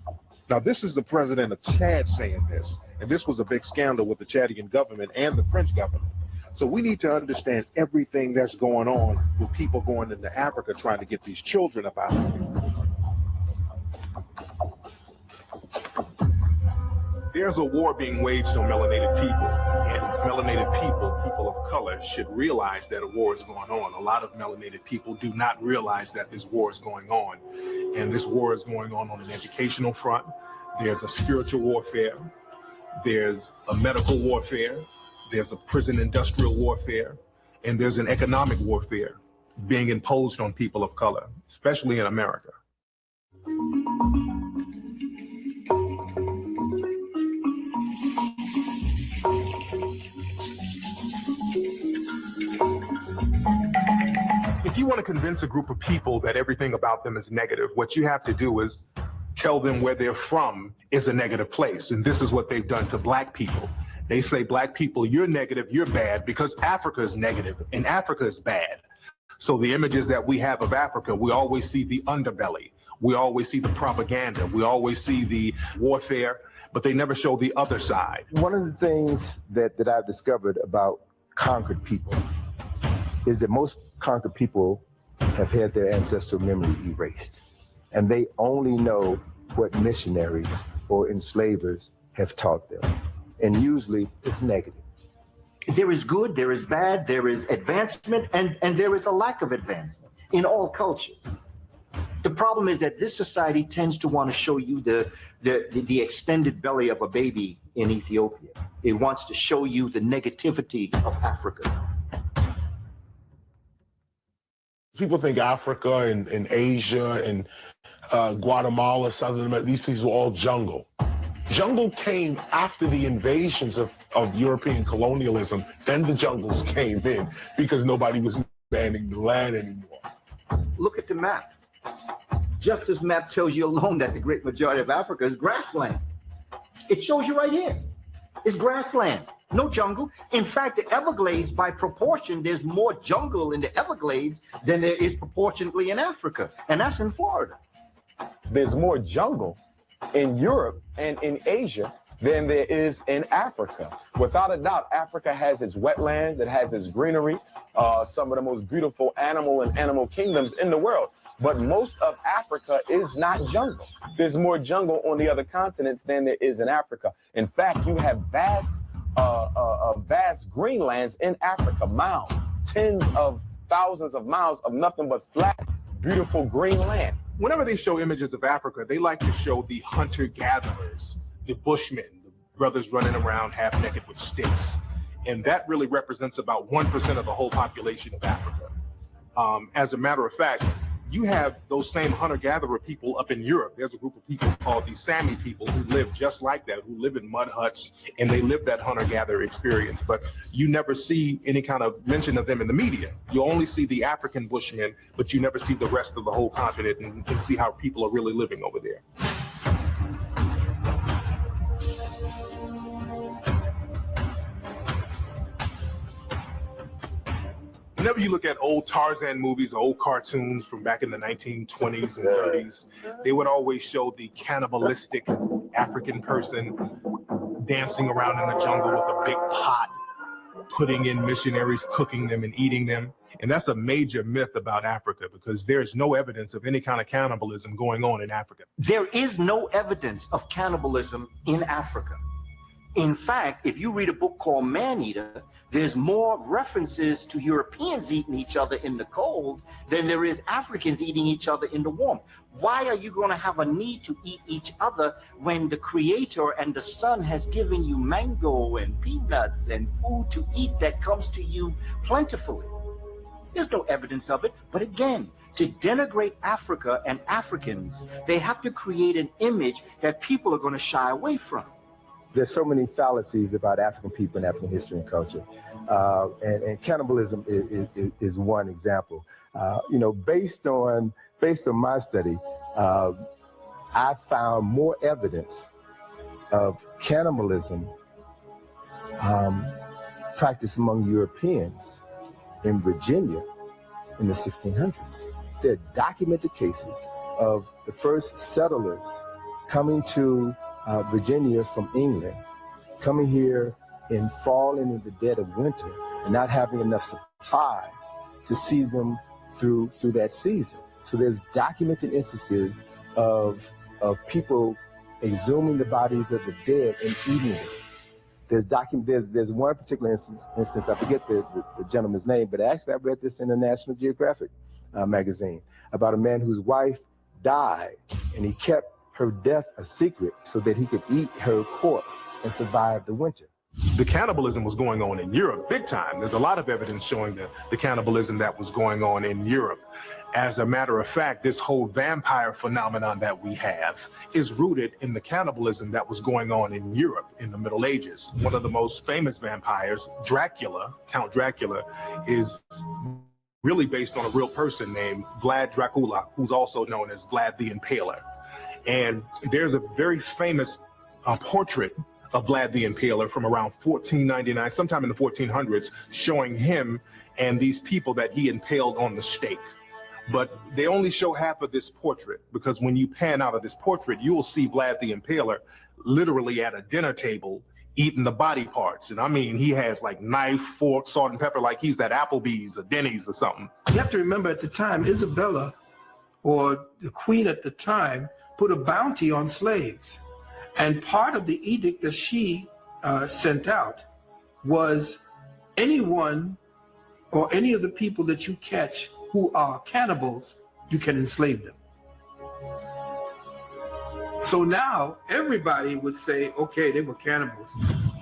Now, this is the president of Chad saying this, and this was a big scandal with the Chadian government and the French government. So we need to understand everything that's going on with people going into Africa trying to get these children up out of here. There's a war being waged on melanated people, and melanated people, people of color, should realize that a war is going on. A lot of melanated people do not realize that this war is going on, and this war is going on an educational front. There's a spiritual warfare, there's a medical warfare, there's a prison industrial warfare, and there's an economic warfare being imposed on people of color, especially in America. If you want to convince a group of people that everything about them is negative, what you have to do is tell them where they're from is a negative place. And this is what they've done to black people. They say, black people, you're negative, you're bad, because Africa is negative and Africa is bad. So the images that we have of Africa, we always see the underbelly. We always see the propaganda. We always see the warfare, but they never show the other side.
One of the things that I've discovered about conquered people is that most conquered people have had their ancestral memory erased, and they only know what missionaries or enslavers have taught them. And usually it's negative.
There is good, there is bad, there is advancement, and there is a lack of advancement in all cultures. The problem is that this society tends to want to show you the extended belly of a baby in Ethiopia. It wants to show you the negativity of Africa.
People think Africa and Asia and Guatemala, Southern America, these places were all jungle. Jungle came after the invasions of European colonialism. Then the jungles came in because nobody was manning the land anymore.
Look at the map. Just this map tells you alone that the great majority of Africa is grassland. It shows you right here. It's grassland, no jungle. In fact, the Everglades, by proportion, there's more jungle in the Everglades than there is proportionately in Africa, and that's in Florida.
There's more jungle in Europe and in Asia than there is in Africa. Without a doubt, Africa has its wetlands, it has its greenery, some of the most beautiful animal kingdoms in the world. But most of Africa is not jungle. There's more jungle on the other continents than there is in Africa. In fact, you have vast greenlands in Africa, miles, tens of thousands of miles of nothing but flat, beautiful green land.
Whenever they show images of Africa, they like to show the hunter-gatherers, the bushmen, the brothers running around half naked with sticks. And that really represents about 1% of the whole population of Africa. As a matter of fact, you have those same hunter-gatherer people up in Europe. There's a group of people called the Sami people who live just like that, who live in mud huts, and they live that hunter-gatherer experience. But you never see any kind of mention of them in the media. You only see the African Bushmen, but you never see the rest of the whole continent and see how people are really living over there. Whenever you look at old Tarzan movies, old cartoons from back in the 1920s and 30s, they would always show the cannibalistic African person dancing around in the jungle with a big pot, putting in missionaries, cooking them and eating them. And that's a major myth about Africa because there's no evidence of any kind of cannibalism going on in Africa.
There is no evidence of cannibalism in Africa. In fact, if you read a book called Man-Eater, there's more references to Europeans eating each other in the cold than there is Africans eating each other in the warmth. Why are you going to have a need to eat each other when the Creator and the Son has given you mango and peanuts and food to eat that comes to you plentifully? There's no evidence of it. But again, to denigrate Africa and Africans, they have to create an image that people are going to shy away from.
There's so many fallacies about African people and African history and culture. And cannibalism is one example. You know, based on my study, I found more evidence of cannibalism practiced among Europeans in Virginia in the 1600s. There are documented cases of the first settlers coming to Virginia from England, coming here in fall and in the dead of winter and not having enough supplies to see them through that season. So there's documented instances of people exhuming the bodies of the dead and eating them. There's one particular instance, I forget the gentleman's name, but actually I read this in the National Geographic magazine about a man whose wife died and he kept her death a secret so that he could eat her corpse and survive the winter.
The cannibalism was going on in Europe big time. There's a lot of evidence showing the cannibalism that was going on in Europe. As a matter of fact, this whole vampire phenomenon that we have is rooted in the cannibalism that was going on in Europe in the Middle Ages. One of the most famous vampires, Dracula, Count Dracula, is really based on a real person named Vlad Dracula, who's also known as Vlad the Impaler. And there's a very famous portrait of Vlad the Impaler from around 1499, sometime in the 1400s, showing him and these people that he impaled on the stake. But they only show half of this portrait because when you pan out of this portrait, you will see Vlad the Impaler literally at a dinner table eating the body parts. And I mean, he has like knife, fork, salt and pepper, like he's at Applebee's or Denny's or something.
You have to remember at the time, Isabella, or the queen at the time, put a bounty on slaves. And part of the edict that she sent out was anyone or any of the people that you catch who are cannibals, you can enslave them. So now everybody would say, okay, they were cannibals.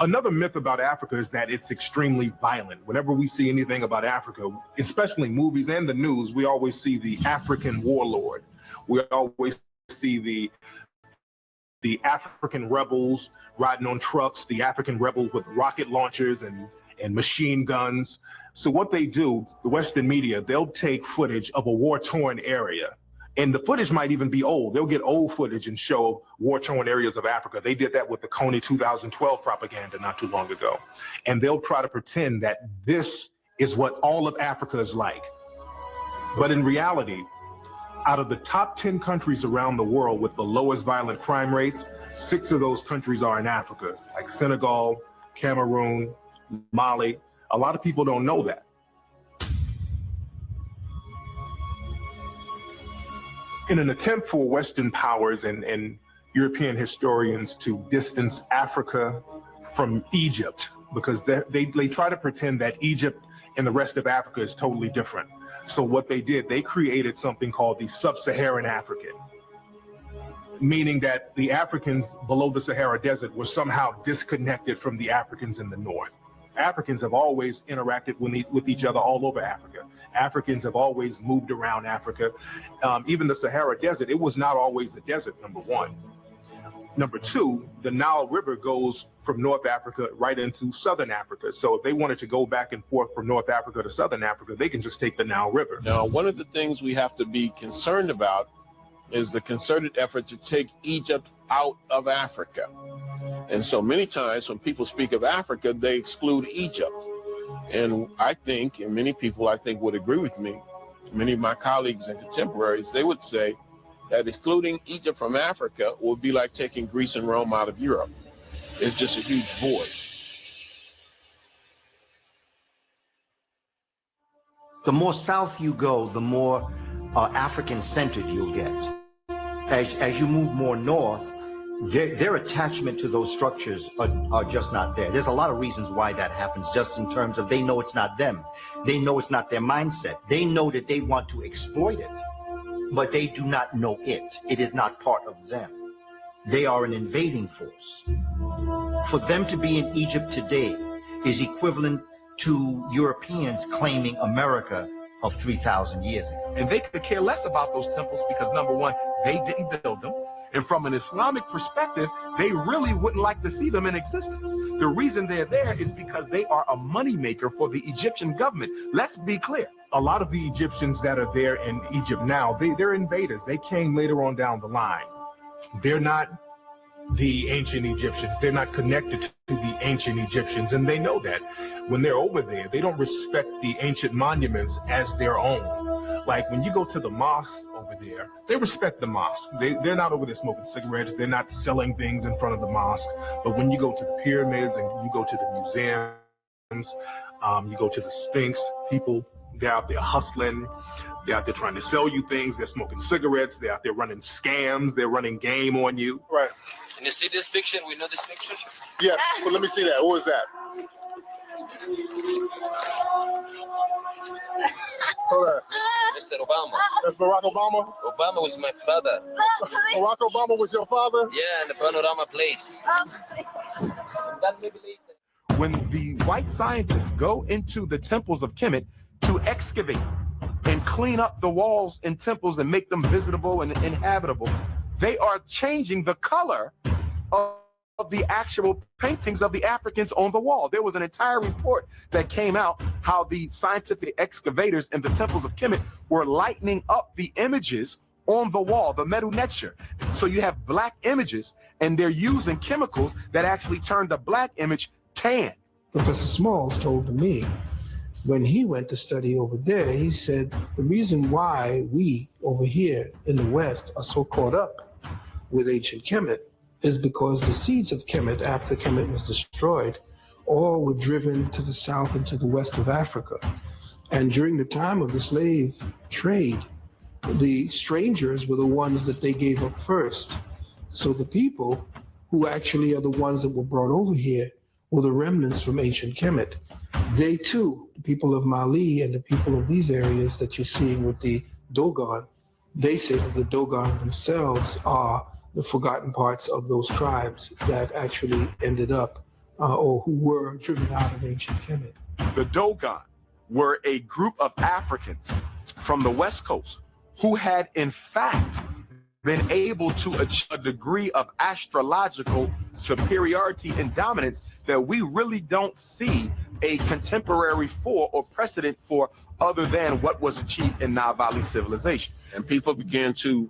Another myth about Africa is that it's extremely violent. Whenever we see anything about Africa, especially movies and the news, we always see the African warlord. We always see the African rebels riding on trucks, the African rebels with rocket launchers and machine guns. So what they do, the Western media, they'll take footage of a war-torn area. And the footage might even be old. They'll get old footage and show war-torn areas of Africa. They did that with the Coney 2012 propaganda not too long ago. And they'll try to pretend that this is what all of Africa is like. But in reality, out of the top 10 countries around the world with the lowest violent crime rates, 6 of those countries are in Africa, like Senegal, Cameroon, Mali. A lot of people don't know that. In an attempt for Western powers and European historians to distance Africa from Egypt, because they try to pretend that Egypt and the rest of Africa is totally different. So what they did, they created something called the Sub-Saharan African, meaning that the Africans below the Sahara Desert were somehow disconnected from the Africans in the north. Africans have always interacted with each other all over Africa. Africans have always moved around Africa. Even the Sahara Desert, it was not always a desert, number one. Number two, the Nile River goes from North Africa right into Southern Africa. So if they wanted to go back and forth from North Africa to Southern Africa, they can just take the Nile River.
Now, one of the things we have to be concerned about is the concerted effort to take Egypt out of Africa. And so many times when people speak of Africa, they exclude Egypt. And I think, and many people I think would agree with me, many of my colleagues and contemporaries, they would say that excluding Egypt from Africa would be like taking Greece and Rome out of Europe. It's just a huge void.
The more south you go, the more African-centered you'll get. As you move more north, their attachment to those structures are just not there. There's a lot of reasons why that happens, just in terms of they know it's not them. They know it's not their mindset. They know that they want to exploit it, but they do not know it. It is not part of them. They are an invading force. For them to be in Egypt today is equivalent to Europeans claiming America of 3,000 years ago.
And they could care less about those temples because, number one, they didn't build them. And from an Islamic perspective, they really wouldn't like to see them in existence. The reason they're there is because they are a moneymaker for the Egyptian government. Let's be clear.
A lot of the Egyptians that are there in Egypt now, they're invaders. They came later on down the line. They're not the ancient Egyptians. They're not connected to the ancient Egyptians, and they know that. When they're over there, they don't respect the ancient monuments as their own. Like when you go to the mosque over there, they respect the mosque. They're not over there smoking cigarettes. They're not selling things in front of the mosque. But when you go to the pyramids and you go to the museums, you go to the Sphinx, people, they're out there hustling. They're out there trying to sell you things. They're smoking cigarettes. They're out there running scams. They're running game on you.
Right. And you see this picture? We know this picture?
Yes, but let me see that. What was that? Hold on.
Mr. Obama.
That's Barack Obama?
Obama was my father.
Barack Obama was your father?
Yeah, in the Panorama Place. That maybe later.
When the white scientists go into the temples of Kemet to excavate and clean up the walls and temples and make them visitable and inhabitable, they are changing the color of the actual paintings of the Africans on the wall. There was an entire report that came out how the scientific excavators in the temples of Kemet were lightening up the images on the wall, the Medu Neter. So you have black images, and they're using chemicals that actually turn the black image tan.
Professor Smalls told me when he went to study over there, he said the reason why we over here in the West are so caught up with ancient Kemet is because the seeds of Kemet, after Kemet was destroyed, all were driven to the south and to the west of Africa. And during the time of the slave trade, the strangers were the ones that they gave up first. So the people who actually are the ones that were brought over here were the remnants from ancient Kemet. They too, the people of Mali and the people of these areas that you're seeing with the Dogon, they say that the Dogons themselves are the forgotten parts of those tribes that actually ended up or who were driven out of ancient Kemet.
The Dogon were a group of Africans from the West Coast who had in fact been able to achieve a degree of astrological superiority and dominance that we really don't see a contemporary for or precedent for other than what was achieved in Nile Valley civilization.
And people began to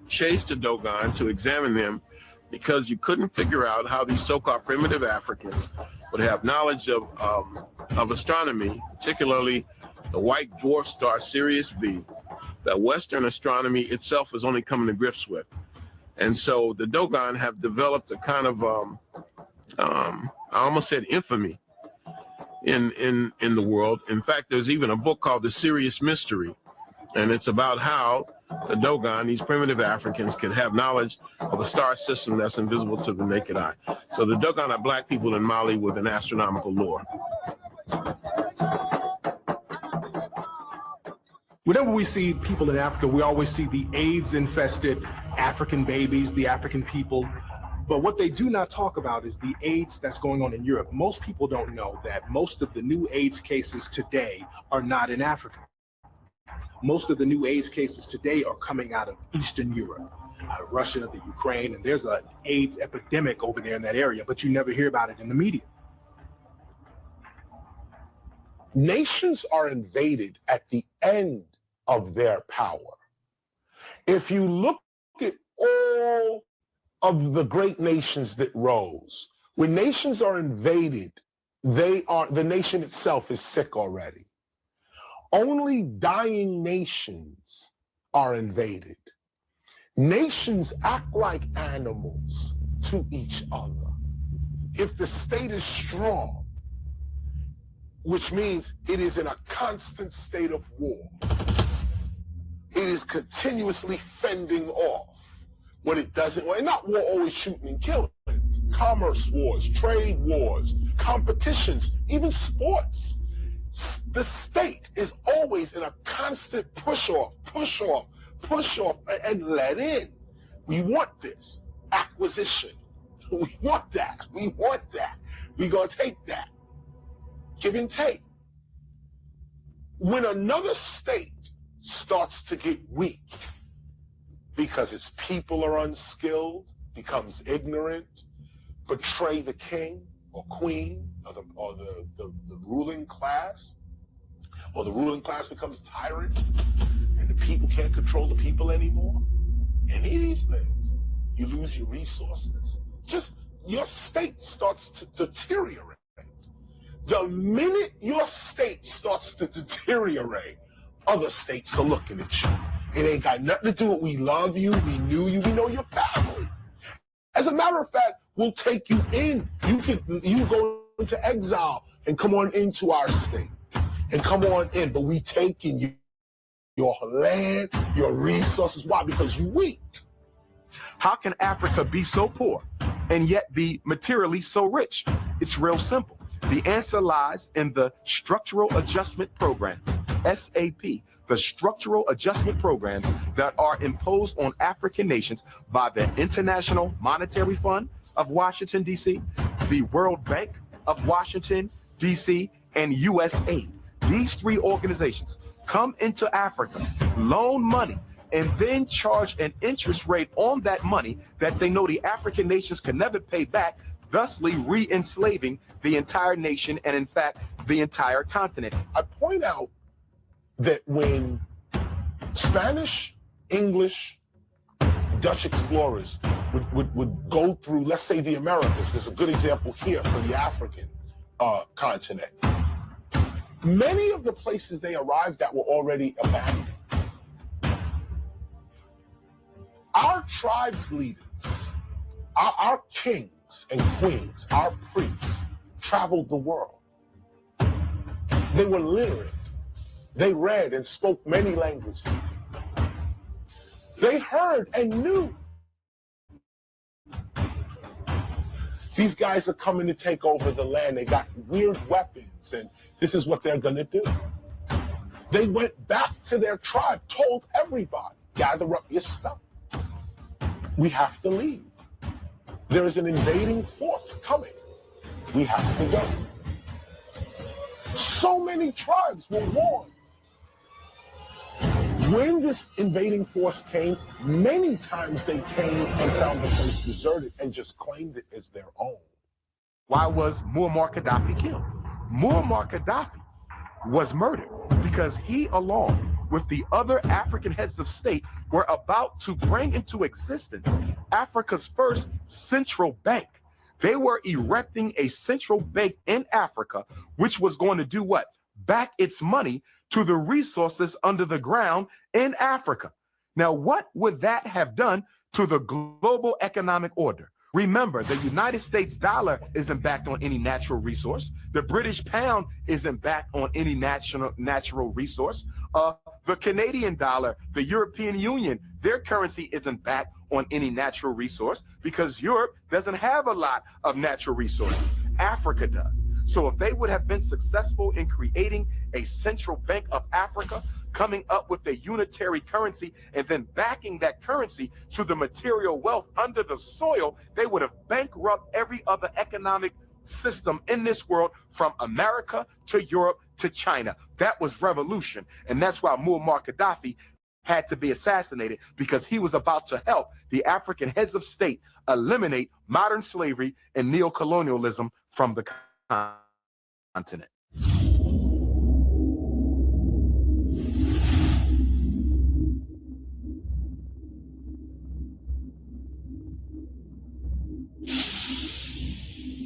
chase the Dogon to examine them because you couldn't figure out how these so-called primitive Africans would have knowledge of astronomy, particularly the white dwarf star Sirius B, that Western astronomy itself is only coming to grips with. And so the Dogon have developed a kind of, I almost said infamy in the world. In fact, there's even a book called The Sirius Mystery, and it's about how the Dogon, these primitive Africans, could have knowledge of a star system that's invisible to the naked eye. So the Dogon are black people in Mali with an astronomical lore.
Whenever we see people in Africa, we always see the AIDS-infested African babies, the African people. But what they do not talk about is the AIDS that's going on in Europe. Most people don't know that most of the new AIDS cases today are not in Africa. Most of the new AIDS cases today are coming out of Eastern Europe, out of Russia, the Ukraine, and there's an AIDS epidemic over there in that area, but you never hear about it in the media.
Nations are invaded at the end of their power. If you look at all of the great nations that rose, when nations are invaded, the nation itself is sick already. Only dying nations are invaded. Nations act like animals to each other. If the state is strong, which means it is in a constant state of war, it is continuously fending off what it doesn't want. And not war always shooting and killing. Commerce wars, trade wars, competitions, even sports. The state is always in a constant push off, and let in. We want this acquisition. We want that. We're gonna take that. Give and take. When another state starts to get weak because its people are unskilled, becomes ignorant, betray the king or queen or the ruling class, or the ruling class becomes tyrant and the people can't control the people anymore, any of these things, you lose your resources. Just your state starts to deteriorate. The minute your state starts to deteriorate, other states are looking at you. It ain't got nothing to do with we love you, we knew you, we know your family. As a matter of fact, we'll take you in. You go into exile and come on into our state and come on in, but we taking you, your land, your resources. Why? Because you weak.
How can Africa be so poor and yet be materially so rich? It's real simple. The answer lies in the structural adjustment programs, SAP, the structural adjustment programs that are imposed on African nations by the International Monetary Fund of Washington, D.C., the World Bank of Washington, D.C., and USAID. These three organizations come into Africa, loan money, and then charge an interest rate on that money that they know the African nations can never pay back, thusly re-enslaving the entire nation and, in fact, the entire continent.
I point out that when Spanish, English, Dutch explorers would go through, let's say, the Americas, there's a good example here for the African continent. Many of the places they arrived at were already abandoned. Our tribes leaders, our kings and queens, our priests, traveled the world. They were literate. They read and spoke many languages. They heard and knew. These guys are coming to take over the land. They got weird weapons, and this is what they're going to do. They went back to their tribe, told everybody, gather up your stuff. We have to leave. There is an invading force coming. We have to go. So many tribes were warned. When this invading force came, many times they came and found the place deserted and just claimed it as their own.
Why was Muammar Gaddafi killed? Muammar Gaddafi was murdered because he, along with the other African heads of state, were about to bring into existence Africa's first central bank. They were erecting a central bank in Africa, which was going to do what? Back its money to the resources under the ground in Africa. Now, what would that have done to the global economic order? Remember, the United States dollar isn't backed on any natural resource. The British pound isn't backed on any natural resource. The Canadian dollar, the European Union, their currency isn't backed on any natural resource because Europe doesn't have a lot of natural resources. Africa does. So if they would have been successful in creating a central bank of Africa, coming up with a unitary currency and then backing that currency to the material wealth under the soil, they would have bankrupted every other economic system in this world from America to Europe to China. That was revolution. And that's why Muammar Gaddafi had to be assassinated, because he was about to help the African heads of state eliminate modern slavery and neocolonialism from the continent.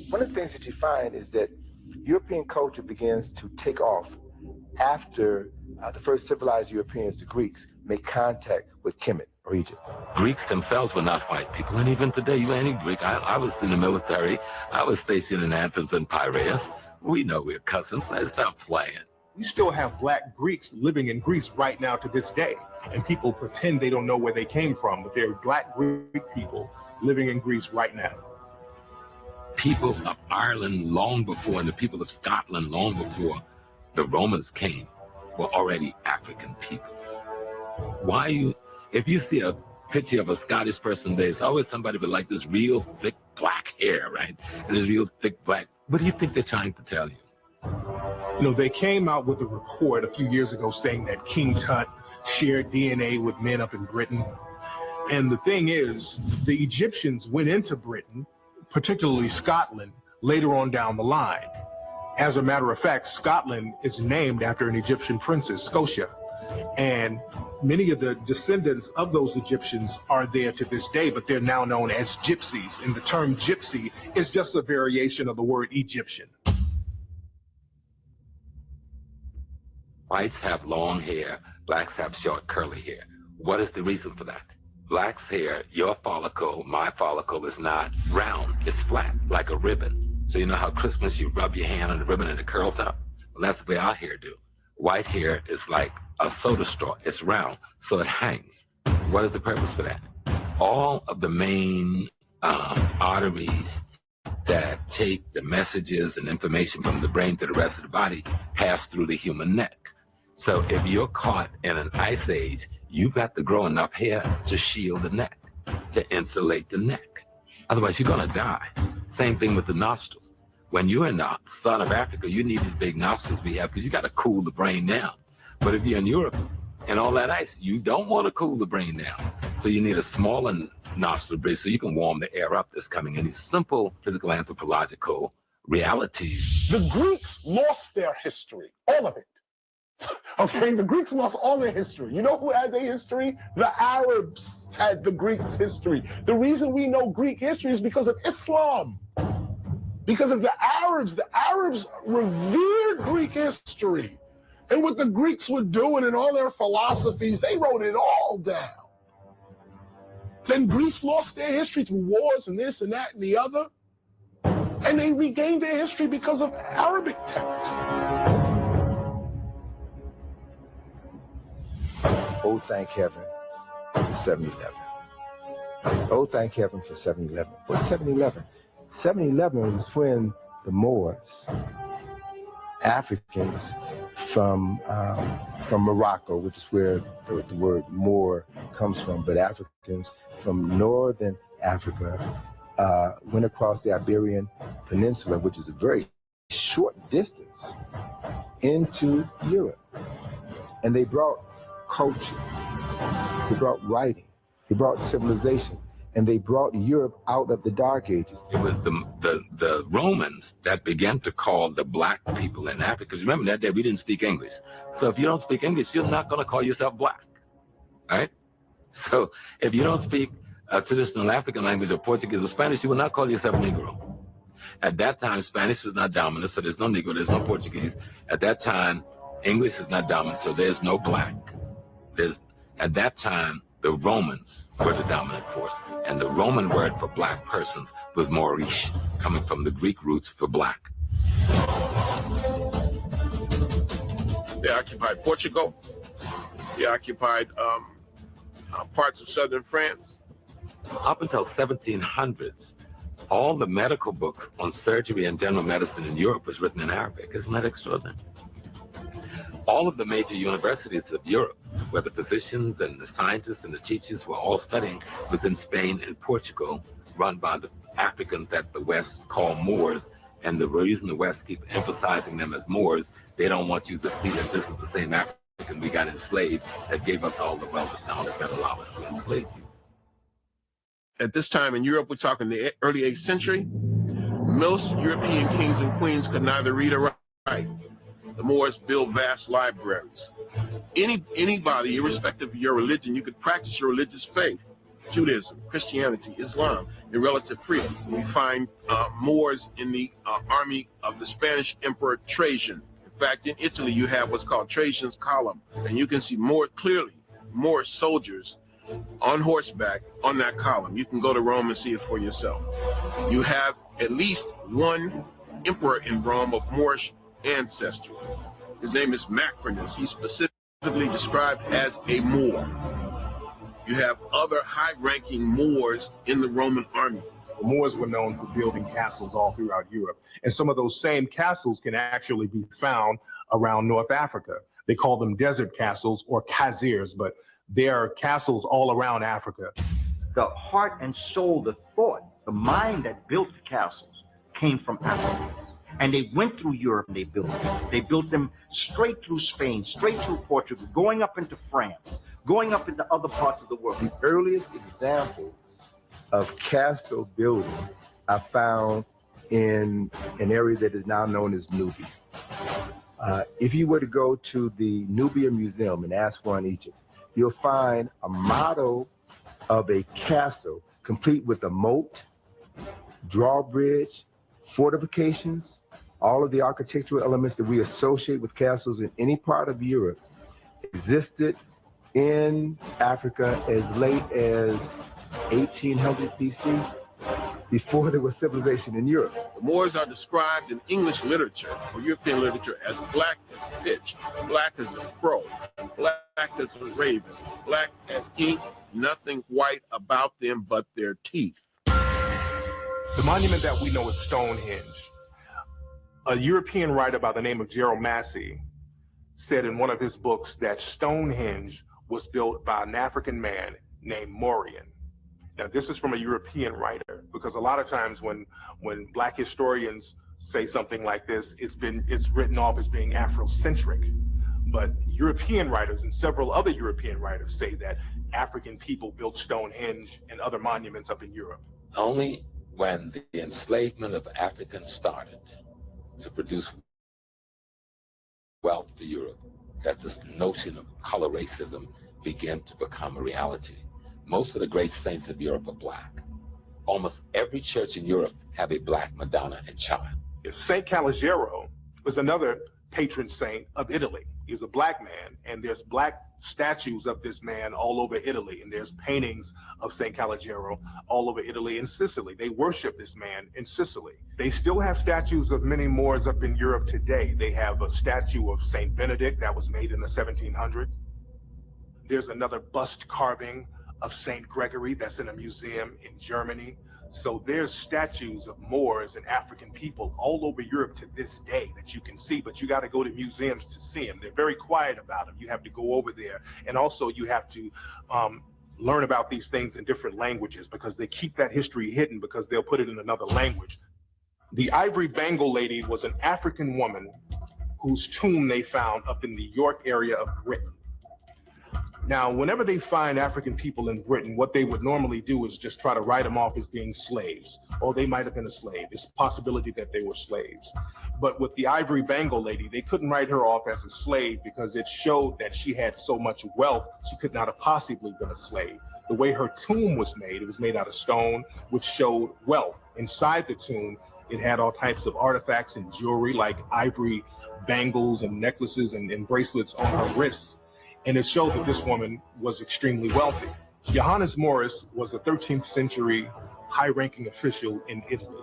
One of the things that you find is that European culture begins to take off after the first civilized Europeans, the Greeks, make contact with Kemet or Egypt.
Greeks themselves were not white people, and even today, you any Greek. I was in the military. I was stationed in Athens and Piraeus. We know we're cousins. Let's stop playing.
We still have black Greeks living in Greece right now to this day, and people pretend they don't know where they came from, but there are black Greek people living in Greece right now.
People of Ireland long before, and the people of Scotland long before the Romans came, were already African peoples. Why if you see a picture of a Scottish person, there's always somebody with like this real thick black hair, right? And this real thick black, what do you think they're trying to tell you?
You know, they came out with a report a few years ago saying that King Tut shared DNA with men up in Britain. And the thing is, the Egyptians went into Britain, particularly Scotland, later on down the line. As a matter of fact, Scotland is named after an Egyptian princess, Scotia. And many of the descendants of those Egyptians are there to this day, but they're now known as gypsies. And the term gypsy is just a variation of the word Egyptian.
Whites have long hair, blacks have short curly hair. What is the reason for that? Black's hair, your follicle, my follicle, is not round, it's flat, like a ribbon. So you know how Christmas you rub your hand on the ribbon and it curls up? Well, that's the way our hair do. White hair is like a soda straw, it's round, so it hangs. What is the purpose for that? All of the main arteries that take the messages and information from the brain to the rest of the body pass through the human neck. So if you're caught in an ice age, you've got to grow enough hair to shield the neck, to insulate the neck. Otherwise, you're gonna die. Same thing with the nostrils. When you're in the sun of Africa, you need these big nostrils we have because you gotta cool the brain down. But if you're in Europe and all that ice, you don't wanna cool the brain down. So you need a smaller nostril bridge so you can warm the air up that's coming in. These simple physical anthropological realities.
The Greeks lost their history, all of it. Okay, the Greeks lost all their history. You know who had their history? The Arabs had the Greeks' history. The reason we know Greek history is because of Islam. Because of the Arabs revered Greek history. And what the Greeks were doing and all their philosophies, they wrote it all down. Then Greece lost their history through wars and this and that and the other. And they regained their history because of Arabic texts.
Oh, thank heaven for 7-Eleven. Oh, thank heaven for 7-Eleven. What's 7-Eleven? 7-Eleven was when the Moors, Africans, from Morocco, which is where the word Moor comes from, but Africans from northern Africa went across the Iberian Peninsula, which is a very short distance, into Europe. And they brought culture, they brought writing, they brought civilization, and they brought Europe out of the Dark Ages.
It was the Romans that began to call the black people in Africa. 'Cause remember that day we didn't speak English. So if you don't speak English, you're not going to call yourself black, right? So if you don't speak a traditional African language or Portuguese or Spanish, you will not call yourself Negro. At that time, Spanish was not dominant, so there's no Negro, there's no Portuguese. At that time, English is not dominant, so there's no black. At that time, the Romans were the dominant force, and the Roman word for black persons was Moorish, coming from the Greek roots for black.
They occupied Portugal. They occupied parts of southern France.
Up until 1700s, all the medical books on surgery and general medicine in Europe was written in Arabic. Isn't that extraordinary? All of the major universities of Europe, where the physicians and the scientists and the teachers were all studying, was in Spain and Portugal, run by the Africans that the West call Moors. And the reason the West keep emphasizing them as Moors, they don't want you to see that this is the same African we got enslaved that gave us all the wealth and knowledge that allowed us to enslave you.
At this time in Europe, we're talking the early 8th century, most European kings and queens could neither read or write. The Moors built vast libraries. Anybody, irrespective of your religion, you could practice your religious faith, Judaism, Christianity, Islam, in relative freedom. We find Moors in the army of the Spanish Emperor Trajan. In fact, in Italy, you have what's called Trajan's Column, and you can see more clearly Moor soldiers on horseback on that column. You can go to Rome and see it for yourself. You have at least one emperor in Rome of Moorish ancestry. His name is Macrinus. He's specifically described as a Moor. You have other high-ranking Moors in the Roman army.
The Moors were known for building castles all throughout Europe. And some of those same castles can actually be found around North Africa. They call them desert castles or kazirs, but they are castles all around Africa.
The heart and soul, the thought, the mind that built the castles came from Africans. And they went through Europe and they built them. They built them straight through Spain, straight through Portugal, going up into France, going up into other parts of the world.
The earliest examples of castle building I found in an area that is now known as Nubia. If you were to go to the Nubia Museum in Aswan, Egypt, you'll find a model of a castle complete with a moat, drawbridge, fortifications, all of the architectural elements that we associate with castles in any part of Europe existed in Africa as late as 1800 BC, before there was civilization in Europe.
The Moors are described in English literature or European literature as black as pitch, black as a crow, black as a raven, black as ink, nothing white about them but their teeth.
The monument that we know is Stonehenge. A European writer by the name of Gerald Massey said in one of his books that Stonehenge was built by an African man named Mauryan. Now, this is from a European writer, because a lot of times when Black historians say something like this, it's written off as being Afrocentric. But European writers and several other European writers say that African people built Stonehenge and other monuments up in Europe.
Only when the enslavement of Africans started to produce wealth for Europe, that this notion of color racism began to become a reality. Most of the great saints of Europe are black. Almost every church in Europe have a black Madonna and child.
Saint Calogero was another patron saint of Italy. He's a black man, and there's black statues of this man all over Italy, and there's paintings of Saint Calogero all over Italy and Sicily. They worship this man in Sicily. They still have statues of many Moors up in Europe today. They have a statue of Saint Benedict that was made in the 1700s. There's another bust carving of Saint Gregory that's in a museum in Germany.
So there's statues of Moors and African people all over Europe to this day that you can see, but you got to go to museums to see them. They're very quiet about them. You have to go over there. And also you have to learn about these things in different languages, because they keep that history hidden because they'll put it in another language. The ivory bangle lady was an African woman whose tomb they found up in the York area of Britain. Now, whenever they find African people in Britain, what they would normally do is just try to write them off as being slaves. Oh, they might have been a slave. It's a possibility that they were slaves. But with the ivory bangle lady, they couldn't write her off as a slave because it showed that she had so much wealth, she could not have possibly been a slave. The way her tomb was made, it was made out of stone, which showed wealth. Inside the tomb, it had all types of artifacts and jewelry like ivory bangles and necklaces and bracelets on her wrists. And it showed that this woman was extremely wealthy. Johannes Morris was a 13th century high-ranking official in Italy.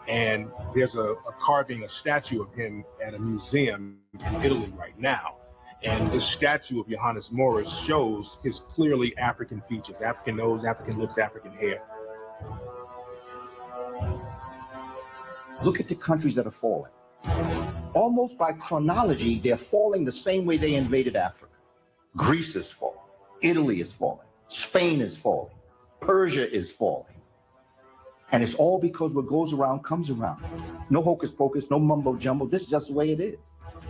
And there's a carving, a statue of him at a museum in Italy right now. And this statue of Johannes Morris shows his clearly African features: African nose, African lips, African hair.
Look at the countries that are falling. Almost by chronology, they're falling the same way they invaded Africa. Greece is falling, Italy is falling, Spain is falling, Persia is falling. And it's all because what goes around comes around. No hocus pocus, no mumbo jumbo. This is just the way it is.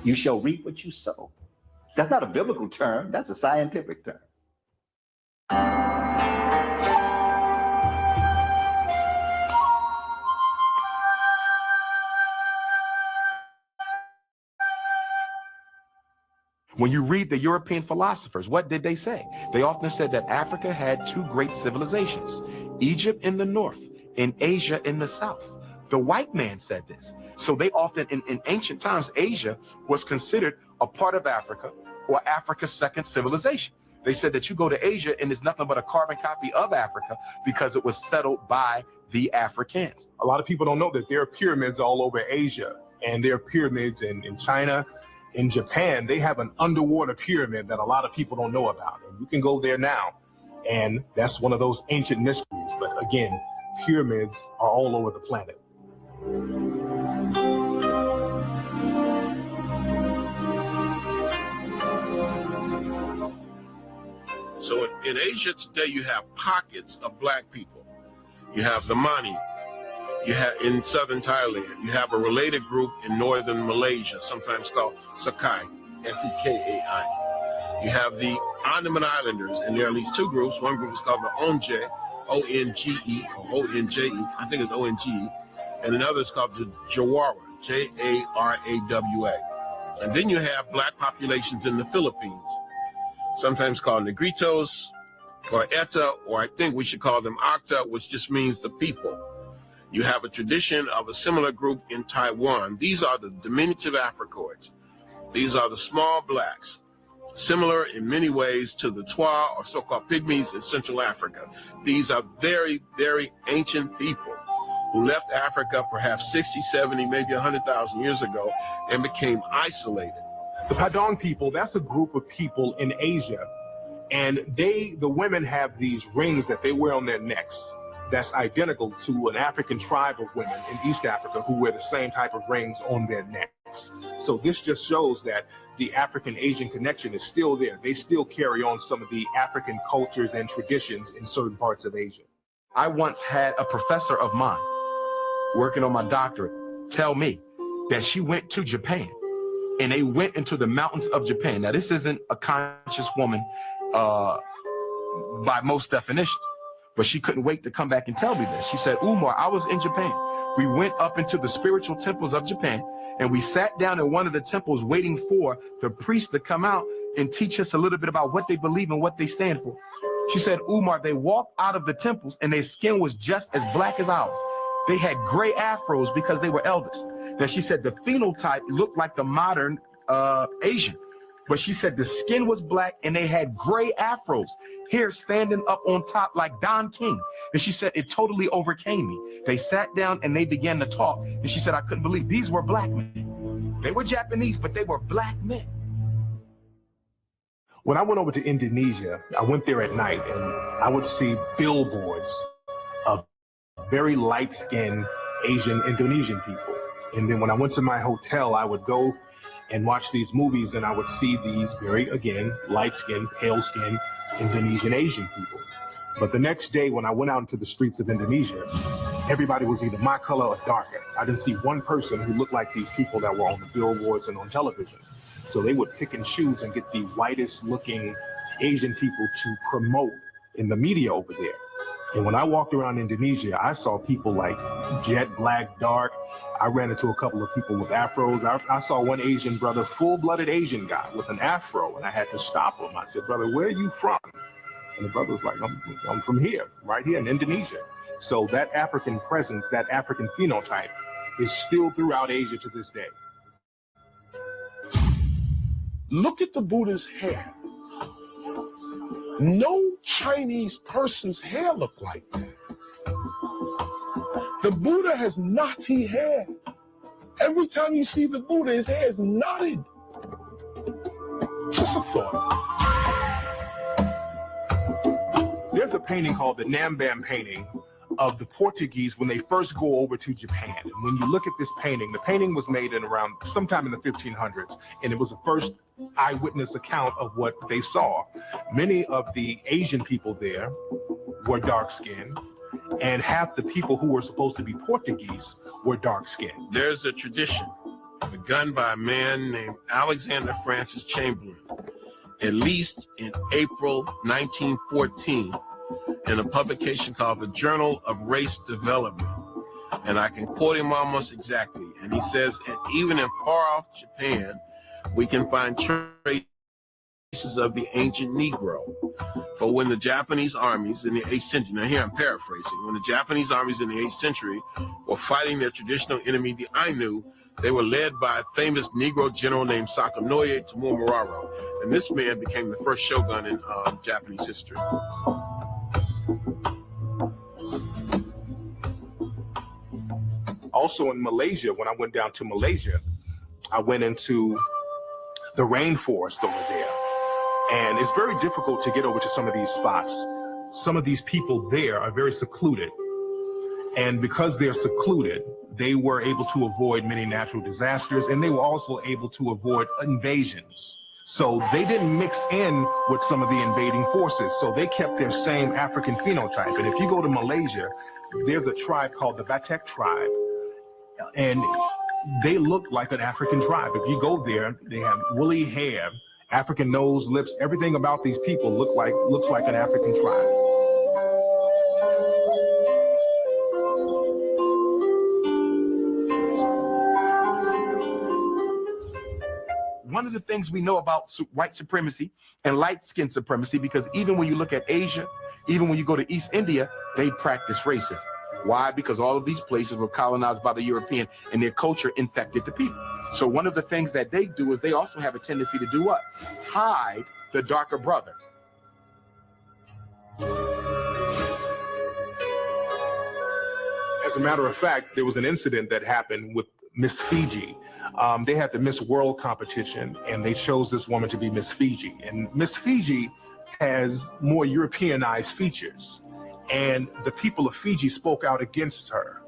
You shall reap what you sow. That's not a biblical term, that's a scientific term.
When you read the European philosophers, what did they say? They often said that Africa had two great civilizations, Egypt in the north and Asia in the south. The white man said this. So they often, in ancient times, Asia was considered a part of Africa, or Africa's second civilization. They said that you go to Asia and it's nothing but a carbon copy of Africa because it was settled by the Africans.
A lot of people don't know that there are pyramids all over Asia, and there are pyramids in China. In Japan, they have an underwater pyramid that a lot of people don't know about. And you can go there now, and that's one of those ancient mysteries. But again, pyramids are all over the planet.
So in Asia today, you have pockets of black people. You have the Mani. You have in southern Thailand, you have a related group in northern Malaysia, sometimes called Sakai, S-E-K-A-I. You have the Andaman Islanders, and there are at least two groups. One group is called the Onge, O-N-G-E, or O-N-J-E, I think it's O-N-G-E, and another is called the Jawara, J-A-R-A-W-A. And then you have black populations in the Philippines, sometimes called Negritos, or Eta, or I think we should call them Acta, which just means the people. You have a tradition of a similar group in Taiwan. These are the diminutive Africoids. These are the small blacks, similar in many ways to the Twa or so-called Pygmies in Central Africa. These are very, very ancient people who left Africa perhaps 60, 70, maybe 100,000 years ago and became isolated.
The Padang people, that's a group of people in Asia, and the women have these rings that they wear on their necks. That's identical to an African tribe of women in East Africa who wear the same type of rings on their necks. So this just shows that the African-Asian connection is still there. They still carry on some of the African cultures and traditions in certain parts of Asia.
I once had a professor of mine working on my doctorate tell me that she went to Japan and they went into the mountains of Japan. Now, this isn't a conscious woman by most definitions. But she couldn't wait to come back and tell me this. She said, Umar, I was in Japan. We went up into the spiritual temples of Japan, and we sat down in one of the temples waiting for the priest to come out and teach us a little bit about what they believe and what they stand for. She said, Umar, they walked out of the temples and their skin was just as black as ours. They had gray afros because they were elders. Now, she said the phenotype looked like the modern Asian. But she said the skin was black and they had gray afros, hair standing up on top like Don King. And she said it totally overcame me. They sat down and they began to talk. And she said, I couldn't believe these were black men. They were Japanese, but they were black men.
When I went over to Indonesia, I went there at night and I would see billboards of
very light-skinned Asian Indonesian people. And then when I went to my hotel, I would go and watch these movies, and I would see these very, again, light-skinned, pale-skinned Indonesian Asian people. But the next day when I went out into the streets of Indonesia, everybody was either my color or darker. I didn't see one person who looked like these people that were on the billboards and on television. So they would pick and choose and get the whitest looking Asian people to promote in the media over there. And when I walked around Indonesia, I saw people like jet black, dark. I ran into a couple of people with afros. I saw one Asian brother, full-blooded Asian guy with an afro, and I had to stop him. I said, brother, where are you from? And the brother was like, I'm from here, right here in Indonesia. So that African presence, that African phenotype is still throughout Asia to this day.
Look at the Buddha's hair. No Chinese person's hair looked like that. The Buddha has knotty hair. Every time you see the Buddha, his hair is knotted. Just a thought.
There's a painting called the Nambam painting of the Portuguese when they first go over to Japan. And when you look at this painting, the painting was made in around sometime in the 1500s, and it was the first eyewitness account of what they saw. Many of the Asian people there were dark-skinned, and half the people who were supposed to be Portuguese were dark-skinned.
There's a tradition begun by a man named Alexander Francis Chamberlain, at least in April 1914, in a publication called the Journal of Race Development. And I can quote him almost exactly. And he says, and even in far-off Japan, we can find traces of the ancient Negro. For when the Japanese armies in the 8th century, now here I'm paraphrasing, when the Japanese armies in the 8th century were fighting their traditional enemy, the Ainu, they were led by a famous Negro general named Sakanoye Tomomoraro. And this man became the first shogun in Japanese history.
Also in Malaysia, when I went down to Malaysia, I went into the rainforest over there. And it's very difficult to get over to some of these spots. Some of these people there are very secluded. And because they're secluded, they were able to avoid many natural disasters, and they were also able to avoid invasions. So they didn't mix in with some of the invading forces. So they kept their same African phenotype. And if you go to Malaysia, there's a tribe called the Batek tribe. And they look like an African tribe. If you go there, they have woolly hair, African nose, lips, everything about these people looks like an African tribe. One of the things we know about white supremacy and light-skin supremacy, because even when you look at Asia, even when you go to East India, they practice racism. Why? Because all of these places were colonized by the European, and their culture infected the people. So one of the things that they do is they also have a tendency to do what? Hide the darker brother. As a matter of fact, there was an incident that happened with Miss Fiji. They had the Miss World competition, and they chose this woman to be Miss Fiji. And Miss Fiji has more Europeanized features. And the people of Fiji spoke out against her.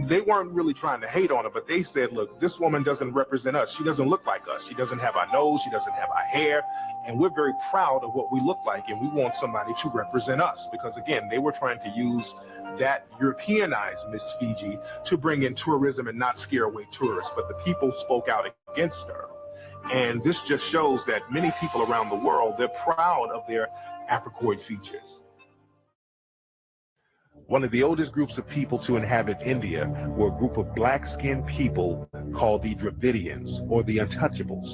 They weren't really trying to hate on her, but they said, look, this woman doesn't represent us. She doesn't look like us. She doesn't have our nose. She doesn't have our hair. And we're very proud of what we look like. And we want somebody to represent us. Because, again, they were trying to use that Europeanized Miss Fiji to bring in tourism and not scare away tourists. But the people spoke out against her. And this just shows that many people around the world, they're proud of their Africoid features. One of the oldest groups of people to inhabit India were a group of black-skinned people called the Dravidians, or the Untouchables.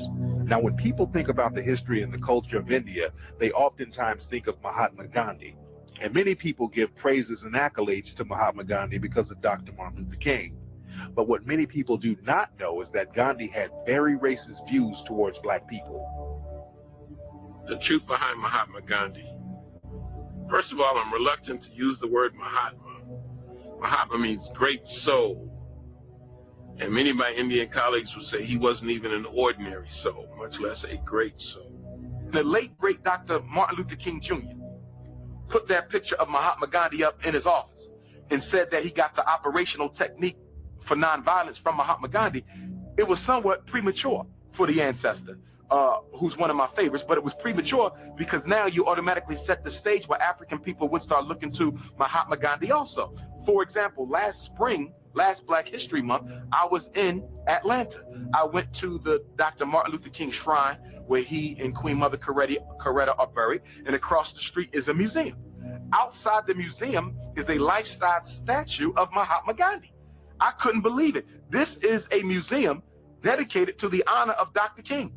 Now, when people think about the history and the culture of India, they oftentimes think of Mahatma Gandhi. And many people give praises and accolades to Mahatma Gandhi because of Dr. Martin Luther King. But what many people do not know is that Gandhi had very racist views towards black people.
The truth behind Mahatma Gandhi. First of all, I'm reluctant to use the word Mahatma. Mahatma means great soul. And many of my Indian colleagues would say he wasn't even an ordinary soul, much less a great soul.
The late, great Dr. Martin Luther King Jr. put that picture of Mahatma Gandhi up in his office and said that he got the operational technique for nonviolence from Mahatma Gandhi, it was somewhat premature for the ancestor, who's one of my favorites, but it was premature because now you automatically set the stage where African people would start looking to Mahatma Gandhi also. For example, last spring, last Black History Month, I was in Atlanta. I went to the Dr. Martin Luther King Shrine where he and Queen Mother Coretta are buried, and across the street is a museum. Outside the museum is a life-size statue of Mahatma Gandhi. I couldn't believe it. This is a museum dedicated to the honor of Dr. King.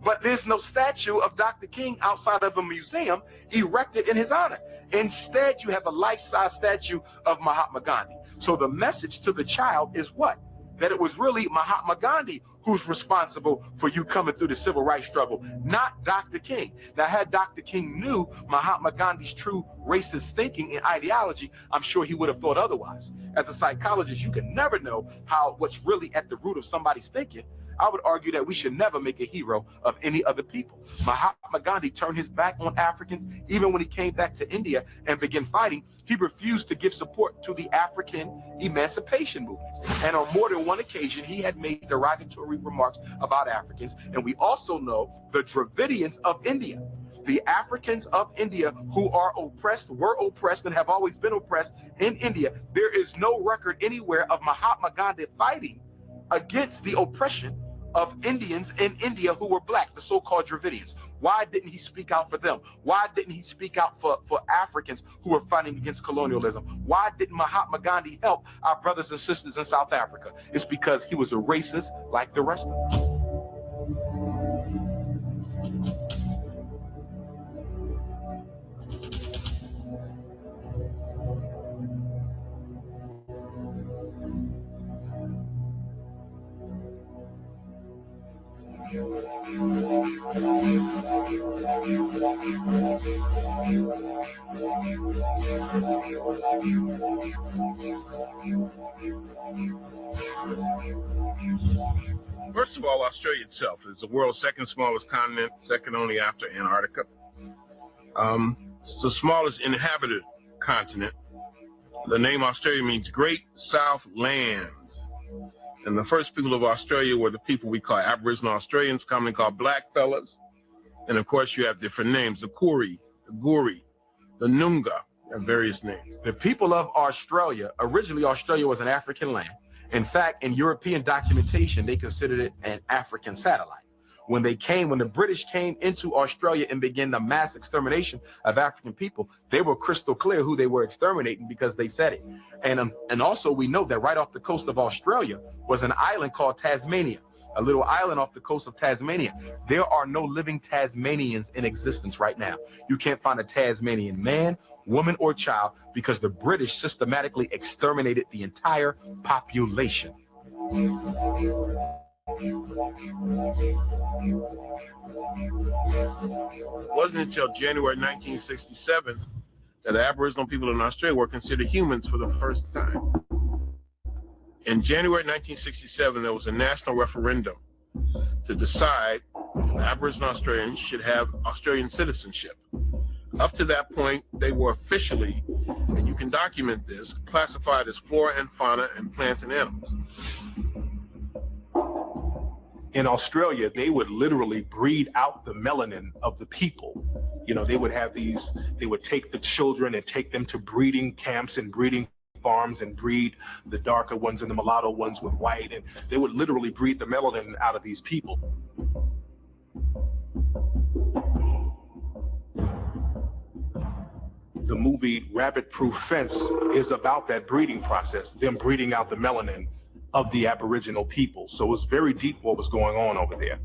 But there's no statue of Dr. King outside of a museum erected in his honor. Instead, you have a life-size statue of Mahatma Gandhi. So the message to the child is what? That it was really Mahatma Gandhi who's responsible for you coming through the civil rights struggle, not Dr. King. Now, had Dr. King knew Mahatma Gandhi's true racist thinking and ideology, I'm sure he would have thought otherwise. As a psychologist, you can never know what's really at the root of somebody's thinking. I would argue that we should never make a hero of any other people. Mahatma Gandhi turned his back on Africans. Even when he came back to India and began fighting, he refused to give support to the African emancipation movements. And on more than one occasion, he had made derogatory remarks about Africans. And we also know the Dravidians of India, the Africans of India who are oppressed, were oppressed, and have always been oppressed in India. There is no record anywhere of Mahatma Gandhi fighting against the oppression of Indians in India who were Black, the so-called Dravidians. Why didn't he speak out for them? Why didn't he speak out for Africans who were fighting against colonialism? Why didn't Mahatma Gandhi help our brothers and sisters in South Africa? It's because he was a racist like the rest of us.
First of all, Australia itself is the world's second smallest continent, second only after Antarctica. It's the smallest inhabited continent. The name Australia means Great South Land. And the first people of Australia were the people we call Aboriginal Australians, commonly called black fellas. And of course, you have different names, the Koori, the Guri, the Noongar, and various names.
The people of Australia, originally Australia was an African land. In fact, in European documentation, they considered it an African satellite. When the British came into Australia and began the mass extermination of African people, they were crystal clear who they were exterminating because they said it. And also we know that right off the coast of Australia was an island called Tasmania, a little island off the coast of Tasmania. There are no living Tasmanians in existence right now. You can't find a Tasmanian man, woman, or child because the British systematically exterminated the entire population.
It wasn't until January 1967 that Aboriginal people in Australia were considered humans for the first time. In January 1967, there was a national referendum to decide if Aboriginal Australians should have Australian citizenship. Up to that point, they were officially, and you can document this, classified as flora and fauna and plants and animals.
In Australia, they would literally breed out the melanin of the people. You know, they would take the children and take them to breeding camps and breeding farms and breed the darker ones and the mulatto ones with white, and they would literally breed the melanin out of these people. The movie Rabbit Proof Fence is about that breeding process, them breeding out the melanin of the Aboriginal people. So it's very deep what was going on over there.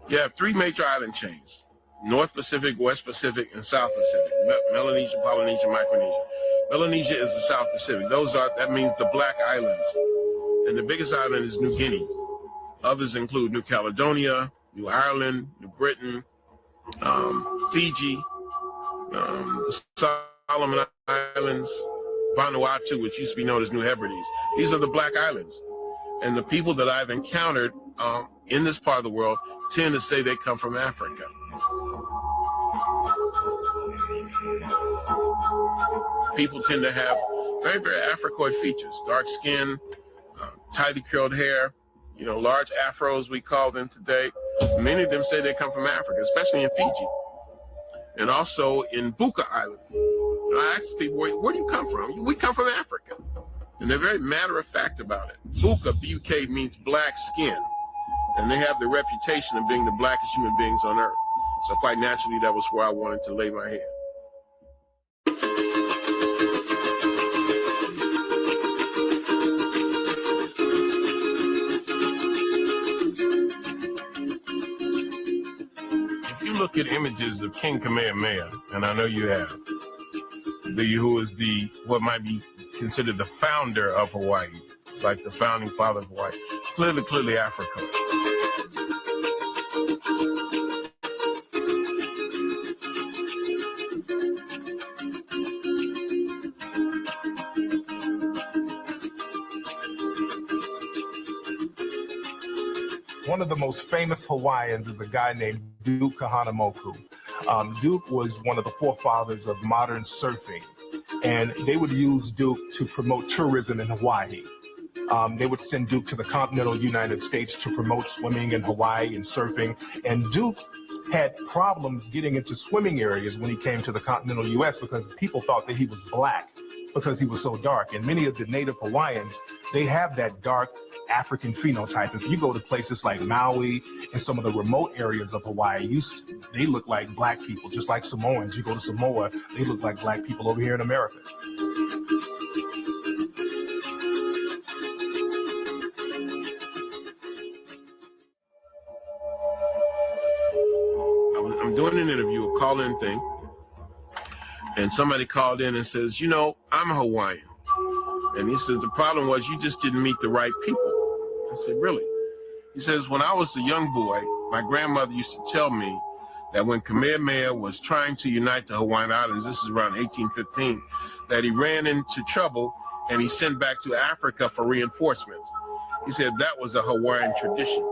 You have three major island chains: North Pacific, West Pacific, and South Pacific. Melanesia, Polynesia, Micronesia. Melanesia is the South Pacific. That means the Black Islands. And the biggest island is New Guinea. Others include New Caledonia, New Ireland, New Britain, Fiji, the Solomon Islands, Vanuatu, which used to be known as New Hebrides. These are the Black Islands. And the people that I've encountered in this part of the world tend to say they come from Africa. People tend to have very, very Africoid features, dark skin, tightly curled hair, you know, large afros, we call them today. Many of them say they come from Africa, especially in Fiji. And also in Buka Island. And I ask people, where do you come from? We come from Africa. And they're very matter of fact about it. Buka, B-U-K, means black skin. And they have the reputation of being the blackest human beings on earth. So quite naturally, that was where I wanted to lay my head. If you look at images of King Kamehameha, and I know you have, who is what might be considered the founder of Hawaii. It's like the founding father of Hawaii. Clearly Africa.
One of the most famous Hawaiians is a guy named Duke Kahanamoku. Duke was one of the forefathers of modern surfing, and they would use Duke to promote tourism in Hawaii. They would send Duke to the continental United States to promote swimming in Hawaii and surfing, and Duke had problems getting into swimming areas when he came to the continental U.S. because people thought that he was black because he was so dark. And many of the native Hawaiians, they have that dark African phenotype. If you go to places like Maui and some of the remote areas of Hawaii, they look like black people, just like Samoans. You go to Samoa, they look like black people over here in America.
I'm doing an interview, a call-in thing, and somebody called in and says, you know, I'm a Hawaiian. And he says, the problem was you just didn't meet the right people. I said, really? He says, when I was a young boy, my grandmother used to tell me that when Kamehameha was trying to unite the Hawaiian Islands, this is around 1815, that he ran into trouble and he sent back to Africa for reinforcements. He said that was a Hawaiian tradition.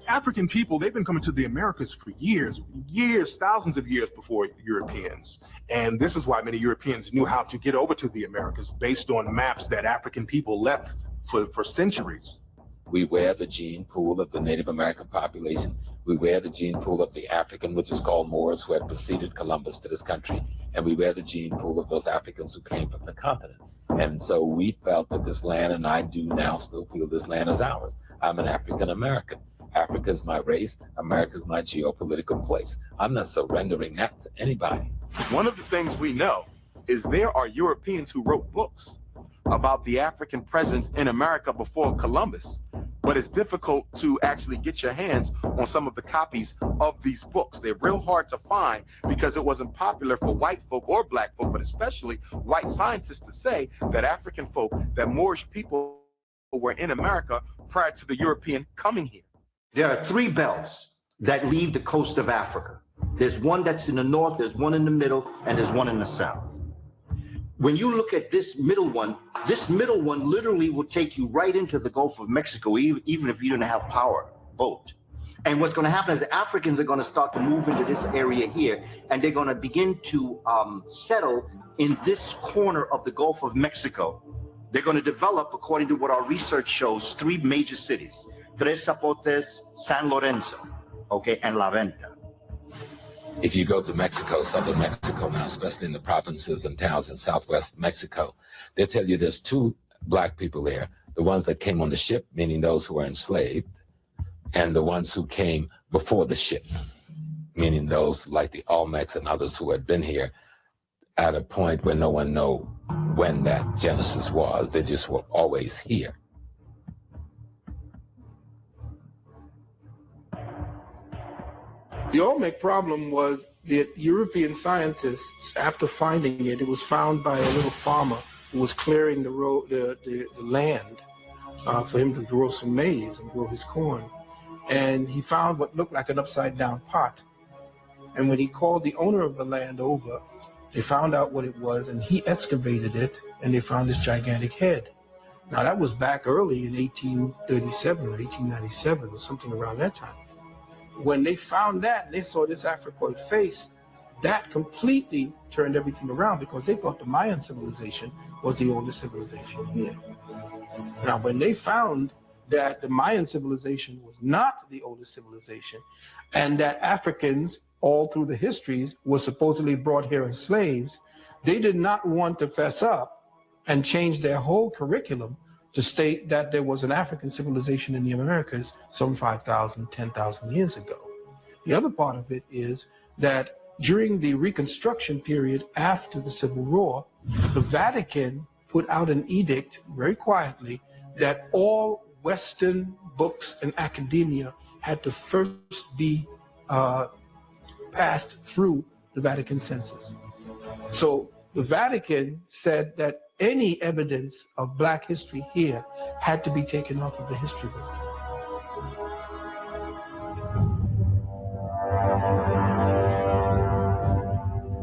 African people, they've been coming to the Americas for years, thousands of years before Europeans. And this is why many Europeans knew how to get over to the Americas based on maps that African people left for centuries.
We wear the gene pool of the Native American population. We wear the gene pool of the African, which is called Moors, who had preceded Columbus to this country. And we wear the gene pool of those Africans who came from the continent. And so we felt that this land, and I do now still feel this land is ours. I'm an African American. Africa is my race. America is my geopolitical place. I'm not surrendering that to anybody.
One of the things we know is there are Europeans who wrote books about the African presence in America before Columbus, but it's difficult to actually get your hands on some of the copies of these books. They're real hard to find because it wasn't popular for white folk or black folk, but especially white scientists to say that African folk, that Moorish people were in America prior to the European coming here.
There are three belts that leave the coast of Africa. There's one that's in the north, there's one in the middle, and there's one in the south. When you look at this middle one literally will take you right into the Gulf of Mexico, even if you didn't have power boat. And what's going to happen is the Africans are going to start to move into this area here, and they're going to begin to settle in this corner of the Gulf of Mexico. They're going to develop, according to what our research shows, three major cities: Tres Zapotes, San Lorenzo, okay, and La Venta.
If you go to Mexico, southern Mexico now, especially in the provinces and towns in southwest Mexico, they'll tell you there's two black people there. The ones that came on the ship, meaning those who were enslaved, and the ones who came before the ship, meaning those like the Olmecs and others who had been here at a point where no one knows when that genesis was. They just were always here.
The Olmec problem was the European scientists, after finding it, it was found by a little farmer who was clearing the land for him to grow some maize and grow his corn. And he found what looked like an upside down pot. And when he called the owner of the land over, they found out what it was, and he excavated it, and they found this gigantic head. Now, that was back early in 1837 or 1897 or something around that time. When they found that and they saw this Africoid face, that completely turned everything around, because they thought the Mayan civilization was the oldest civilization here. Now, when they found that the Mayan civilization was not the oldest civilization, and that Africans all through the histories were supposedly brought here as slaves, they did not want to fess up and change their whole curriculum to state that there was an African civilization in the Americas some 5,000, 10,000 years ago. The other part of it is that during the Reconstruction period after the Civil War, the Vatican put out an edict very quietly that all Western books and academia had to first be passed through the Vatican census. So the Vatican said that any evidence of Black history here had to be taken off of the history book.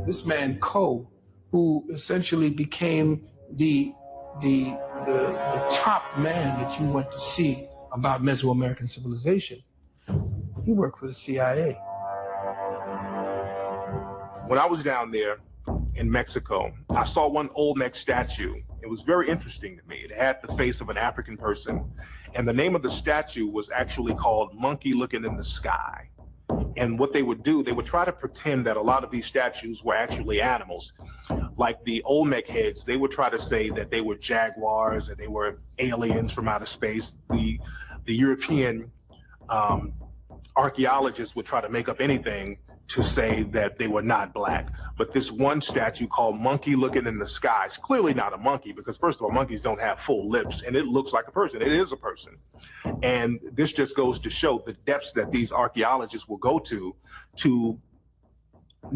This man, Coe, who essentially became the top man that you went to see about Mesoamerican civilization, he worked for the CIA.
When I was down there in Mexico, I saw one Olmec statue. It was very interesting to me. It had the face of an African person, and the name of the statue was actually called Monkey Looking in the Sky. And what they would do, they would try to pretend that a lot of these statues were actually animals. Like the Olmec heads, they would try to say that they were jaguars and they were aliens from outer space. The European archaeologists would try to make up anything to say that they were not Black. But this one statue called Monkey Looking in the Sky is clearly not a monkey, because first of all, monkeys don't have full lips, and it looks like a person. It is a person. And this just goes to show the depths that these archaeologists will go to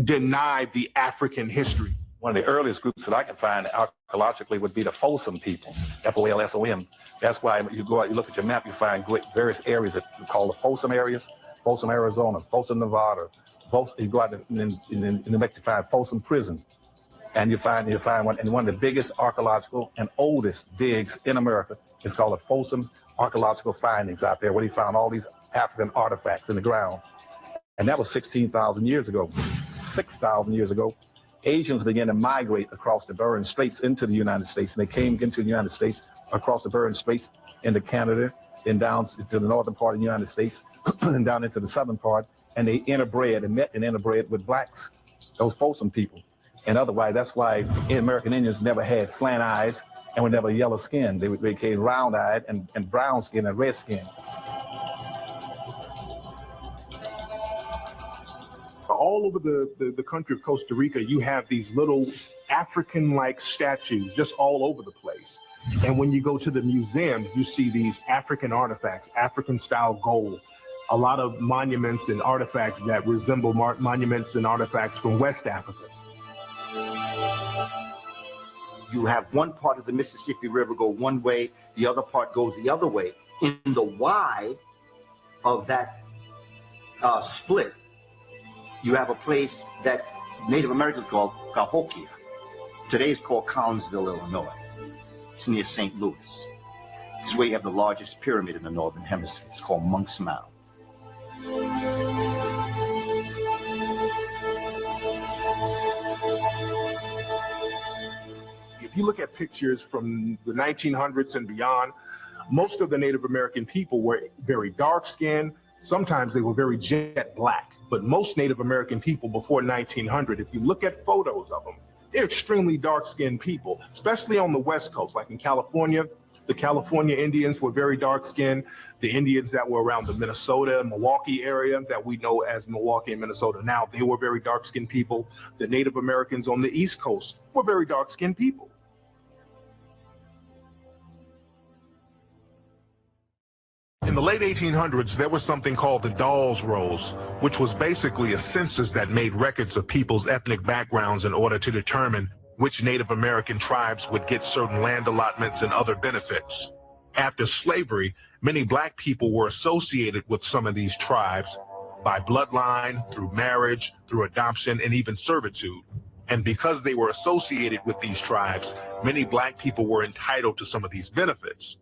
deny the African history.
One of the earliest groups that I can find archaeologically would be the Folsom people, Folsom. That's why you go out, you look at your map, you find various areas that we call the Folsom areas, Folsom, Arizona, Folsom, Nevada. You go out in New Mexico, find Folsom Prison, and you find one, and one of the biggest archaeological and oldest digs in America is called the Folsom Archaeological Findings out there, where they found all these African artifacts in the ground. And that was 16,000 years ago. 6,000 years ago, Asians began to migrate across the Bering Straits into the United States, and they came into the United States across the Bering Straits into Canada, and down to the northern part of the United States, and down into the southern part. And they interbred and met and interbred with Blacks, those Folsom people. And otherwise, that's why American Indians never had slant eyes and were never yellow skinned. They became round eyed and brown skin and red skin.
All over the country of Costa Rica, you have these little African-like statues just all over the place. And when you go to the museums, you see these African artifacts, African-style gold. A lot of monuments and artifacts that resemble monuments and artifacts from West Africa.
You have one part of the Mississippi River go one way, the other part goes the other way. In the Y of that split, you have a place that Native Americans call Cahokia. Today it's called Collinsville, Illinois. It's near St. Louis. It's where you have the largest pyramid in the Northern Hemisphere. It's called Monk's Mound.
If you look at pictures from the 1900s and beyond, most of the Native American people were very dark-skinned. Sometimes they were very jet black. But most Native American people before 1900, if you look at photos of them, they're extremely dark-skinned people, especially on the West Coast, like in California. The California Indians were very dark-skinned. The Indians that were around the Minnesota and Milwaukee area that we know as Milwaukee and Minnesota now, they were very dark-skinned people. The Native Americans on the East Coast were very dark-skinned people. In the the late 1800s, there was something called the Dawes Rolls, which was basically a census that made records of people's ethnic backgrounds in order to determine which Native American tribes would get certain land allotments and other benefits. After slavery, many black people were associated with some of these tribes by bloodline, through marriage, through adoption, and even servitude. And because they were associated with these tribes, many black people were entitled to some of these benefits.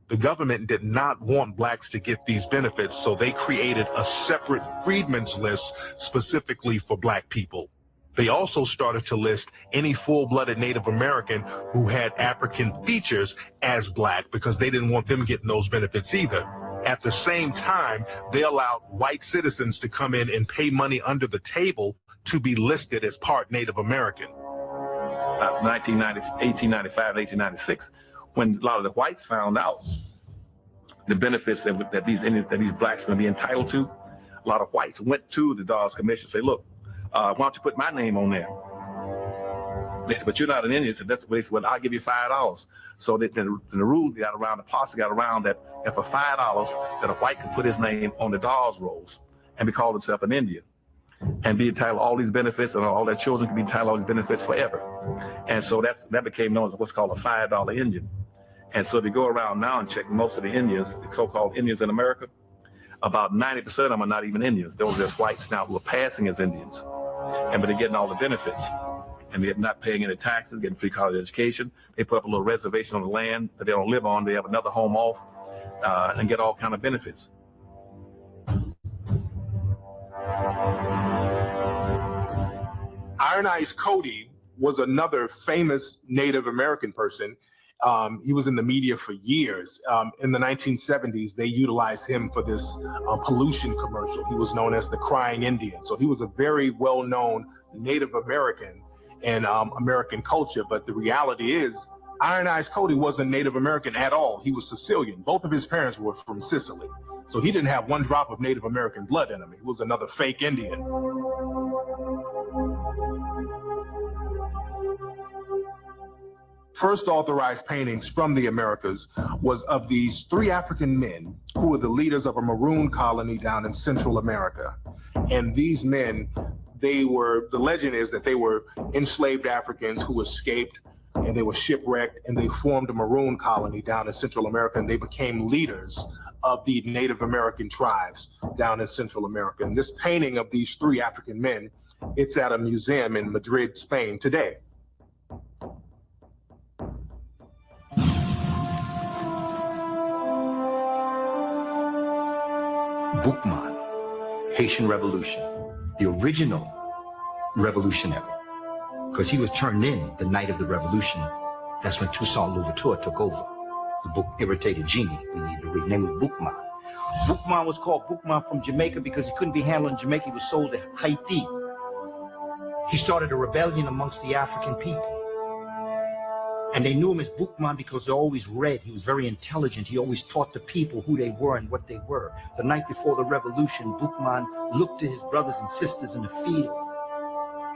The government did not want blacks to get these benefits, so they created a separate freedmen's list specifically for black people. They also started to list any full-blooded Native American who had African features as black because they didn't want them getting those benefits either. At the same time, they allowed white citizens to come in and pay money under the table to be listed as part Native American.
1895, 1896, when a lot of the whites found out the benefits that these blacks are going to be entitled to, a lot of whites went to the Dawes Commission and said, look, why don't you put my name on there? They said, but you're not an Indian. So that's what they said, well, I'll give you $5. So the rule got around, the policy got around that for $5, that a white could put his name on the Dawes rolls and be called himself an Indian and be entitled to all these benefits, and all their children could be entitled to all these benefits forever. And so that became known as what's called a $5 Indian. And so if you go around now and check most of the Indians, the so-called Indians in America, about 90% of them are not even Indians. Those are just whites now who are passing as Indians. But they're getting all the benefits. And they're not paying any taxes, getting free college education. They put up a little reservation on the land that they don't live on. They have another home off and get all kind of benefits.
Iron Eyes Cody was another famous Native American person. He was in the media for years. In the 1970s, they utilized him for this pollution commercial. He was known as the Crying Indian. So he was a very well-known Native American in American culture. But the reality is, Iron Eyes Cody wasn't Native American at all. He was Sicilian. Both of his parents were from Sicily. So he didn't have one drop of Native American blood in him. He was another fake Indian. First authorized paintings from the Americas was of these 3 African men who were the leaders of a maroon colony down in Central America. And these men, the legend is that they were enslaved Africans who escaped and they were shipwrecked, and they formed a maroon colony down in Central America, and they became leaders of the Native American tribes down in Central America. And this painting of these 3 African men, it's at a museum in Madrid, Spain today.
Boukman, Haitian Revolution, the original revolutionary, because he was turned in the night of the revolution. That's when Toussaint Louverture took over. The book Irritated Genie, we need to read. The name was Boukman. Boukman was called Boukman from Jamaica because he couldn't be handled in Jamaica. He was sold to Haiti. He started a rebellion amongst the African people. And they knew him as Boukman because they always read. He was very intelligent. He always taught the people who they were and what they were. The night before the revolution, Boukman looked to his brothers and sisters in the field.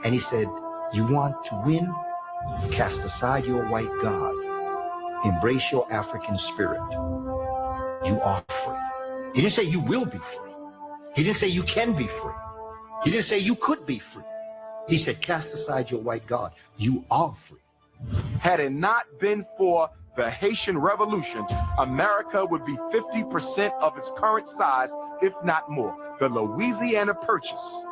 And he said, you want to win? Cast aside your white God. Embrace your African spirit. You are free. He didn't say you will be free. He didn't say you can be free. He didn't say you could be free. He said, cast aside your white God. You are free.
Had it not been for the Haitian Revolution, America would be 50% of its current size, if not more. The Louisiana Purchase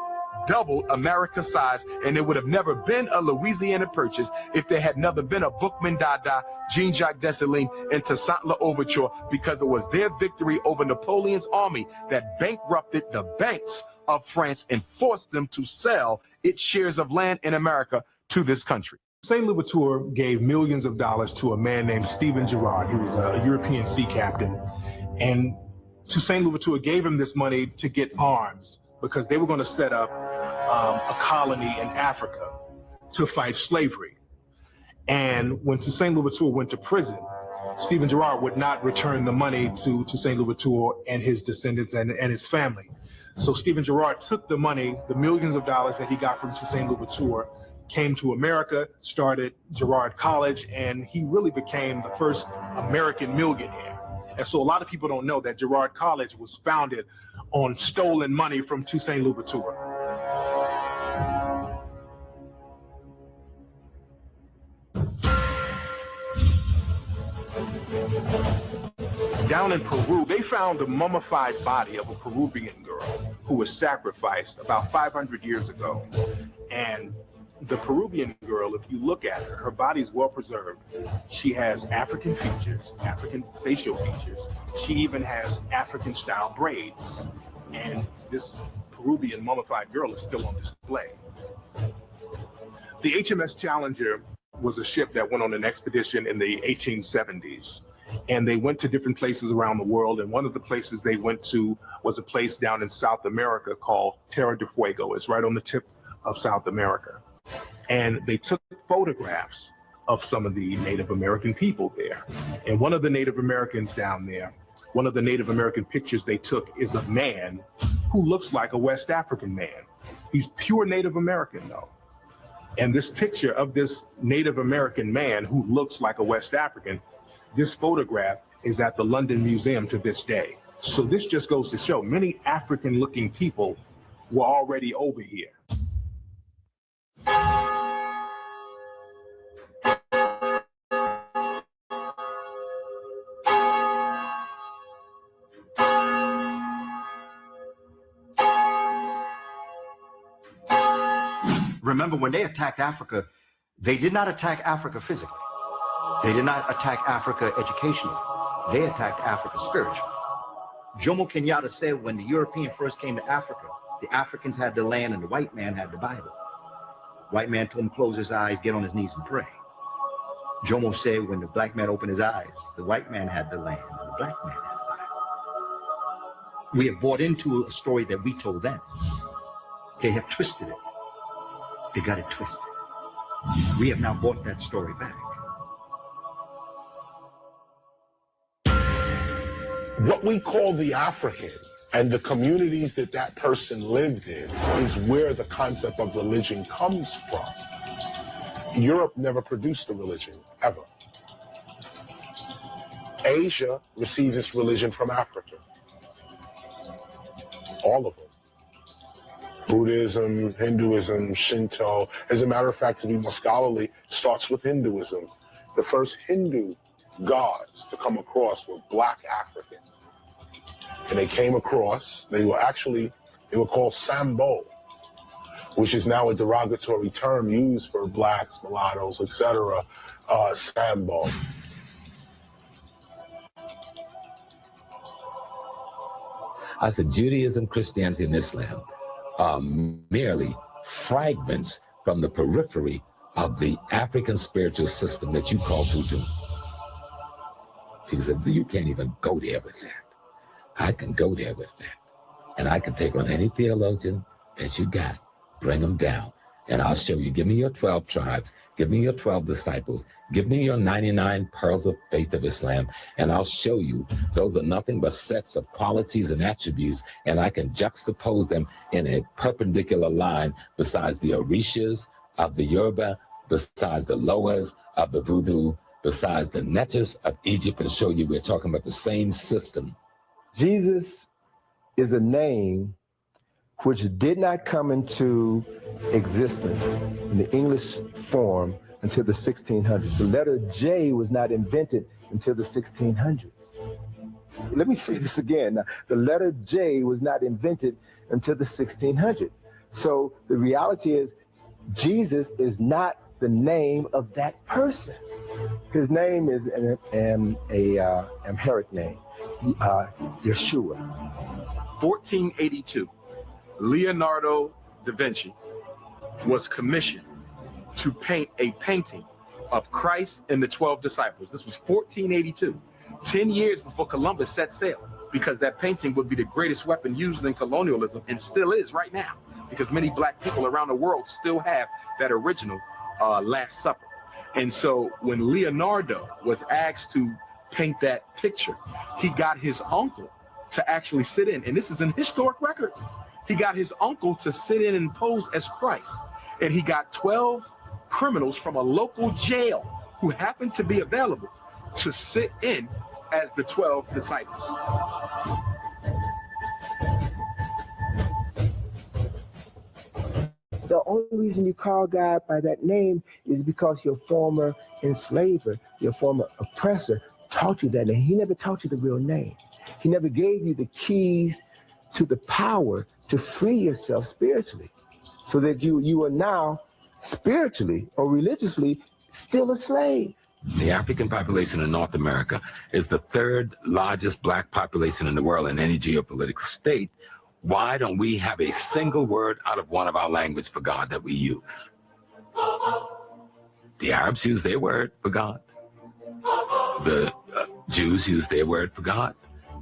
doubled America's size, and there would have never been a Louisiana Purchase if there had never been a Boukman Dada, Jean-Jacques Dessalines, and Toussaint Louverture, because it was their victory over Napoleon's army that bankrupted the banks of France and forced them to sell its shares of land in America to this country.
Toussaint Louverture gave millions of dollars to a man named Stephen Girard. He was a European sea captain. And Toussaint Louverture gave him this money to get arms because they were going to set up a colony in Africa to fight slavery. And when Toussaint Louverture went to prison, Stephen Girard would not return the money to Toussaint Louverture and his descendants and his family. So Stephen Girard took the money, the millions of dollars that he got from Toussaint Louverture, came to America, started Girard College, and he really became the first American millionaire. And so a lot of people don't know that Girard College was founded on stolen money from Toussaint Louverture. Down in Peru, they found the mummified body of a Peruvian girl who was sacrificed about 500 years ago. And the Peruvian girl, if you look at her, her body is well preserved. She has African features, African facial features. She even has African style braids. And this Peruvian mummified girl is still on display. The HMS Challenger was a ship that went on an expedition in the 1870s. And they went to different places around the world. And one of the places they went to was a place down in South America called Terra del Fuego. It's right on the tip of South America. And they took photographs of some of the Native American people there. And one of the Native Americans down there, one of the Native American pictures they took is a man who looks like a West African man. He's pure Native American though. And this picture of this Native American man who looks like a West African, this photograph is at the London Museum to this day. So this just goes to show many African-looking people were already over here.
Remember, when they attacked Africa, they did not attack Africa physically. They did not attack Africa educationally. They attacked Africa spiritually. Jomo Kenyatta said when the European first came to Africa, the Africans had the land and the white man had the Bible. White man told him close his eyes, get on his knees and pray. Jomo said when the black man opened his eyes, the white man had the land and the black man had the Bible. We have bought into a story that we told them. They have twisted it. They got it twisted. We have now bought that story back.
What we call the African and the communities that that person lived in is where the concept of religion comes from. Europe never produced a religion, ever. Asia receives its religion from Africa. All of them. Buddhism, Hinduism, Shinto. As a matter of fact, to be more scholarly, starts with Hinduism. The first Hindu gods to come across were black Africans. And they came across, they were called Sambo, which is now a derogatory term used for blacks, mulattoes, etc. Sambo.
I said Judaism, Christianity, and Islam are merely fragments from the periphery of the African spiritual system that you call voodoo. People said, you can't even go there with that. I can go there with that. And I can take on any theologian that you got, bring them down. And I'll show you, give me your 12 tribes, give me your 12 disciples, give me your 99 pearls of faith of Islam, and I'll show you those are nothing but sets of qualities and attributes, and I can juxtapose them in a perpendicular line besides the Orishas of the Yoruba, besides the Loas of the Voodoo, besides the Netches of Egypt, and show you we're talking about the same system.
Jesus is a name which did not come into existence in the English form until the 1600s. The letter J was not invented until the 1600s. Let me say this again. Now, the letter J was not invented until the 1600s. So the reality is Jesus is not the name of that person. His name is an Amharic name, Yeshua.
1482, Leonardo da Vinci was commissioned to paint a painting of Christ and the 12 disciples. This was 1482, 10 years before Columbus set sail, because that painting would be the greatest weapon used in colonialism, and still is right now, because many black people around the world still have that original Last Supper. And so when Leonardo was asked to paint that picture, he got his uncle to actually sit in, and this is an historic record. He got his uncle to sit in and pose as Christ, and he got 12 criminals from a local jail who happened to be available to sit in as the 12 disciples.
The only reason you call God by that name is because your former enslaver, your former oppressor, taught you that name. He never taught you the real name. He never gave you the keys to the power to free yourself spiritually, so that you are now spiritually or religiously still a slave.
The African population in North America is the third largest black population in the world in any geopolitical state. Why don't we have a single word out of one of our language for God that we use? The Arabs use their word for God. The Jews use their word for God.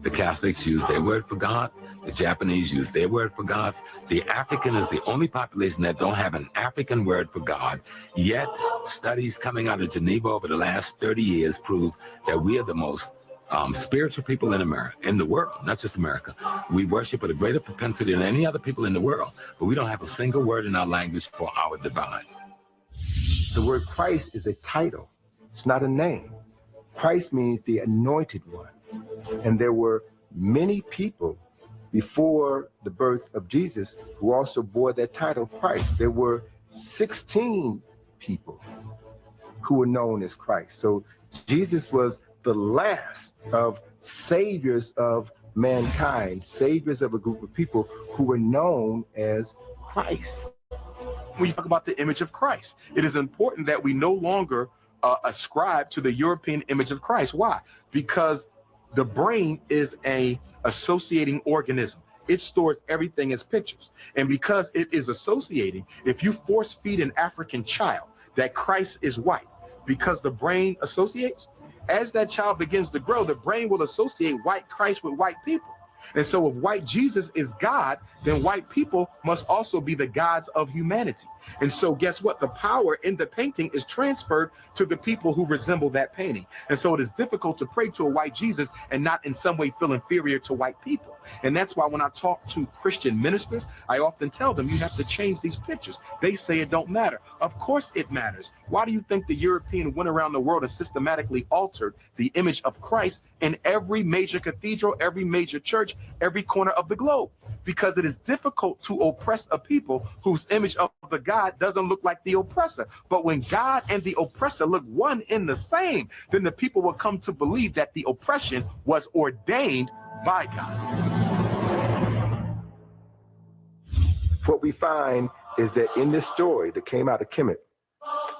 The Catholics use their word for God. The Japanese use their word for God. The African is the only population that don't have an African word for God. Yet, studies coming out of Geneva over the last 30 years prove that we are the most spiritual people in America, in the world, not just America. We worship with a greater propensity than any other people in the world, but we don't have a single word in our language for our divine.
The word Christ is a title. It's not a name. Christ means the anointed one. And there were many people before the birth of Jesus who also bore that title, Christ. There were 16 people who were known as Christ. So Jesus was the last of saviors of mankind, saviors of a group of people who were known as Christ.
When you talk about the image of Christ, it is important that we no longer ascribe to the European image of Christ. Why? Because the brain is a associating organism. It stores everything as pictures. And because it is associating, if you force feed an African child that Christ is white, because the brain associates, as that child begins to grow, the brain will associate white Christ with white people. And so if white Jesus is God, then white people must also be the gods of humanity. And so guess what? The power in the painting is transferred to the people who resemble that painting. And so it is difficult to pray to a white Jesus and not in some way feel inferior to white people. And that's why when I talk to Christian ministers, I often tell them you have to change these pictures. They say it don't matter. Of course it matters. Why do you think the European went around the world and systematically altered the image of Christ in every major cathedral, every major church, every corner of the globe? Because it is difficult to oppress a people whose image of the God doesn't look like the oppressor. But when God and the oppressor look one in the same, then the people will come to believe that the oppression was ordained by God.
What we find is that in this story that came out of Kemet,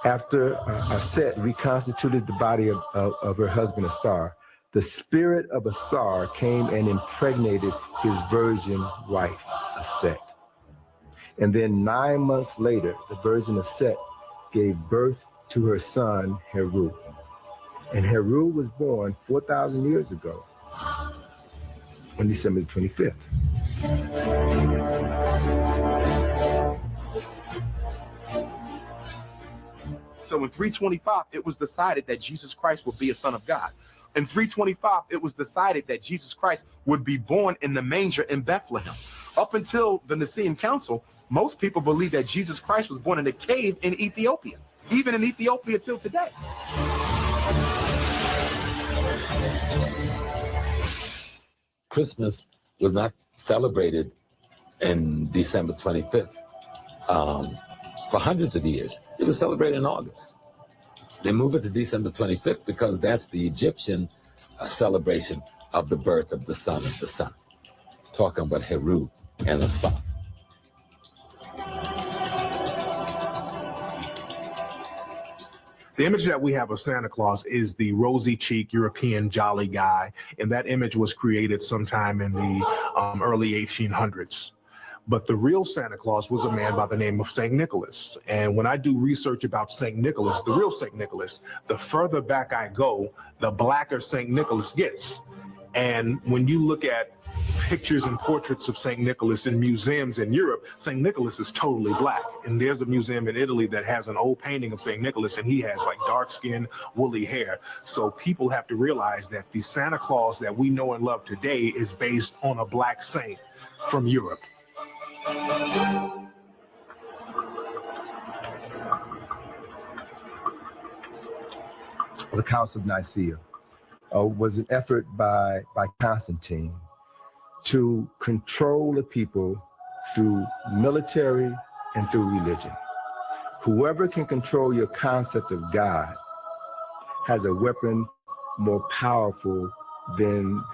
after Aset reconstituted the body of her husband Asar, the spirit of Asar came and impregnated his virgin wife, Aset. And then 9 months later, the virgin Aset gave birth to her son, Heru. And Heru was born 4,000 years ago on December the 25th.
So in 325, it was decided that Jesus Christ would be a son of God. In 325, it was decided that Jesus Christ would be born in the manger in Bethlehem. Up until the Nicene Council, most people believe that Jesus Christ was born in a cave in Ethiopia, even in Ethiopia till today.
Christmas was not celebrated in December 25th for hundreds of years. It was celebrated in August. They moved it to December 25th because that's the Egyptian celebration of the birth of the son of the sun. Talking about Heru and Asar.
The image that we have of Santa Claus is the rosy-cheeked European jolly guy, and that image was created sometime in the early 1800s. But the real Santa Claus was a man by the name of St. Nicholas. And when I do research about St. Nicholas, the real St. Nicholas, the further back I go, the blacker St. Nicholas gets. And when you look at pictures and portraits of St. Nicholas in museums in Europe, St. Nicholas is totally black. And there's a museum in Italy that has an old painting of St. Nicholas, and he has like dark skin, woolly hair. So people have to realize that the Santa Claus that we know and love today is based on a black saint from Europe.
The Council of Nicaea. was an effort by Constantine to control the people through military and through religion. Whoever can control your concept of God has a weapon more powerful than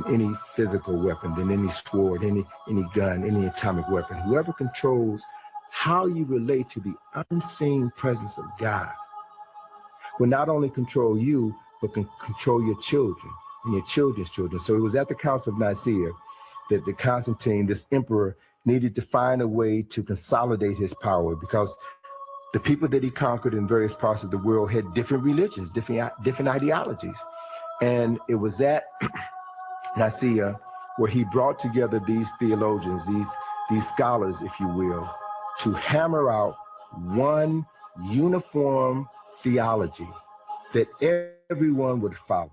any physical weapon, than any sword, any gun, any atomic weapon. Whoever controls how you relate to the unseen presence of God will not only control you, but can control your children and your children's children. So it was at the Council of Nicaea that the Constantine, this emperor, needed to find a way to consolidate his power, because the people that he conquered in various parts of the world had different religions, different ideologies. And it was at Nicaea where he brought together these theologians, these scholars, if you will, to hammer out one uniform theology that everyone would follow.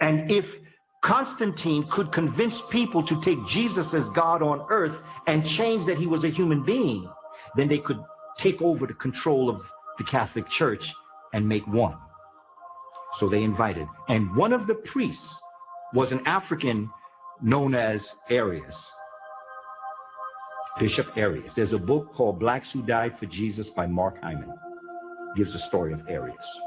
And if Constantine could convince people to take Jesus as God on earth and change that he was a human being, then they could take over the control of the Catholic Church and make one. So they invited. And one of the priests was an African known as Arius, Bishop Arius. There's a book called Blacks Who Died for Jesus by Mark Hyman. Gives the story of Arius.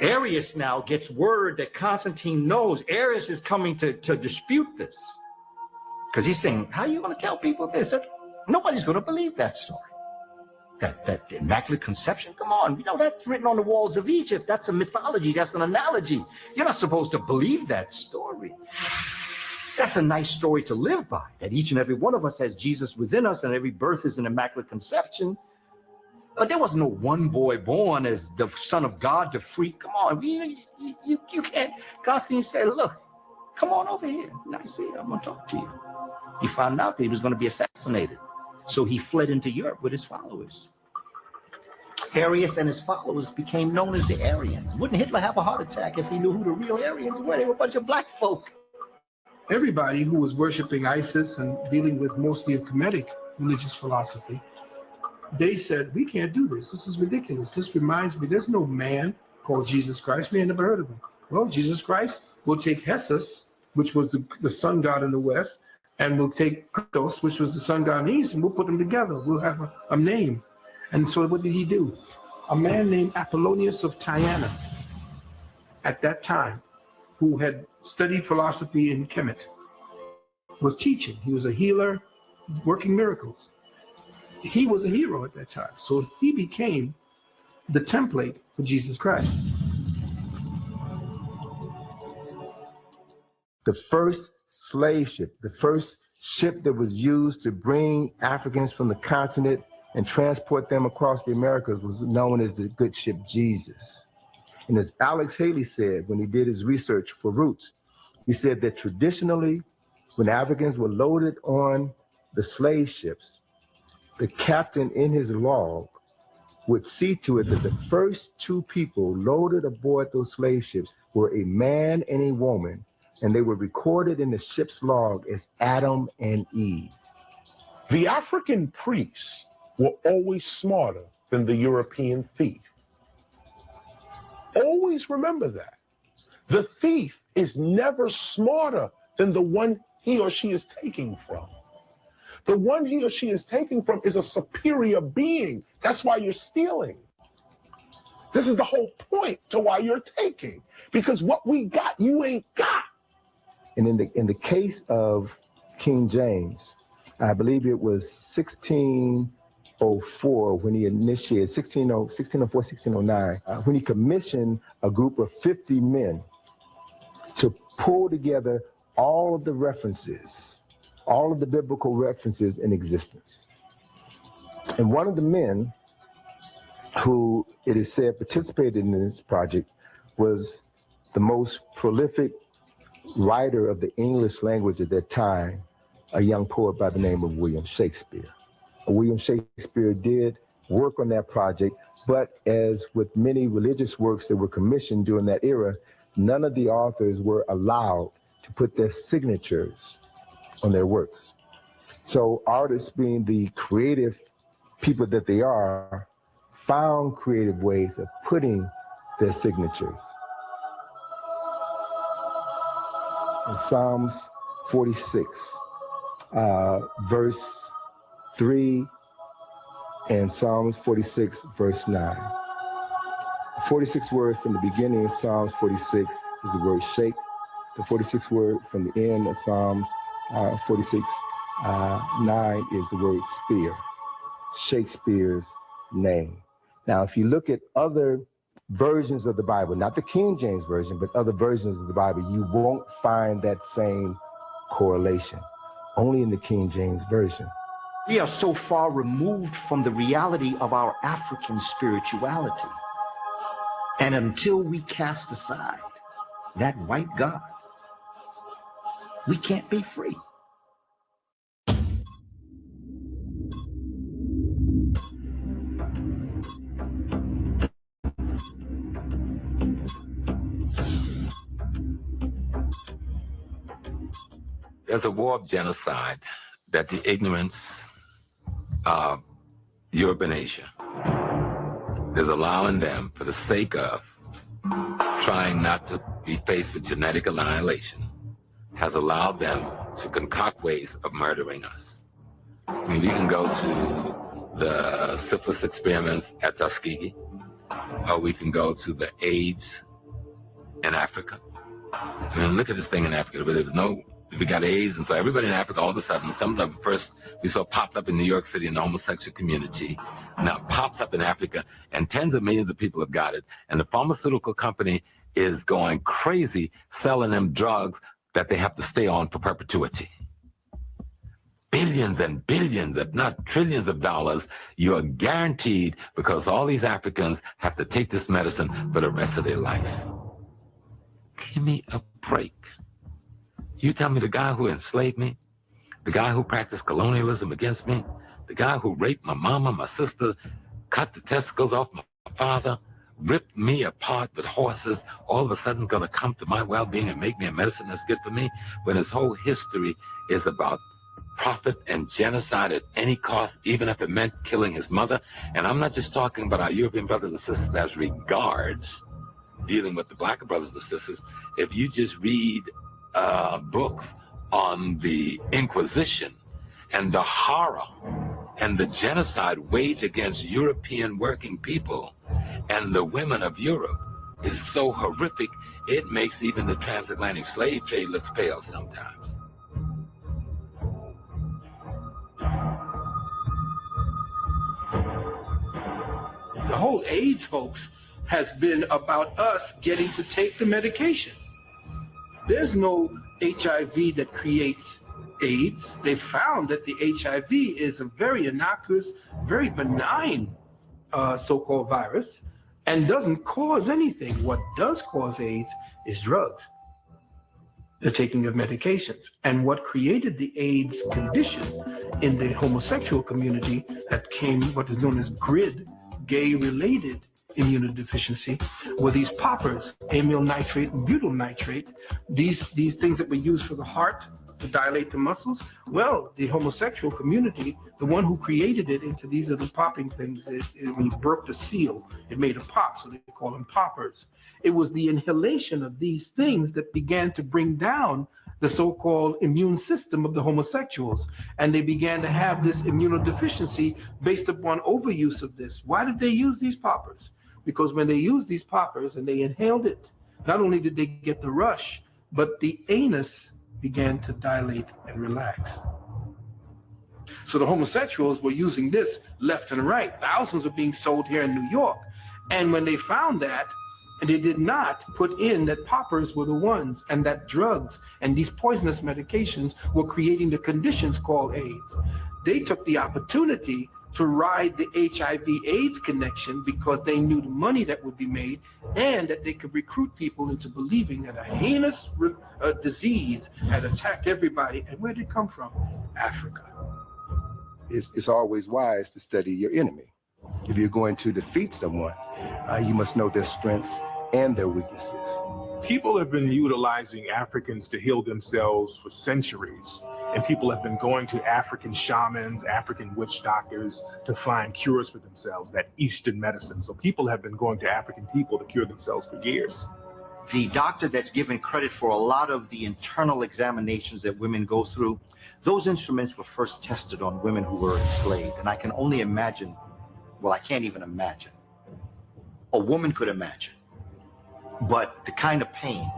Arius now gets word that Constantine knows Arius is coming to dispute this. Because he's saying, how are you going to tell people this? Nobody's going to believe that story. That Immaculate Conception, come on, you know, that's written on the walls of Egypt. That's a mythology, that's an analogy. You're not supposed to believe that story. That's a nice story to live by, that each and every one of us has Jesus within us and every birth is an Immaculate Conception. But there was no one boy born as the Son of God to freak. Come on, you can't. Constantine said, look, come on over here. Nicaea, I'm going to talk to you. He found out that he was going to be assassinated. So he fled into Europe with his followers. Arius and his followers became known as the Arians. Wouldn't Hitler have a heart attack if he knew who the real Arians were? They were a bunch of black folk.
Everybody who was worshiping Isis and dealing with mostly a Kemetic religious philosophy, they said, we can't do this. This is ridiculous. This reminds me, there's no man called Jesus Christ. We ain't never heard of him. Well, Jesus Christ will take Hesus, which was the sun god in the West, and we'll take Christos, which was the sun god in the East, and we'll put them together. We'll have a name. And so what did he do? A man named Apollonius of Tyana, at that time, who had studied philosophy in Kemet, was teaching. He was a healer, working miracles. He was a hero at that time. So he became the template for Jesus Christ.
The first slave ship, the first ship that was used to bring Africans from the continent and transport them across the Americas was known as the good ship Jesus. And as Alex Haley said when he did his research for Roots, he said that traditionally, when Africans were loaded on the slave ships, the captain in his log would see to it that the first two people loaded aboard those slave ships were a man and a woman, and they were recorded in the ship's log as Adam and Eve.
The African priests were always smarter than the European thief. Always remember that. The thief is never smarter than the one he or she is taking from. The one he or she is taking from is a superior being. That's why you're stealing. This is the whole point to why you're taking, because what we got, you ain't got.
And in the case of King James, I believe it was 1604 when he initiated, 1604, 1609, when he commissioned a group of 50 men to pull together all of the references, all of the biblical references in existence. And one of the men who, it is said, participated in this project was the most prolific writer of the English language at that time, a young poet by the name of William Shakespeare. William Shakespeare did work on that project, but as with many religious works that were commissioned during that era, none of the authors were allowed to put their signatures on their works. So artists, being the creative people that they are, found creative ways of putting their signatures in Psalms 46, verse 3, and Psalms 46, verse 9. The 46th word from the beginning of Psalms 46 is the word shake. The 46th word from the end of Psalms 46, 9 is the word spear, Shakespeare's name. Now, if you look at other versions of the Bible, not the King James Version, but other versions of the Bible, you won't find that same correlation, only in the King James Version.
We are so far removed from the reality of our African spirituality. And until we cast aside that white God, we can't be free.
There's a war of genocide that the ignorance of Europe and Asia is allowing them, for the sake of trying not to be faced with genetic annihilation, has allowed them to concoct ways of murdering us. I mean, we can go to the syphilis experiments at Tuskegee, or we can go to the AIDS in Africa. I mean, look at this thing in Africa, where we got AIDS, and so everybody in Africa, all of a sudden, some of the first we saw popped up in New York City in the homosexual community, now it pops up in Africa, and tens of millions of people have got it, and the pharmaceutical company is going crazy selling them drugs that they have to stay on for perpetuity. Billions and billions, if not trillions of dollars, you're guaranteed, because all these Africans have to take this medicine for the rest of their life. Give me a break. You tell me the guy who enslaved me, the guy who practiced colonialism against me, the guy who raped my mama, my sister, cut the testicles off my father, ripped me apart with horses, all of a sudden is going to come to my well-being and make me a medicine that's good for me, when his whole history is about profit and genocide at any cost, even if it meant killing his mother. And I'm not just talking about our European brothers and sisters as regards dealing with the black brothers and sisters. If you just read books on the Inquisition and the horror and the genocide waged against European working people and the women of Europe is so horrific, it makes even the transatlantic slave trade looks pale sometimes.
The whole AIDS hoax has been about us getting to take the medication. There's no HIV that creates AIDS. They found that the HIV is a very innocuous, very benign so-called virus and doesn't cause anything. What does cause AIDS is drugs, the taking of medications. And what created the AIDS condition in the homosexual community that came what is known as GRID, gay-related immunodeficiency, were these poppers, amyl nitrate and butyl nitrate, these things that we use for the heart to dilate the muscles. Well, the homosexual community, the one who created it into these little popping things, when you broke the seal, it made a pop, so they call them poppers. It was the inhalation of these things that began to bring down the so-called immune system of the homosexuals, and they began to have this immunodeficiency based upon overuse of this. Why did they use these poppers? Because when they used these poppers and they inhaled it, not only did they get the rush, but the anus began to dilate and relax. So the homosexuals were using this left and right. Thousands are being sold here in New York. And when they found that, and they did not put in that poppers were the ones, and that drugs and these poisonous medications were creating the conditions called AIDS, they took the opportunity to ride the HIV/AIDS connection because they knew the money that would be made and that they could recruit people into believing that a heinous disease had attacked everybody. And where did it come from? Africa.
It's always wise to study your enemy. If you're going to defeat someone, you must know their strengths and their weaknesses.
People have been utilizing Africans to heal themselves for centuries. And people have been going to African shamans, African witch doctors to find cures for themselves, that Eastern medicine. So people have been going to African people to cure themselves for years.
the doctor that's given credit for a lot of the internal examinations that women go through, those instruments were first tested on women who were enslaved. And I can only imagine, well, I can't even imagine. A woman could imagine, but the kind of pain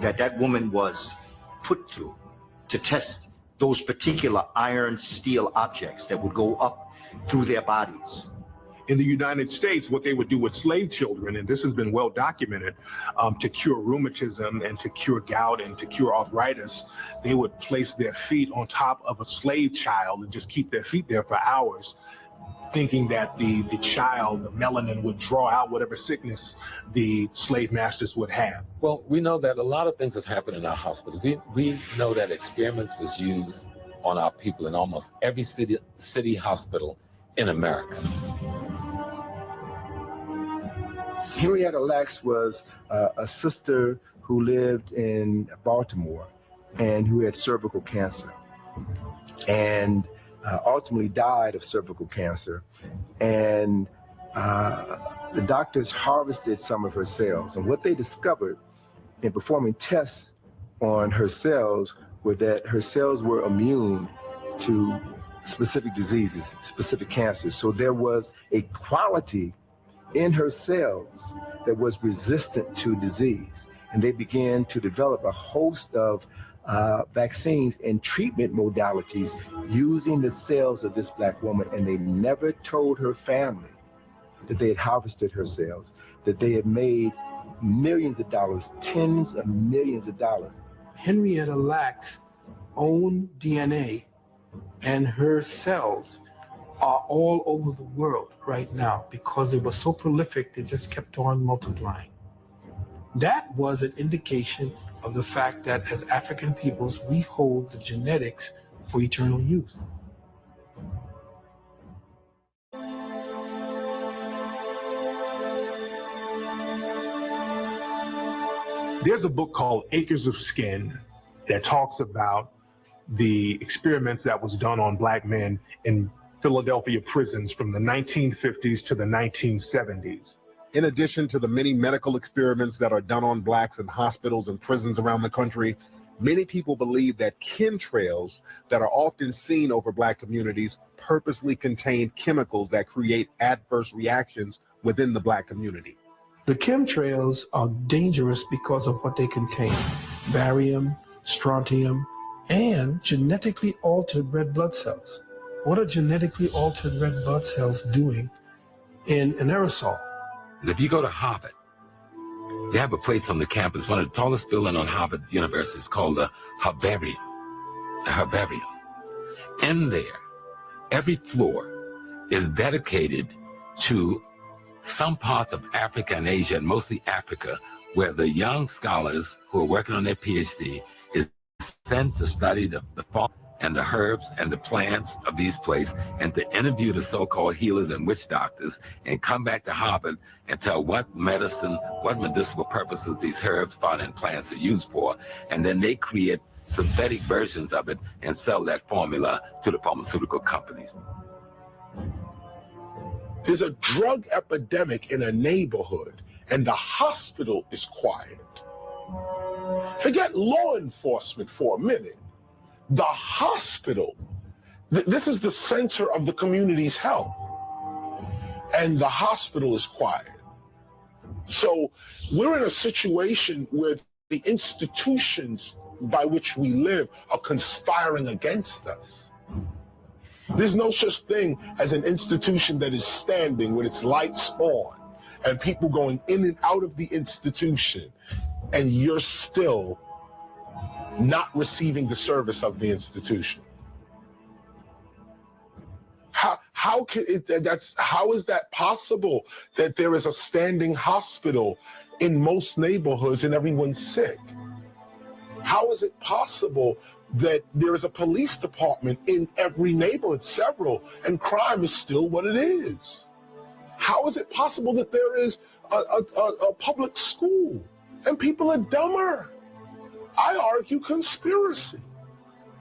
that that woman was put through to test those particular iron steel objects that would go up through their bodies.
In the United States, what they would do with slave children, and this has been well documented, to cure rheumatism and to cure gout and to cure arthritis, they would place their feet on top of a slave child and just keep their feet there for hours, thinking that the child, the melanin, would draw out whatever sickness the slave masters would have.
Well, we know that a lot of things have happened in our hospitals. We know that experiments was used on our people in almost every city hospital in America.
Henrietta Lacks was a sister who lived in Baltimore and who had cervical cancer, and ultimately died of cervical cancer. And the doctors harvested some of her cells, and what they discovered in performing tests on her cells were that her cells were immune to specific diseases, specific cancers. So there was a quality in her cells that was resistant to disease. And they began to develop a host of vaccines and treatment modalities using the cells of this Black woman. And they never told her family that they had harvested her cells, that they had made millions of dollars, tens of millions of dollars.
Henrietta Lacks' own DNA and her cells are all over the world right now because they were so prolific, they just kept on multiplying. That was an indication of the fact that as African peoples, we hold the genetics for eternal youth.
There's a book called Acres of Skin that talks about the experiments that was done on Black men in Philadelphia prisons from the 1950s to the 1970s. In addition to the many medical experiments that are done on Blacks in hospitals and prisons around the country, many people believe that chemtrails that are often seen over Black communities purposely contain chemicals that create adverse reactions within the Black community.
The chemtrails are dangerous because of what they contain: barium, strontium, and genetically altered red blood cells. What are genetically altered red blood cells doing in an aerosol?
If you go to Harvard, they have a place on the campus, one of the tallest buildings on Harvard University is called the Herbarium. The Herbarium. In there, every floor is dedicated to some parts of Africa and Asia, and mostly Africa, where the young scholars who are working on their PhD is sent to study the farm and the herbs and the plants of these places, and to interview the so-called healers and witch doctors, and come back to Harvard and tell what medicine, what medicinal purposes these herbs, fauns, and plants are used for. And then they create synthetic versions of it and sell that formula to the pharmaceutical companies.
There's a drug epidemic in a neighborhood and the hospital is quiet. Forget law enforcement for a minute. The hospital, this is the center of the community's health, and the hospital is quiet. So we're in a situation where the institutions by which we live are conspiring against us. There's no such thing as an institution that is standing with its lights on and people going in and out of the institution, and you're still not receiving the service of the institution. How is that possible that there is a standing hospital in most neighborhoods and everyone's sick? How is it possible that there is a police department in every neighborhood, several, and crime is still what it is? How is it possible that there is a public school and people are dumber? I argue conspiracy.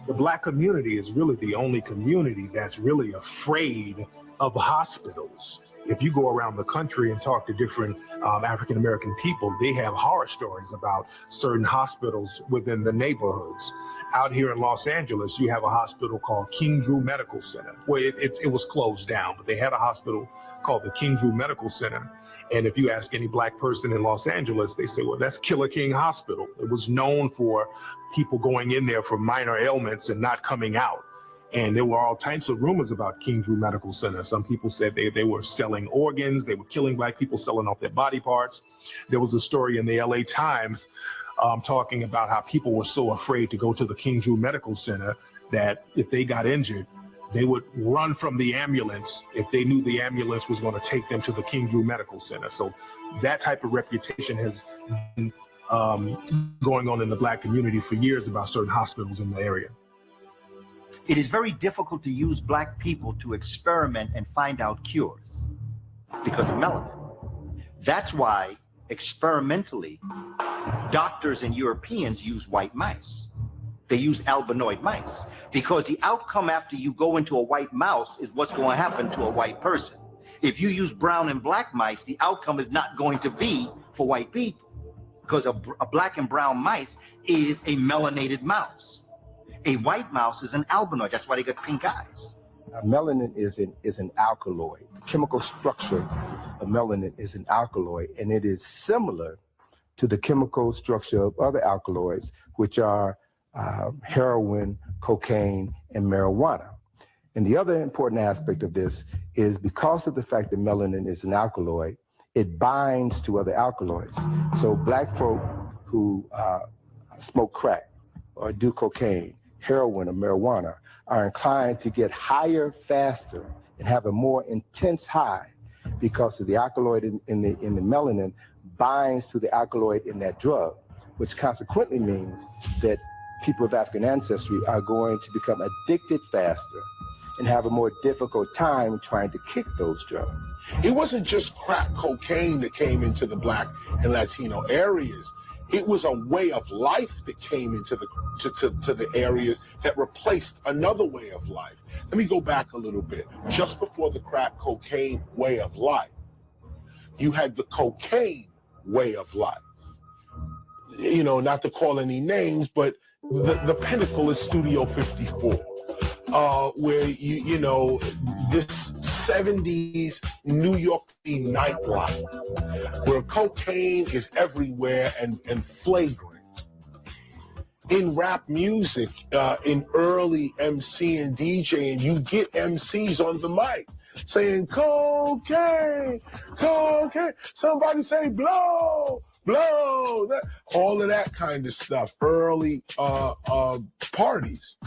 The Black community is really the only community that's really afraid of hospitals if you go around the country and talk to different African American people, they have horror stories about certain hospitals within the neighborhoods. Out here in Los Angeles, you have a hospital called King Drew Medical Center. Well, it was closed down, but they had a hospital called the King Drew Medical Center. And if you ask any black person in Los Angeles, they say, well, that's Killer King Hospital. It was known for people going in there for minor ailments and not coming out. And there were all types of rumors about King Drew Medical Center. Some people said they were selling organs, they were killing black people, selling off their body parts. There was a story in the LA Times talking about how people were so afraid to go to the King Drew Medical Center that if they got injured, they would run from the ambulance if they knew the ambulance was going to take them to the King Drew Medical Center. So that type of reputation has been going on in the black community for years about certain hospitals in the area.
It is very difficult to use black people to experiment and find out cures because of melanin. That's why experimentally, doctors and Europeans use white mice. They use albinoid mice because the outcome after you go into a white mouse is what's going to happen to a white person. If you use brown and black mice, the outcome is not going to be for white people because a black and brown mice is a melanated mouse. A white mouse is an albinoid. That's why they got pink eyes.
Melanin is an alkaloid. The chemical structure of melanin is an alkaloid, and it is similar to the chemical structure of other alkaloids, which are heroin, cocaine, and marijuana. And the other important aspect of this is because of the fact that melanin is an alkaloid, it binds to other alkaloids. So black folk who smoke crack or do cocaine, heroin, or marijuana are inclined to get higher faster and have a more intense high because of the alkaloid in the melanin binds to the alkaloid in that drug, which consequently means that people of African ancestry are going to become addicted faster and have a more difficult time trying to kick those drugs.
It wasn't just crack cocaine that came into the black and Latino areas. It was a way of life that came into the areas that replaced another way of life. Let me go back a little bit. Just before the crack cocaine way of life, you had the cocaine way of life. You know, not to call any names, but the pinnacle is Studio 54, where you know this 70s New York City nightlife, where cocaine is everywhere and flagrant. In rap music, in early MC and DJing, you get MCs on the mic saying cocaine, cocaine. Somebody say blow, blow. All of that kind of stuff. Early parties.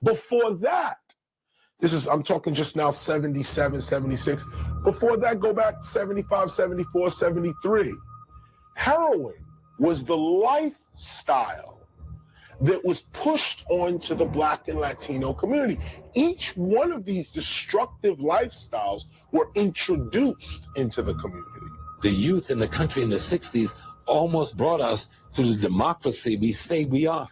Before that, I'm talking just now 77, 76. Before that, go back 75, 74, 73. Heroin was the lifestyle that was pushed onto the black and Latino community. Each one of these destructive lifestyles were introduced into the community.
The youth in the country in the 60s almost brought us to the democracy we say we are.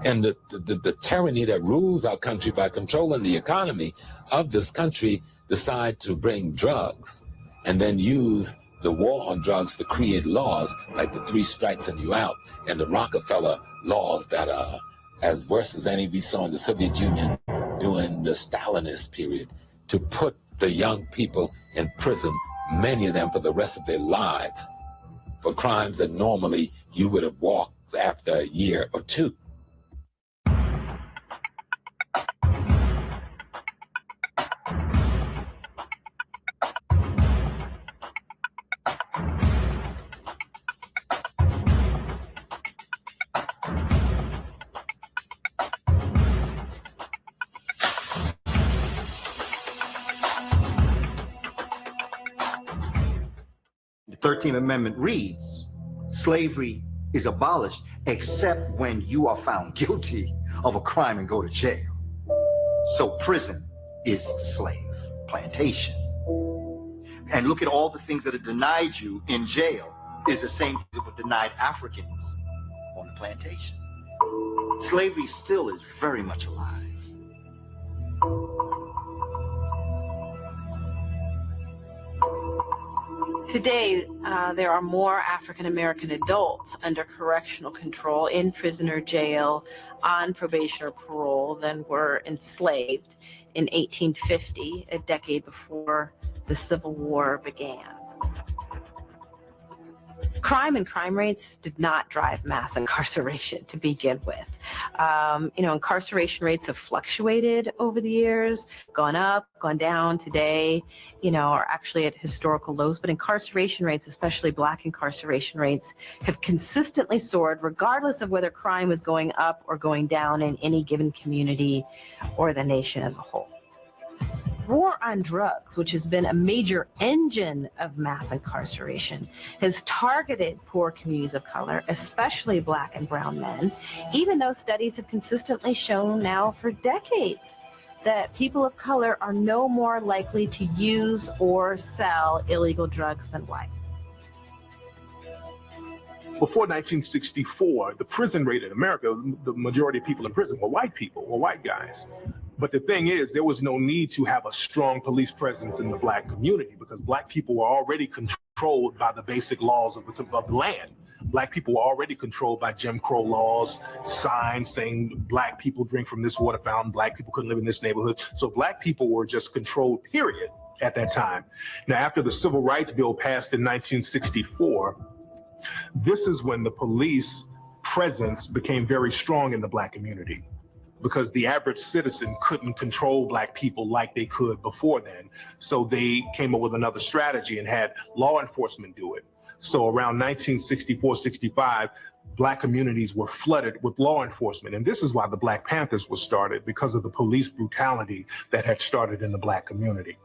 And the tyranny that rules our country by controlling the economy of this country decide to bring drugs and then use the war on drugs to create laws like the 3 strikes and you out and the Rockefeller laws that are as worse as any we saw in the Soviet Union during the Stalinist period, to put the young people in prison, many of them for the rest of their lives, for crimes that normally you would have walked after a year or two.
The 13th Amendment reads, slavery is abolished except when you are found guilty of a crime and go to jail. So prison is the slave plantation. And look at all the things that are denied you in jail is the same thing that were denied Africans on the plantation. Slavery still is very much alive.
Today, there are more African American adults under correctional control in prisoner jail on probation or parole than were enslaved in 1850, a decade before the Civil War began. Crime and crime rates did not drive mass incarceration to begin with. Incarceration rates have fluctuated over the years, gone up, gone down. Today, are actually at historical lows, but incarceration rates, especially Black incarceration rates, have consistently soared regardless of whether crime is going up or going down in any given community or the nation as a whole. War on drugs, which has been a major engine of mass incarceration, has targeted poor communities of color, especially Black and brown men, even though studies have consistently shown now for decades that people of color are no more likely to use or sell illegal drugs than white.
Before 1964, the prison rate in America, the majority of people in prison were white people, were white guys. But the thing is, there was no need to have a strong police presence in the Black community because Black people were already controlled by the basic laws of the land. Black people were already controlled by Jim Crow laws, signs saying Black people drink from this water fountain, Black people couldn't live in this neighborhood. So Black people were just controlled, period, at that time. Now, after the Civil Rights Bill passed in 1964, this is when the police presence became very strong in the Black community, because the average citizen couldn't control Black people like they could before then. So they came up with another strategy and had law enforcement do it. So around 1964-65, Black communities were flooded with law enforcement. And this is why the Black Panthers was started, because of the police brutality that had started in the Black community.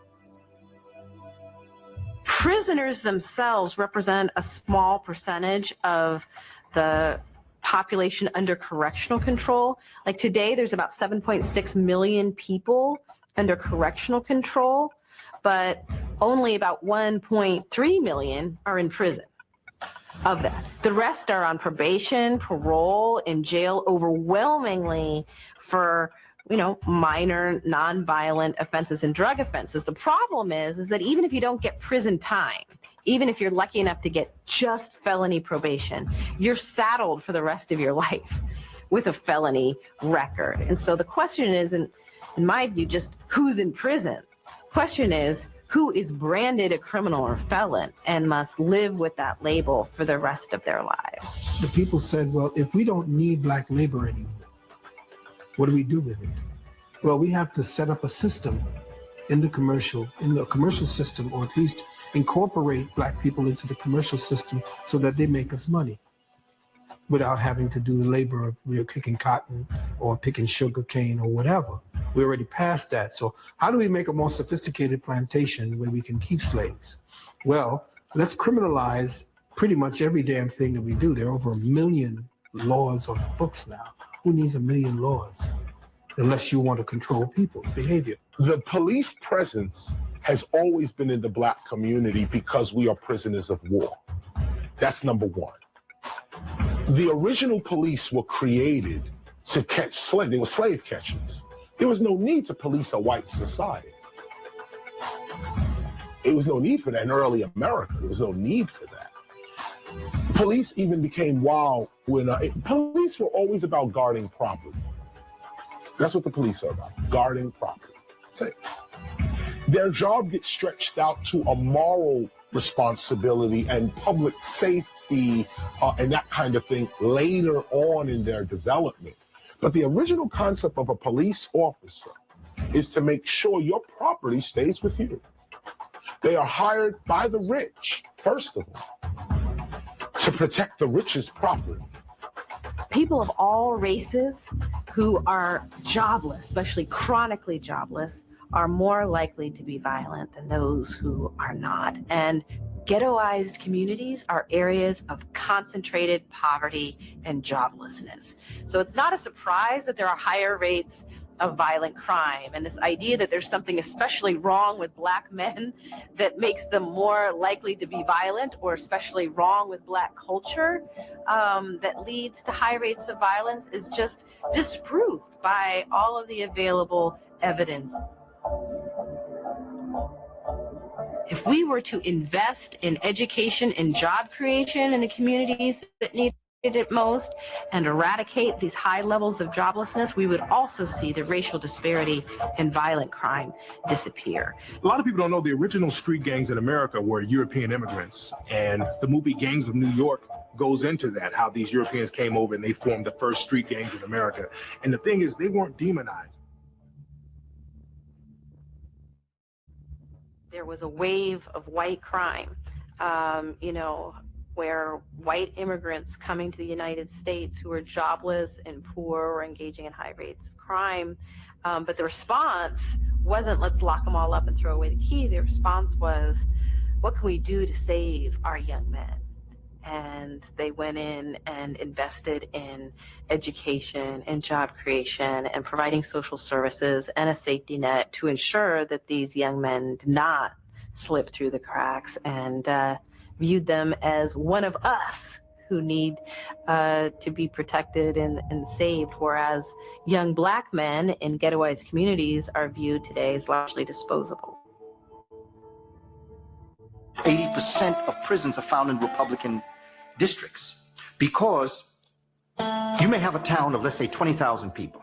Prisoners themselves represent a small percentage of the population under correctional control. Like today, there's about 7.6 million people under correctional control, but only about 1.3 million are in prison of that. The rest are on probation, parole, in jail, overwhelmingly for minor nonviolent offenses and drug offenses. The problem is that even if you don't get prison time, even if you're lucky enough to get just felony probation, you're saddled for the rest of your life with a felony record. And so the question isn't, in my view, just who's in prison. The question is, who is branded a criminal or felon and must live with that label for the rest of their lives.
The people said, well, if we don't need Black labor anymore, what do we do with it? Well, we have to set up a system in the commercial system, or at least incorporate Black people into the commercial system so that they make us money without having to do the labor of kicking cotton or picking sugar cane or whatever. We're already past that. So how do we make a more sophisticated plantation where we can keep slaves? Well, let's criminalize pretty much every damn thing that we do. There are over 1 million laws on the books now. Who needs 1 million laws? Unless you want to control people's behavior.
The police presence has always been in the Black community because we are prisoners of war. That's number one. The original police were created to catch slaves. They were slave catchers. There was no need to police a white society. There was no need for that in early America. There was no need for that. Police even became wild when police were always about guarding property. That's what the police are about, guarding property. That's it. Their job gets stretched out to a moral responsibility and public safety and that kind of thing later on in their development. But the original concept of a police officer is to make sure your property stays with you. They are hired by the rich, first of all, to protect the rich's property.
People of all races who are jobless, especially chronically jobless, are more likely to be violent than those who are not. And ghettoized communities are areas of concentrated poverty and joblessness. So it's not a surprise that there are higher rates of violent crime. And this idea that there's something especially wrong with Black men that makes them more likely to be violent, or especially wrong with Black culture that leads to high rates of violence, is just disproved by all of the available evidence. If we were to invest in education and job creation in the communities that need it most and eradicate these high levels of joblessness, we would also see the racial disparity and violent crime disappear.
A lot of people don't know the original street gangs in America were European immigrants, and the movie Gangs of New York goes into that, how these Europeans came over and they formed the first street gangs in America. And the thing is, they weren't demonized.
There was a wave of white crime, where white immigrants coming to the United States who were jobless and poor were engaging in high rates of crime. But the response wasn't, let's lock them all up and throw away the key. The response was, what can we do to save our young men? And they went in and invested in education and job creation and providing social services and a safety net to ensure that these young men did not slip through the cracks, and viewed them as one of us who need to be protected and saved, whereas young black men in ghettoized communities are viewed today as largely disposable.
80% of prisons are found in Republican districts because you may have a town of, let's say, 20,000 people.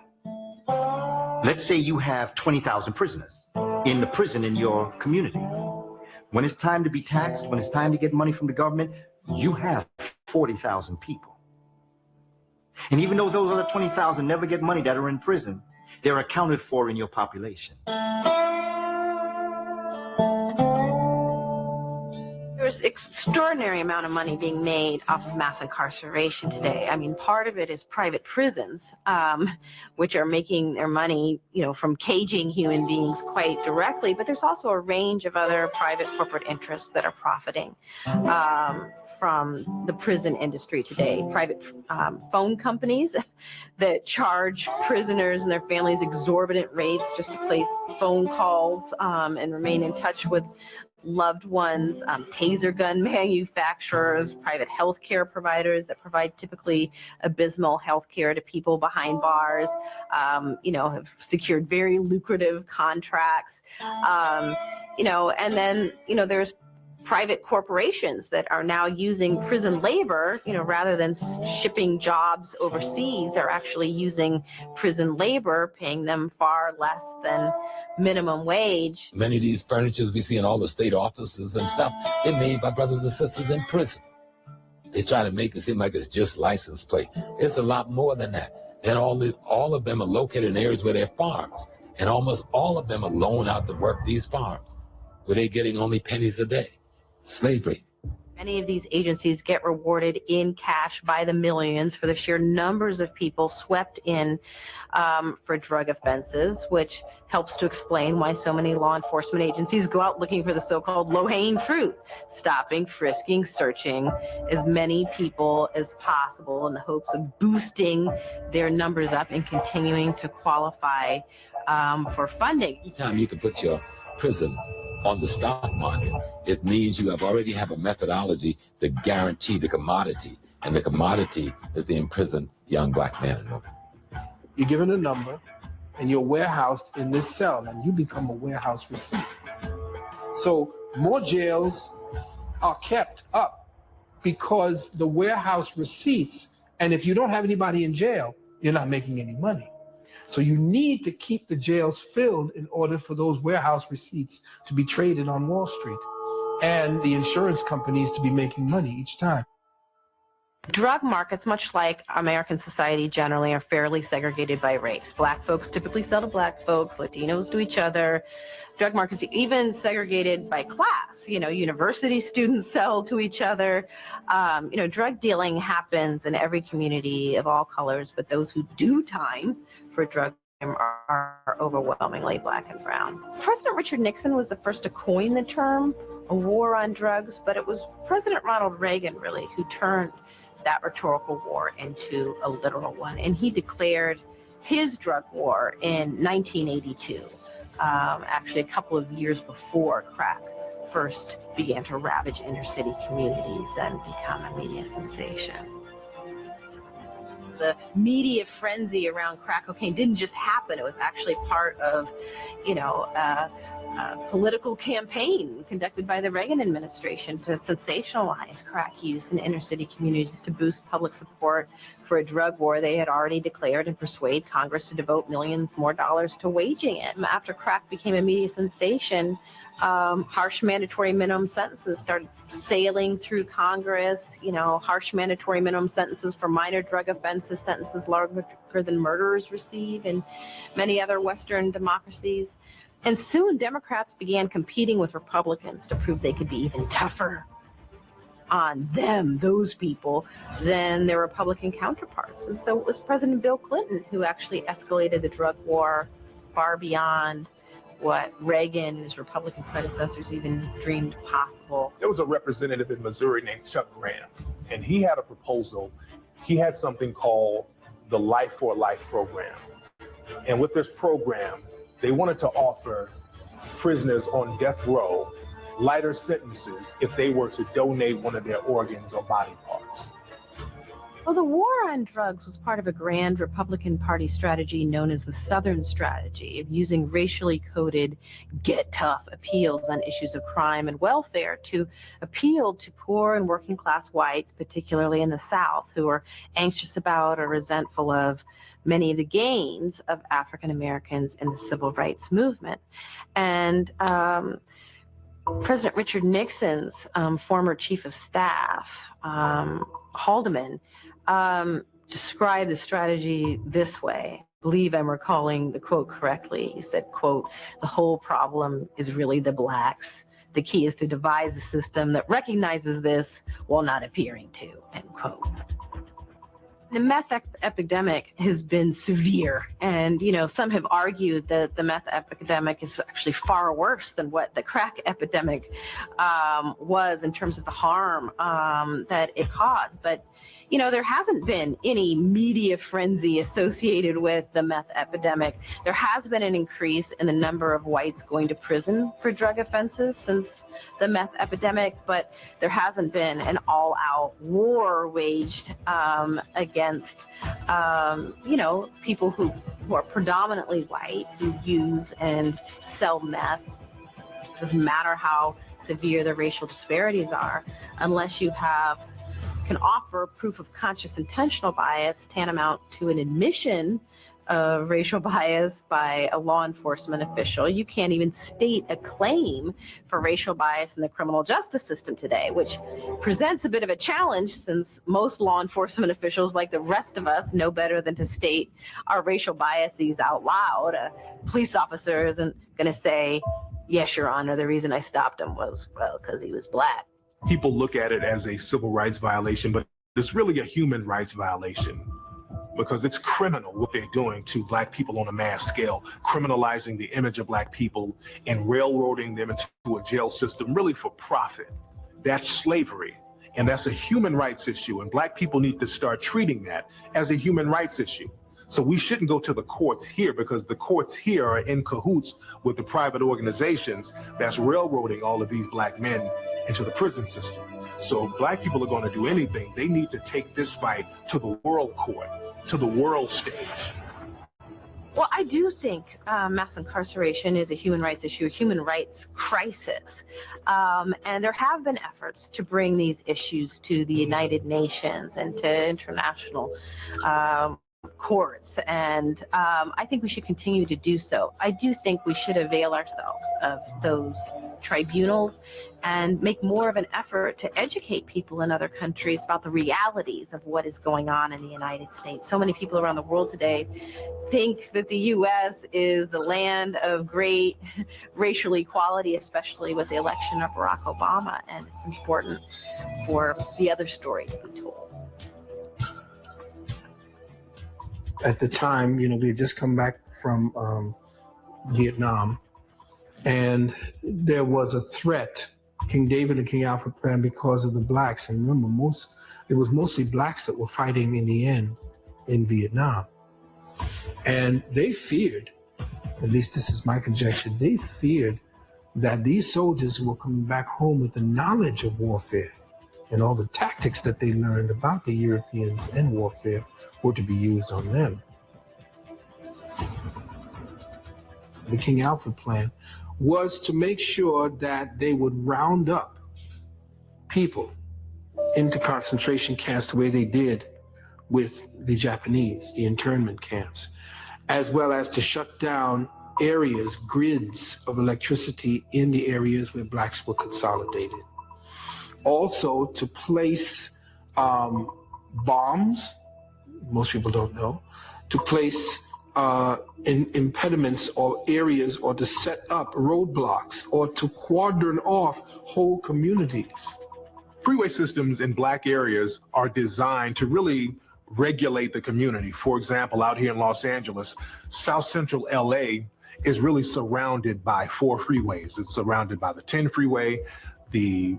Let's say you have 20,000 prisoners in the prison in your community. When it's time to be taxed, when it's time to get money from the government, you have 40,000 people. And even though those other 20,000 never get money that are in prison, they're accounted for in your population.
There's extraordinary amount of money being made off of mass incarceration today. I mean, part of it is private prisons, which are making their money, from caging human beings quite directly. But there's also a range of other private corporate interests that are profiting from the prison industry today. Private phone companies that charge prisoners and their families exorbitant rates just to place phone calls and remain in touch with loved ones, taser gun manufacturers, private healthcare providers that provide typically abysmal healthcare to people behind bars, have secured very lucrative contracts, and then, there's private corporations that are now using prison labor, rather than shipping jobs overseas, are actually using prison labor, paying them far less than minimum wage.
Many of these furnitures we see in all the state offices and stuff, they're made by brothers and sisters in prison. They try to make it seem like it's just license plate. It's a lot more than that. And all of them are located in areas where they're farms. And almost all of them are loaned out to work these farms, where they're getting only pennies a day. Slavery.
Many of these agencies get rewarded in cash by the millions for the sheer numbers of people swept in for drug offenses, which helps to explain why so many law enforcement agencies go out looking for the so-called low-hanging fruit, stopping, frisking, searching as many people as possible in the hopes of boosting their numbers up and continuing to qualify for funding.
Anytime you can put your prison on the stock market, it means you already have a methodology to guarantee the commodity, and the commodity is the imprisoned young black man and woman.
You're given a number, and you're warehoused in this cell, and you become a warehouse receipt. So more jails are kept up because the warehouse receipts, and if you don't have anybody in jail, you're not making any money. So you need to keep the jails filled in order for those warehouse receipts to be traded on Wall Street and the insurance companies to be making money each time.
Drug markets, much like American society generally, are fairly segregated by race. Black folks typically sell to black folks, Latinos to each other. Drug markets even segregated by class. University students sell to each other. Drug dealing happens in every community of all colors, but those who do time for drug crime are overwhelmingly black and brown. President Richard Nixon was the first to coin the term a war on drugs, but it was President Ronald Reagan really who turned that rhetorical war into a literal one. And he declared his drug war in 1982, actually a couple of years before crack first began to ravage inner city communities and become a media sensation. the media frenzy around crack cocaine didn't just happen. It was actually part of, a political campaign conducted by the Reagan administration to sensationalize crack use in inner city communities to boost public support for a drug war they had already declared and persuade Congress to devote millions more dollars to waging it. After crack became a media sensation, harsh mandatory minimum sentences started sailing through Congress, harsh mandatory minimum sentences for minor drug offenses, sentences larger than murderers receive in many other Western democracies. And soon Democrats began competing with Republicans to prove they could be even tougher on them, those people, than their Republican counterparts. And so it was President Bill Clinton who actually escalated the drug war far beyond what Reagan and his Republican predecessors even dreamed possible.
There was a representative in Missouri named Chuck Graham, and he had a proposal. He had something called the Life for Life program. And with this program, they wanted to offer prisoners on death row lighter sentences if they were to donate one of their organs or body parts.
Well, the war on drugs was part of a grand Republican Party strategy known as the Southern Strategy of using racially coded get tough appeals on issues of crime and welfare to appeal to poor and working class whites, particularly in the South, who are anxious about or resentful of many of the gains of African Americans in the civil rights movement. And President Richard Nixon's former chief of staff, Haldeman, described the strategy this way. I believe I'm recalling the quote correctly. He said, quote, "The whole problem is really the blacks. The key is to devise a system that recognizes this while not appearing to," end quote. The meth epidemic has been severe, and some have argued that the meth epidemic is actually far worse than what the crack epidemic was in terms of the harm that it caused. But there hasn't been any media frenzy associated with the meth epidemic. There has been an increase in the number of whites going to prison for drug offenses since the meth epidemic, but there hasn't been an all-out war waged against people who are predominantly white, who use and sell meth. It doesn't matter how severe the racial disparities are, unless you can offer proof of conscious intentional bias tantamount to an admission of racial bias by a law enforcement official. You can't even state a claim for racial bias in the criminal justice system today, which presents a bit of a challenge since most law enforcement officials, like the rest of us, know better than to state our racial biases out loud. A police officer isn't going to say, "Yes, Your Honor, the reason I stopped him was, well, because he was black."
People look at it as a civil rights violation, but it's really a human rights violation because it's criminal what they're doing to black people on a mass scale, criminalizing the image of black people and railroading them into a jail system really for profit. That's slavery, and that's a human rights issue, and black people need to start treating that as a human rights issue. So we shouldn't go to the courts here because the courts here are in cahoots with the private organizations that's railroading all of these black men into the prison system. So if black people are going to do anything, they need to take this fight to the world court, to the world stage.
Well, I do think mass incarceration is a human rights issue, a human rights crisis. And there have been efforts to bring these issues to the United Nations and to international courts, and I think we should continue to do so. I do think we should avail ourselves of those tribunals and make more of an effort to educate people in other countries about the realities of what is going on in the United States. So many people around the world today think that the U.S. is the land of great racial equality, especially with the election of Barack Obama, and it's important for the other story to be told.
At the time, we had just come back from Vietnam, and there was a threat. King David and King Alfred planned because of the blacks. And remember, it was mostly blacks that were fighting in the end in Vietnam. And they feared, at least this is my conjecture, they feared that these soldiers who were coming back home with the knowledge of warfare And all the tactics that they learned about the Europeans and warfare were to be used on them. The King Alfred plan was to make sure that they would round up people into concentration camps the way they did with the Japanese, the internment camps, as well as to shut down areas, grids of electricity in the areas where blacks were consolidated. Also to place bombs, most people don't know, to place impediments or areas, or to set up roadblocks, or to cordon off whole communities.
Freeway systems in black areas are designed to really regulate the community. For example, out here in Los Angeles, South Central LA is really surrounded by 4 freeways. It's surrounded by the 10 freeway, the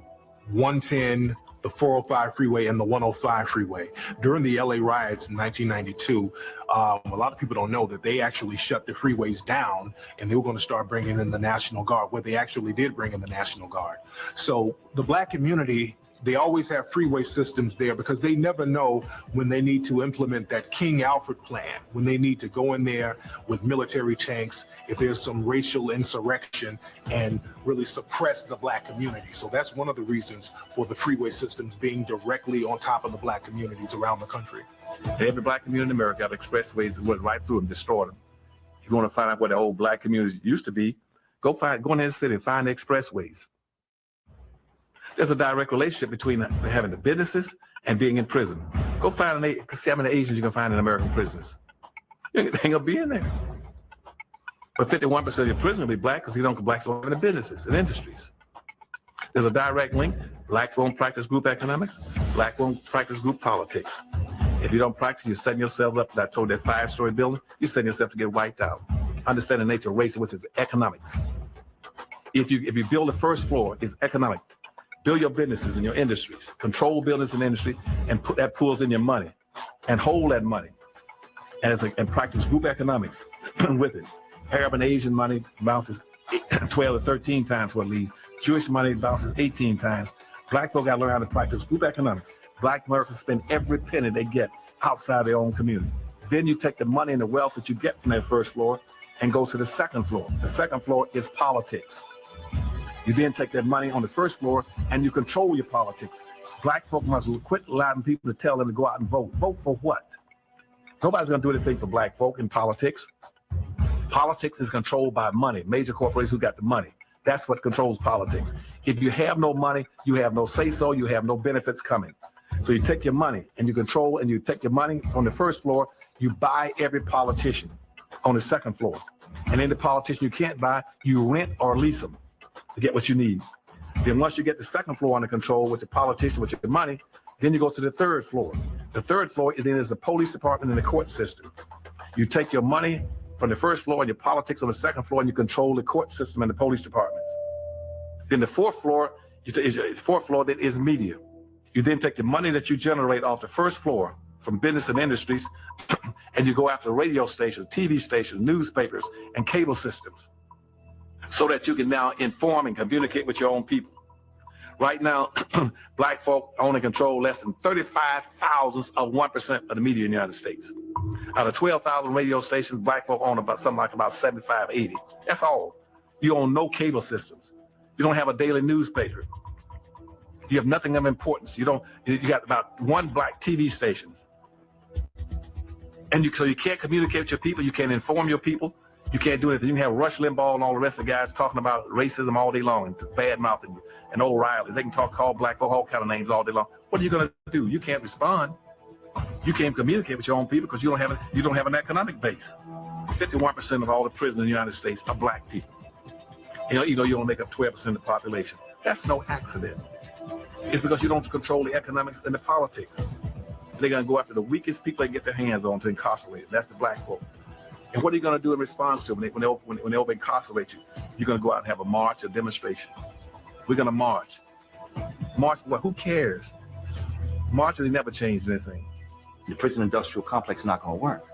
110, the 405 freeway, and the 105 freeway. During the LA riots in 1992, a lot of people don't know that they actually shut the freeways down, and they were going to start bringing in the National Guard, where they actually did bring in the National Guard. So the black community, they always have freeway systems there because they never know when they need to implement that King Alfred plan, when they need to go in there with military tanks, if there's some racial insurrection, and really suppress the black community. So that's one of the reasons for the freeway systems being directly on top of the black communities around the country.
Every black community in America got expressways that went right through them, destroyed them. You're going to find out where the old black communities used to be. Go in the city and find the expressways. There's a direct relationship between having the businesses and being in prison. Go find see how many Asians you can find in American prisons. You ain't gonna be in there. But 51% of your prison will be black because blacks don't have the businesses and industries. There's a direct link. Blacks won't practice group economics. Black won't practice group politics. If you don't practice, you're setting yourselves up. I told that 5-story building, you're setting yourself to get wiped out. Understand the nature of race, which is economics. If you build the first floor, it's economic. Build your businesses and your industries, control business and industry, and put that pulls in your money, and hold that money, and practice group economics with it. Arab and Asian money bounces 12 to 13 times what it leaves. Jewish money bounces 18 times. Black folk got to learn how to practice group economics. Black Americans spend every penny they get outside their own community. Then you take the money and the wealth that you get from that first floor and go to the second floor. The second floor is politics. You then take that money on the first floor and you control your politics. Black folk must quit allowing people to tell them to go out and vote. Vote for what? Nobody's going to do anything for black folk in politics. Politics is controlled by money, major corporations who got the money. That's what controls politics. If you have no money, you have no say-so, you have no benefits coming. So you take your money and you control, and you take your money from the first floor, you buy every politician on the second floor. And then the politician you can't buy, you rent or lease them to get what you need. Then once you get the second floor under control with the politician, with your money, then you go to the third floor. The third floor then is the police department and the court system. You take your money from the first floor and your politics on the second floor, and you control the court system and the police departments. Then the fourth floor, that is media. You then take the money that you generate off the first floor from business and industries, and you go after radio stations, TV stations, newspapers, and cable systems, so that you can now inform and communicate with your own people. Right now, black folk own and control less than 35 thousandths of 1% of the media in the United States. Out of 12,000 radio stations, black folk own about 75, 80. That's all. You own no cable systems. You don't have a daily newspaper. You have nothing of importance. You got about one black TV station. And so you can't communicate with your people. You can't inform your people. You can't do anything. You can have Rush Limbaugh and all the rest of the guys talking about racism all day long and bad mouthing and O'Reilly. They can call black folk all kind of names all day long. What are you going to do? You can't respond. You can't communicate with your own people because you don't have an economic base. 51% of all the prisoners in the United States are black people. You don't make up 12% of the population. That's no accident. It's because you don't control the economics and the politics. They're going to go after the weakest people they can get their hands on to incarcerate. That's the black folk. And what are you going to do in response to when they over incarcerate you? You're going to go out and have a march, a demonstration. We're going to march. March, well, who cares? March really never changed anything.
The prison industrial complex is not going to work,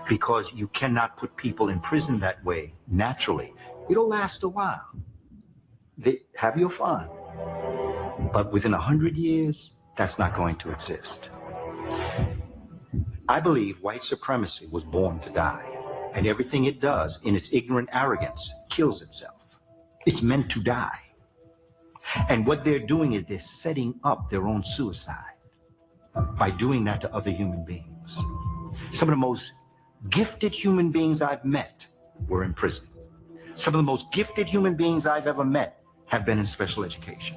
because you cannot put people in prison that way naturally. It'll last a while. Have your fun.
But within 100 years, that's not going to exist. I believe white supremacy was born to die, and everything it does in its ignorant arrogance kills itself. It's meant to die. And what they're doing is they're setting up their own suicide by doing that to other human beings. Some of the most gifted human beings I've met were in prison. Some of the most gifted human beings I've ever met have been in special education.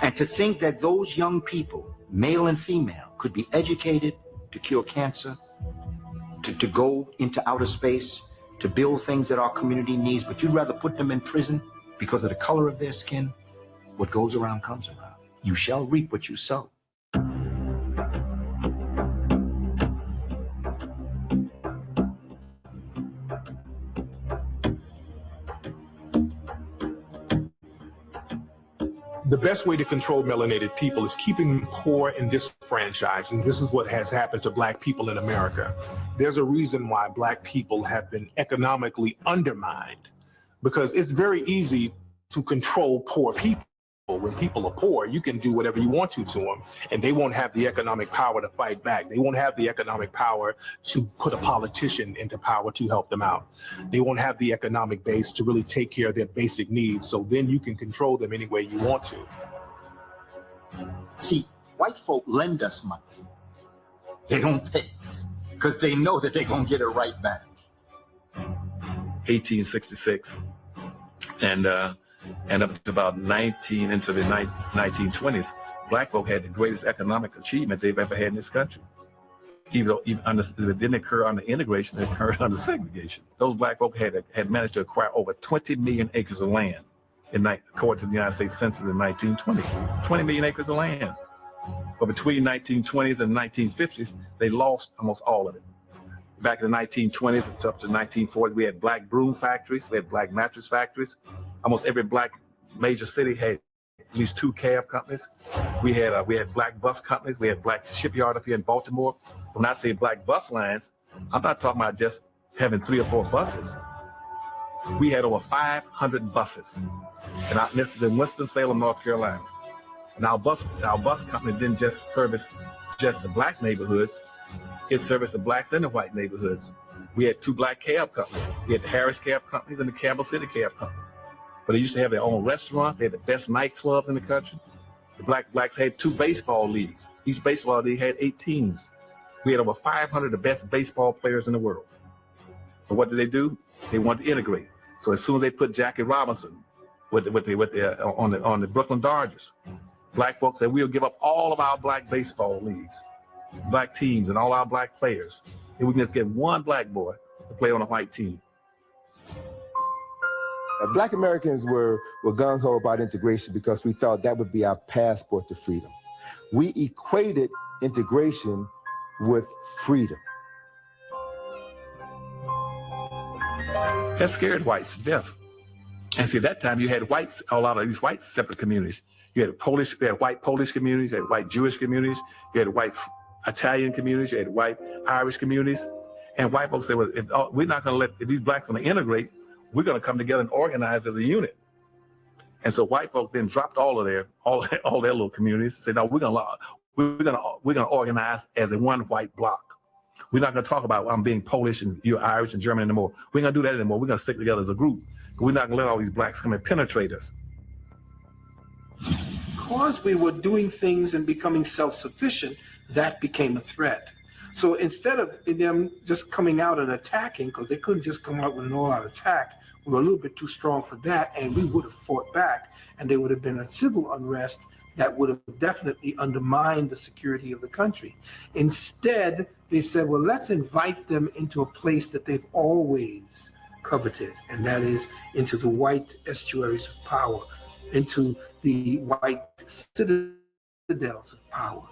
And to think that those young people, male and female, could be educated to cure cancer, to go into outer space, to build things that our community needs, but you'd rather put them in prison because of the color of their skin, what goes around comes around. You shall reap what you sow.
The best way to control melanated people is keeping them poor and disenfranchised, and this is what has happened to Black people in America. There's a reason why Black people have been economically undermined, because it's very easy to control poor people. When people are poor, you can do whatever you want to them, and they won't have the economic power to fight back. They won't have the economic power to put a politician into power to help them out. They won't have the economic base to really take care of their basic needs, so then you can control them any way you want to.
See, white folk lend us money. They don't pay us, because they know that they're going to get it right back.
1866, and up to about into the 1920s, Black folk had the greatest economic achievement they've ever had in this country. Even though it didn't occur under integration, it occurred under segregation. Those Black folk had managed to acquire over 20 million acres of land, according to the United States Census in 1920. 20 million acres of land. But between 1920s and 1950s, they lost almost all of it. Back in the 1920s and up to the 1940s, we had Black broom factories, we had Black mattress factories. Almost every Black major city had at least 2 cab companies. We had Black bus companies. We had Black shipyard up here in Baltimore. When I say Black bus lines, I'm not talking about just having 3 or 4 buses. We had over 500 buses, and this is in Winston-Salem, North Carolina. And our bus company didn't just service just the Black neighborhoods; it serviced the Blacks in the white neighborhoods. We had 2 Black cab companies. We had the Harris Cab Companies and the Campbell City Cab Companies. But they used to have their own restaurants. They had the best nightclubs in the country. The Blacks had 2 baseball leagues. Each baseball league had 8 teams. We had over 500 of the best baseball players in the world. But what did they do? They wanted to integrate. So as soon as they put Jackie Robinson on the Brooklyn Dodgers, Black folks said, we'll give up all of our Black baseball leagues, Black teams, and all our Black players, and we can just get one Black boy to play on a white team.
Black Americans were gung-ho about integration because we thought that would be our passport to freedom. We equated integration with freedom.
That scared whites to death. And see, at that time you had whites, a lot of these white separate communities. You had white Polish communities, you had white Jewish communities, you had white Italian communities, you had white Irish communities. And white folks said, well, we're not going to if these Blacks want to integrate, we're going to come together and organize as a unit. And so white folk then dropped all their little communities and said, no, we're going to organize as a one white block. We're not going to talk about I'm being Polish and you're Irish and German anymore. We're going to do that anymore. We're going to stick together as a group. We're not going to let all these Blacks come and penetrate us.
Because we were doing things and becoming self-sufficient, that became a threat. So instead of them just coming out and attacking, because they couldn't just come out with an all-out attack, we were a little bit too strong for that, and we would have fought back, and there would have been a civil unrest that would have definitely undermined the security of the country. Instead, they said, well, let's invite them into a place that they've always coveted, and that is into the white estuaries of power, into the white citadels of power.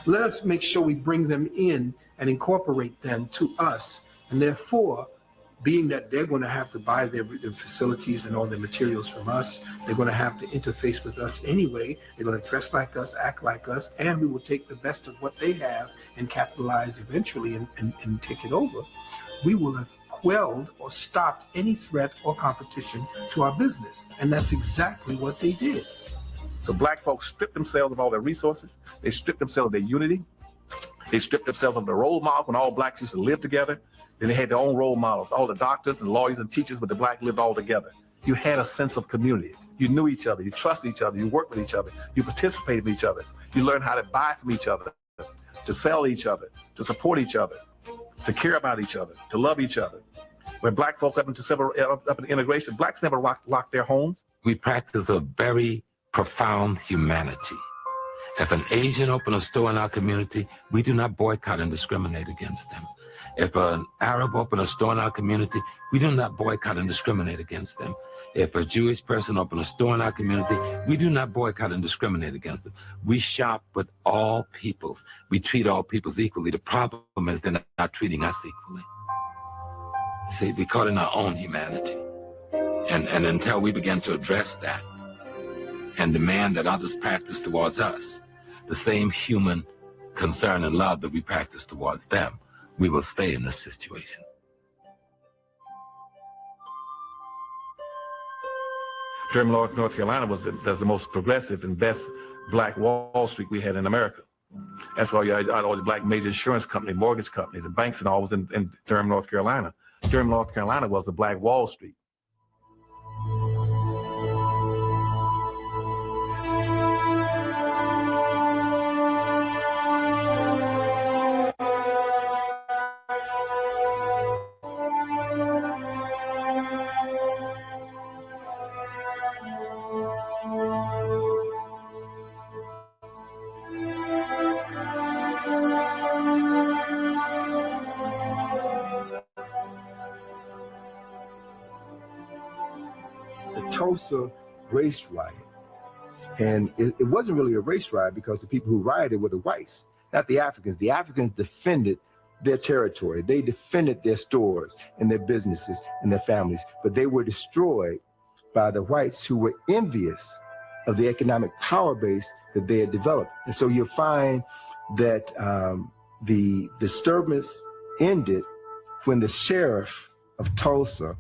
Let us make sure we bring them in and incorporate them to us, and therefore, being that they're going to have to buy their facilities and all their materials from us, they're going to have to interface with us anyway, they're going to dress like us, act like us, and we will take the best of what they have and capitalize eventually and take it over. We will have quelled or stopped any threat or competition to our business, and that's exactly what they did.
So black folks stripped themselves of all their resources. They stripped themselves of their unity. They stripped themselves of the role model when all blacks used to live together. Then they had their own role models. All the doctors and lawyers and teachers, but the black lived all together. You had a sense of community. You knew each other. You trusted each other. You worked with each other. You participated with each other. You learned how to buy from each other, to sell each other, to support each other, to care about each other, to love each other. When black folk up into integration, blacks never locked their homes.
We practice a very profound humanity. If an Asian opens a store in our community, we do not boycott and discriminate against them. If an Arab opens a store in our community, we do not boycott and discriminate against them. If a Jewish person opens a store in our community, we do not boycott and discriminate against them. We shop with all peoples. We treat all peoples equally. The problem is they're not treating us equally. See, we caught in our own humanity. And until we begin to address that and demand that others practice towards us the same human concern and love that we practice towards them, we will stay in this situation.
Durham, North Carolina was the most progressive and best black Wall Street we had in America. That's why you had all the black major insurance companies, mortgage companies, and banks and all was in Durham, North Carolina. Durham, North Carolina was the black Wall Street.
Tulsa race riot. And it wasn't really a race riot because the people who rioted were the whites, not the Africans. The Africans defended their territory. They defended their stores and their businesses and their families, but they were destroyed by the whites who were envious of the economic power base that they had developed. And so you'll find that the disturbance ended when the sheriff of Tulsa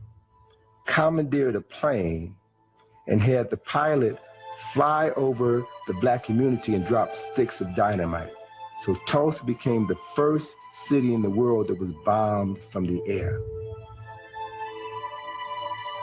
commandeered a plane and had the pilot fly over the black community and drop sticks of dynamite. So Tulsa became the first city in the world that was bombed from the air.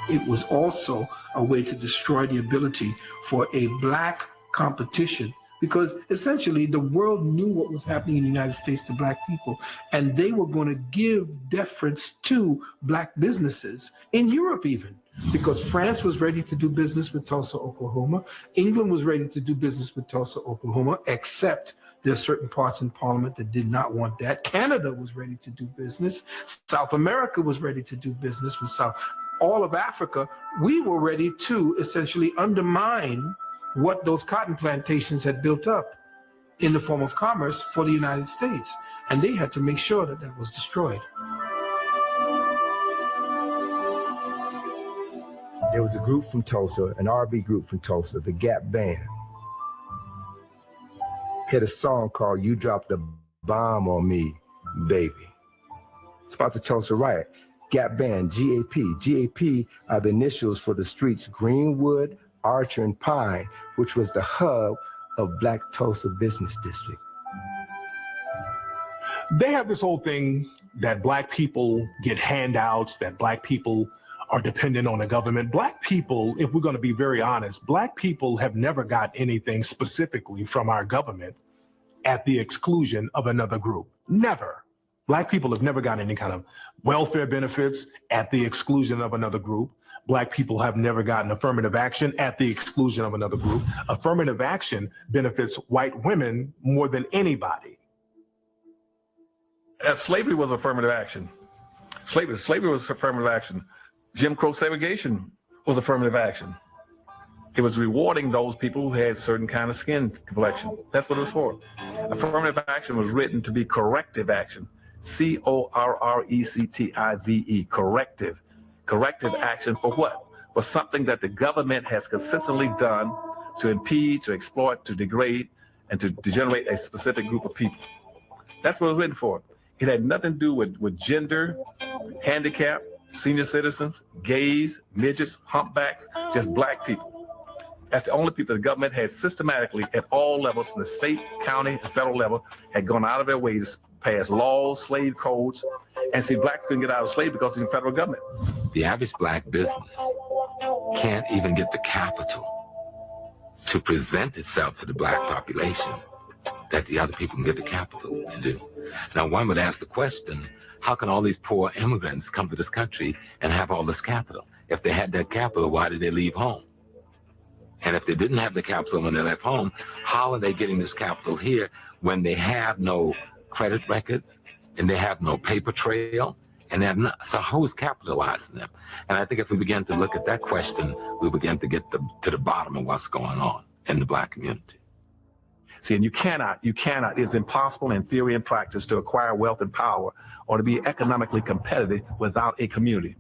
It was also a way to destroy the ability for a black competition, because essentially the world knew what was happening in the United States to black people, and they were going to give deference to black businesses in Europe even, because France was ready to do business with Tulsa, Oklahoma. England was ready to do business with Tulsa, Oklahoma, except there's certain parts in Parliament that did not want that. Canada was ready to do business. South America was ready to do business with South. All of Africa, we were ready to essentially undermine what those cotton plantations had built up in the form of commerce for the United States. And they had to make sure that that was destroyed.
There was a group from Tulsa, an R&B group from Tulsa, the Gap Band. Had a song called You Dropped a Bomb on Me, Baby. It's about the Tulsa riot. Gap Band, GAP. GAP are the initials for the streets Greenwood, Archer, and Pine, which was the hub of Black Tulsa Business District.
They have this whole thing that black people get handouts, that black people are dependent on the government. Black people, if we're going to be very honest, black people have never got anything specifically from our government at the exclusion of another group. Never. Black people have never got any kind of welfare benefits at the exclusion of another group. Black people have never gotten affirmative action at the exclusion of another group. Affirmative action benefits white women more than anybody.
Slavery was affirmative action. Slavery was affirmative action. Jim Crow segregation was affirmative action. It was rewarding those people who had certain kind of skin complexion. That's what it was for. Affirmative action was written to be corrective action. C-O-R-R-E-C-T-I-V-E, corrective. Corrective action for what? For something that the government has consistently done to impede, to exploit, to degrade, and to degenerate a specific group of people. That's what it was written for. It had nothing to do with gender, handicap, senior citizens, gays, midgets, humpbacks, just black people. That's the only people the government has systematically at all levels, from the state, county, and federal level, had gone out of their way to pass laws, slave codes, and see blacks couldn't get out of slavery because of the federal government.
The average black business can't even get the capital to present itself to the black population that the other people can get the capital to do. Now, one would ask the question, how can all these poor immigrants come to this country and have all this capital? If they had that capital, why did they leave home? And if they didn't have the capital when they left home, how are they getting this capital here when they have no credit records and they have no paper trail? And they have not, so who is capitalizing them? And I think if we begin to look at that question, we begin to get to the bottom of what's going on in the black community.
See, and you cannot, it's impossible in theory and practice to acquire wealth and power or to be economically competitive without a community.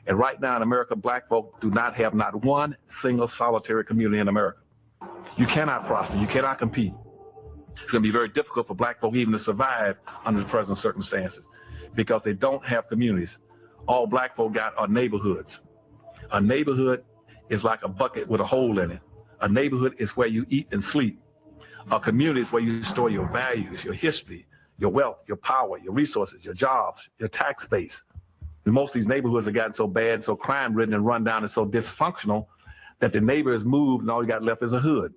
And right now in America, black folk do not have not one single solitary community in America. You cannot prosper, you cannot compete. It's gonna be very difficult for black folk even to survive under the present circumstances because they don't have communities. All black folk got are neighborhoods. A neighborhood is like a bucket with a hole in it. A neighborhood is where you eat and sleep. A community is where you store your values, your history, your wealth, your power, your resources, your jobs, your tax base. And most of these neighborhoods have gotten so bad, so crime-ridden and run down and so dysfunctional that the neighbor has moved and all you got left is a hood.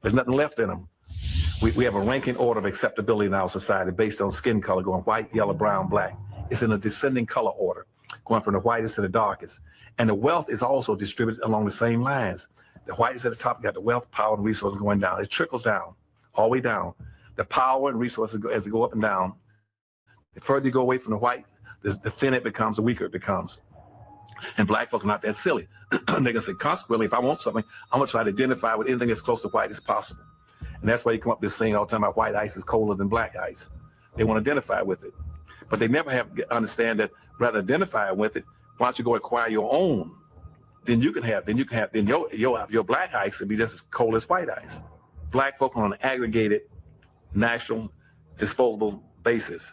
There's nothing left in them. We have a ranking order of acceptability in our society based on skin color, going white, yellow, brown, black. It's in a descending color order, going from the whitest to the darkest. And the wealth is also distributed along the same lines. The whitest at the top, you got the wealth, power, and resources going down. It trickles down, all the way down. The power and resources, as they go up and down, the further you go away from the white, the thinner it becomes, the weaker it becomes. And black folk are not that silly. They can say, consequently, if I want something, I'm gonna try to identify with anything as close to white as possible. And that's why you come up with this saying all the time about white ice is colder than black ice. They want to identify with it. But they never understand that rather than identify with it, why don't you go acquire your own? Then your black ice will be just as cold as white ice. Black folk on an aggregated national disposable basis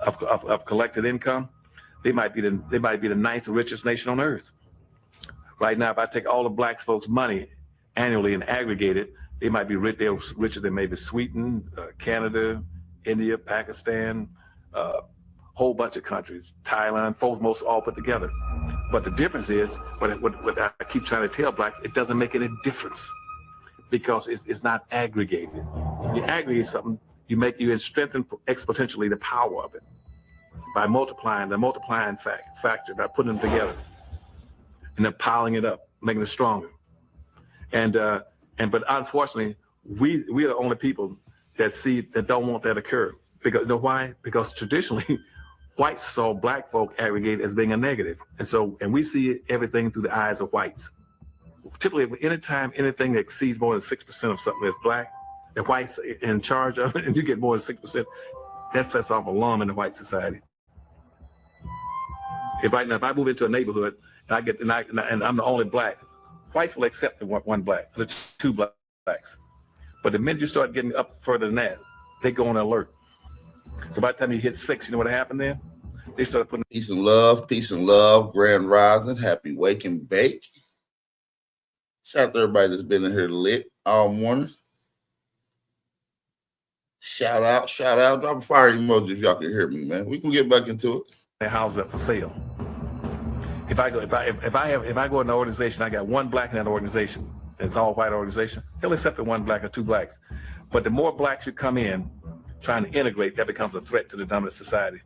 of collected income, they might be the ninth richest nation on earth. Right now, if I take all the black folks' money annually and aggregate it, they might be rich. They're richer than maybe Sweden, Canada, India, Pakistan, whole bunch of countries, Thailand, folks most all put together. But the difference is, what I keep trying to tell blacks, it doesn't make any difference because it's not aggregated. You aggregate something, you strengthen exponentially the power of it by multiplying factor, by putting them together and then piling it up, making it stronger. But unfortunately, we are the only people that don't want that to occur. Because you know why? Because traditionally, whites saw black folk aggregate as being a negative. And we see everything through the eyes of whites. Typically, anytime anything that exceeds more than 6% of something that's black, the whites are in charge of it, and you get more than 6%, that sets off alarm in the white society. If I move into a neighborhood and I'm the only black, whites will accept one black, the two blacks. But the minute you start getting up further than that, they go on alert. So by the time you hit 6, you know what happened then? They started putting
peace and love, grand rising, happy wake and bake. Shout out to everybody that's been in here lit all morning. Shout out, drop a fire emoji if y'all can hear me, man. We can get back into it.
Their houses up for sale. If I go in an organization, I got one black in that organization. It's all white organization. They'll accept the one black or two blacks. But the more blacks you come in, trying to integrate, that becomes a threat to the dominant society.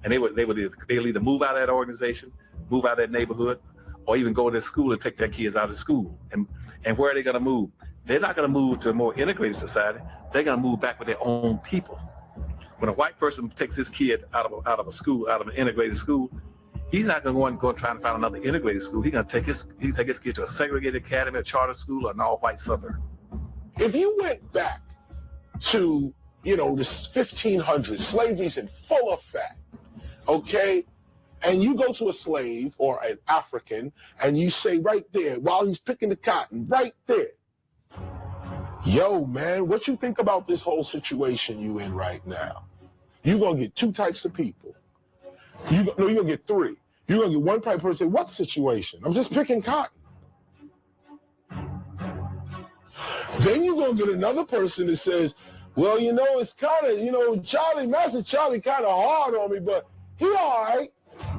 And they'll either move out of that organization, move out of that neighborhood, or even go to school and take their kids out of school. And where are they going to move? They're not going to move to a more integrated society. They're going to move back with their own people. When a white person takes his kid out of a school, out of an integrated school, he's not going to go and try to find another integrated school. He's going to take his kid to a segregated academy, a charter school, or an all-white suburb.
If you went back to, the 1500s, slavery's in full effect, okay? And you go to a slave or an African and you say right there, while he's picking the cotton, right there, yo, man, what you think about this whole situation you in right now? You're going to get two types of people. You're going to get three. You're going to get one type of person say, what situation? I'm just picking cotton. I'll get another person that says, well, you know, it's kind of, you know, Master Charlie kind of hard on me, but he all right.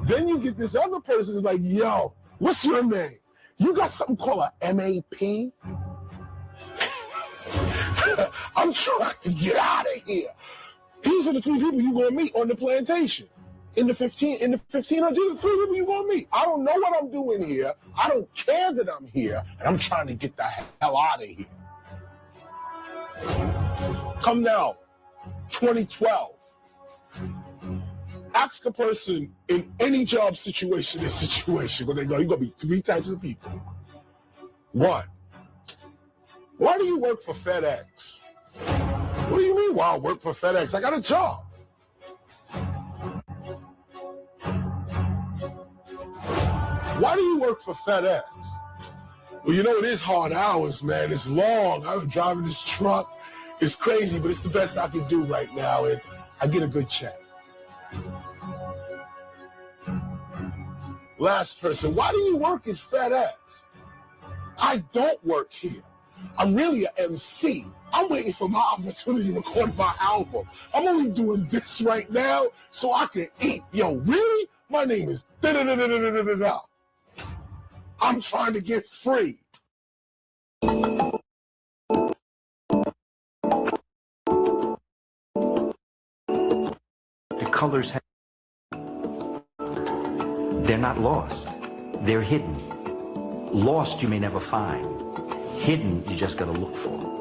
Then you get this other person that's like, yo, what's your name? You got something called a MAP? I'm trying to get out of here. These are the three people you're gonna meet on the plantation. In the 1500s, the three people you're gonna meet. I don't know what I'm doing here. I don't care that I'm here, and I'm trying to get the hell out of here. Come now, 2012. Ask a person in any job situation, where they go, you're gonna be three types of people. One, why do you work for FedEx? What do you mean, why I work for FedEx? I got a job. Why do you work for FedEx? Well, you know, it is hard hours, man. It's long. I've been driving this truck. It's crazy, but it's the best I can do right now, and I get a good check. Last person, why do you work at FedEx? I don't work here. I'm really an MC. I'm waiting for my opportunity to record my album. I'm only doing this right now so I can eat. Yo, really? My name is da-da-da-da-da-da-da-da. I'm trying to get free.
The colors, they're not lost. They're hidden. Lost you may never find. Hidden you just gotta look for.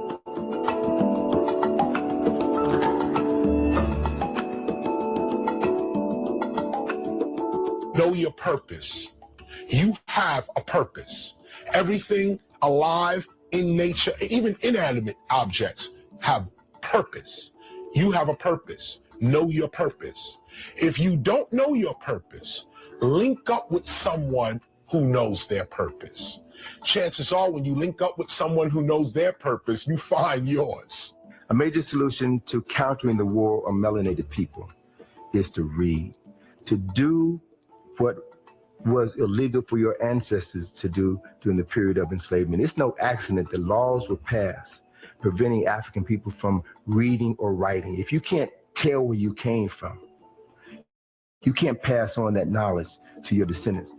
Know your purpose. You have a purpose. Everything alive in nature, even inanimate objects, have purpose. You have a purpose. Know your purpose. If you don't know your purpose, link up with someone who knows their purpose. Chances are when you link up with someone who knows their purpose, you find yours.
A major solution to countering the war on melanated people is to read, to do what was illegal for your ancestors to do during the period of enslavement. It's no accident that laws were passed preventing African people from reading or writing. If you can't tell where you came from, you can't pass on that knowledge to your descendants.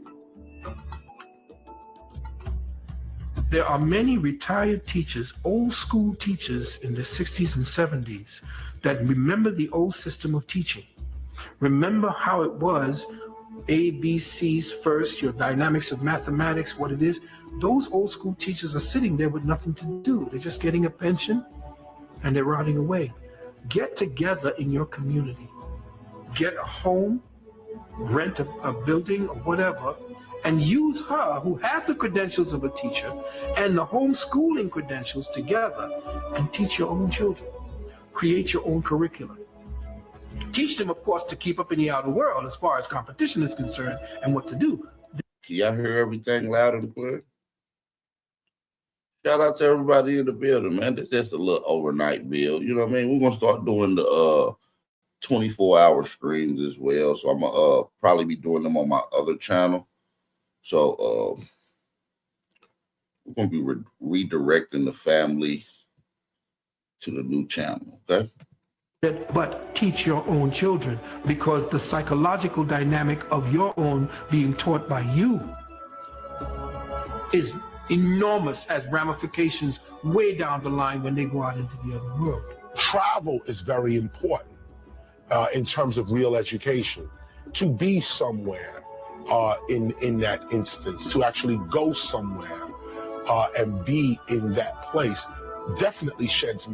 There are many retired teachers, old school teachers in the 60s and 70s that remember the old system of teaching. Remember how it was, A, B, C's first, your dynamics of mathematics, what it is. Those old school teachers are sitting there with nothing to do. They're just getting a pension and they're rotting away. Get together in your community. Get a home, rent a building or whatever, and use her, who has the credentials of a teacher, and the homeschooling credentials together, and teach your own children. Create your own curriculum. Teach them, of course, to keep up in the outer world as far as competition is concerned and what to do.
Y'all hear everything loud and clear? Shout out to everybody in the building, man. This is just a little overnight build. You know what I mean? We're going to start doing the 24-hour streams as well. So I'm going to probably be doing them on my other channel. So we're going to be redirecting the family to the new channel, okay?
But teach your own children, because the psychological dynamic of your own being taught by you is enormous, as ramifications way down the line when they go out into the other world.
Travel is very important in terms of real education. To be somewhere in that instance, to actually go somewhere and be in that place definitely sheds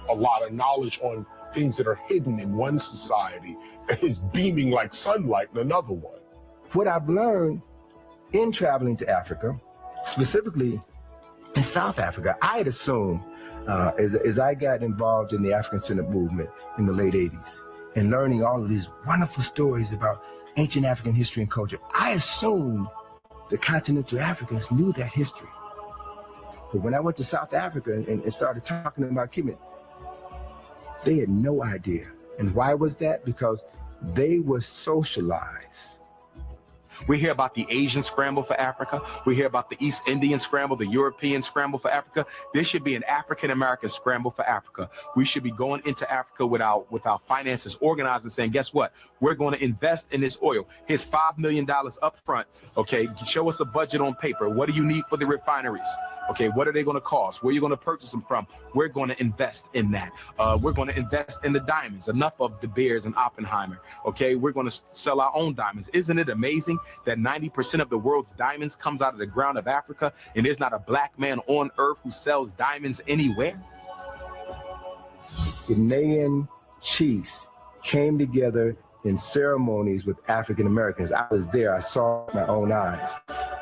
a lot of knowledge on things that are hidden in one society and is beaming like sunlight in another one.
What I've learned in traveling to Africa, specifically in South Africa, I had assumed as I got involved in the African Centered movement in the late 80s and learning all of these wonderful stories about ancient African history and culture, I assumed the continental Africans knew that history. But when I went to South Africa and started talking about Kemet, they had no idea. And why was that? Because they were socialized
We hear about the Asian scramble for Africa. We hear about the East Indian scramble, the European scramble for Africa. There should be an African-American scramble for Africa. We should be going into Africa with our finances organized and saying, guess what? We're going to invest in this oil. Here's $5 million up front. Okay, show us a budget on paper. What do you need for the refineries? Okay, what are they going to cost? Where are you going to purchase them from? We're going to invest in that. We're going to invest in the diamonds. Enough of De Beers and Oppenheimer. Okay, we're going to sell our own diamonds. Isn't it amazing that 90% of the world's diamonds comes out of the ground of Africa, and there's not a black man on earth who sells diamonds anywhere?
Ghanaian chiefs came together in ceremonies with African Americans. I was there, I saw it with my own eyes,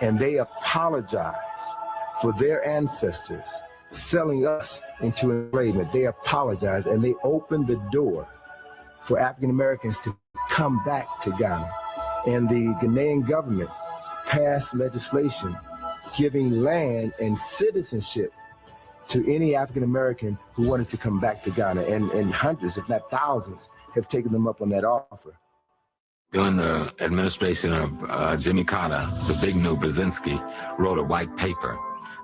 and they apologized for their ancestors selling us into enslavement. They apologized and they opened the door for African Americans to come back to Ghana. And the Ghanaian government passed legislation giving land and citizenship to any African American who wanted to come back to Ghana. And hundreds, if not thousands, have taken them up on that offer.
During the administration of Jimmy Carter, the big new Brzezinski wrote a white paper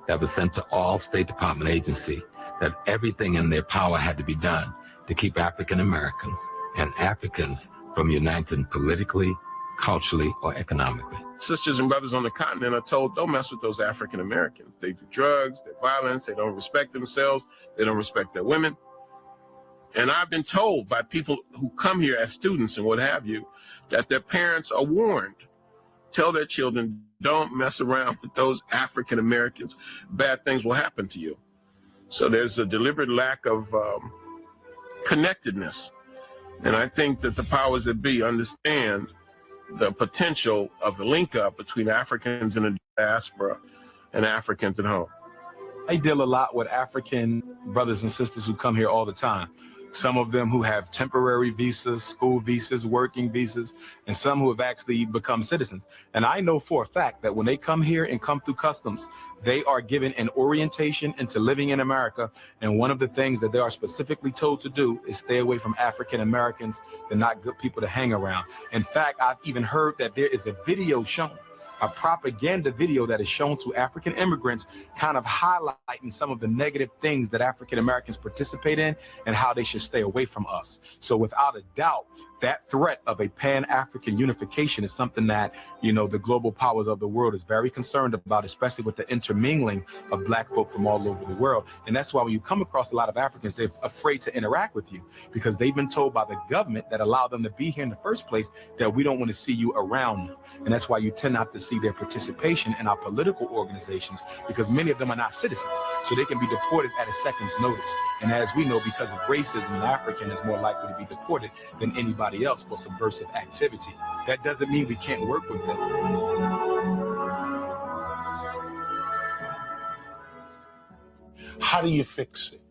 that was sent to all State Department agencies that everything in their power had to be done to keep African Americans and Africans from uniting politically, culturally, or economically.
Sisters and brothers on the continent are told, don't mess with those African Americans. They do drugs, they're violence, they don't respect themselves, they don't respect their women. And I've been told by people who come here as students and what have you, that their parents are warned. Tell their children, don't mess around with those African Americans. Bad things will happen to you. So there's a deliberate lack of connectedness. And I think that the powers that be understand the potential of the link up between Africans in the diaspora and Africans at home.
I deal a lot with African brothers and sisters who come here all the time. Some of them who have temporary visas, school visas, working visas, and some who have actually become citizens. And I know for a fact that when they come here and come through customs, they are given an orientation into living in America. And one of the things that they are specifically told to do is stay away from African Americans. They're not good people to hang around. In fact, I've even heard that there is a video shown, a propaganda video that is shown to African immigrants, kind of highlighting some of the negative things that African Americans participate in and how they should stay away from us. So without a doubt, that threat of a pan-African unification is something that, you know, the global powers of the world is very concerned about, especially with the intermingling of black folk from all over the world. And that's why when you come across a lot of Africans, they're afraid to interact with you because they've been told by the government that allowed them to be here in the first place that we don't want to see you around them. And that's why you tend not to see their participation in our political organizations, because many of them are not citizens, so they can be deported at a second's notice. And as we know, because of racism, an African is more likely to be deported than anybody else for subversive activity. That doesn't mean we can't work with them.
How do you fix it?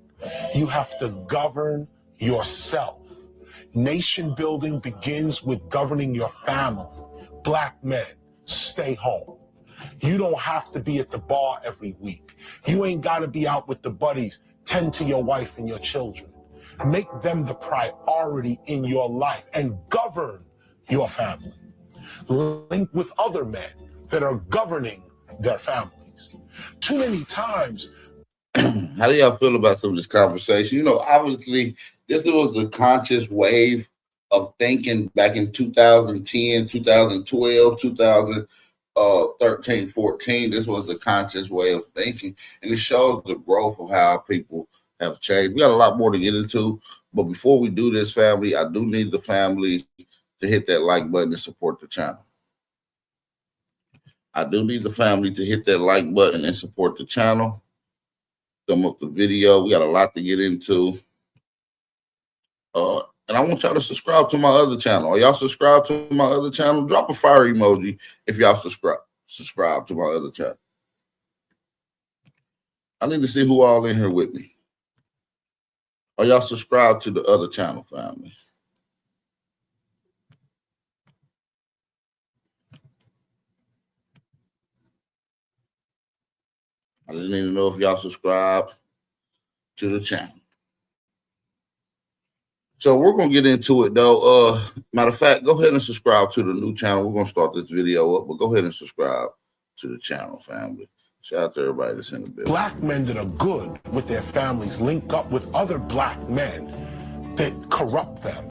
You have to govern yourself. Nation building begins with governing your family. Black men, stay home. You don't have to be at the bar every week. You ain't got to be out with the buddies. Tend to your wife and your children. Make them the priority in your life and govern your family. Link with other men that are governing their families. Too many times.
How do y'all feel about some of this conversation? You know, obviously, this was a conscious wave of thinking back in 2010, 2012, 2013, 14. This was a conscious way of thinking, and it shows the growth of how people have changed. We got a lot more to get into, but before we do this, family, I do need the family to hit that like button and support the channel. I do need the family to hit that like button and support the channel. Thumb up the video. We got a lot to get into. And I want y'all to subscribe to my other channel. Are y'all subscribed to my other channel? Drop a fire emoji if y'all subscribe to my other channel. I need to see who all in here with me. Are y'all subscribed to the other channel, family? I just need to know if y'all subscribe to the channel. So we're gonna get into it though. Matter of fact, go ahead and subscribe to the new channel. We're gonna start this video up, but go ahead and subscribe to the channel, family. Shout out to everybody that's in the building.
Black men that are good with their families link up with other black men that corrupt them.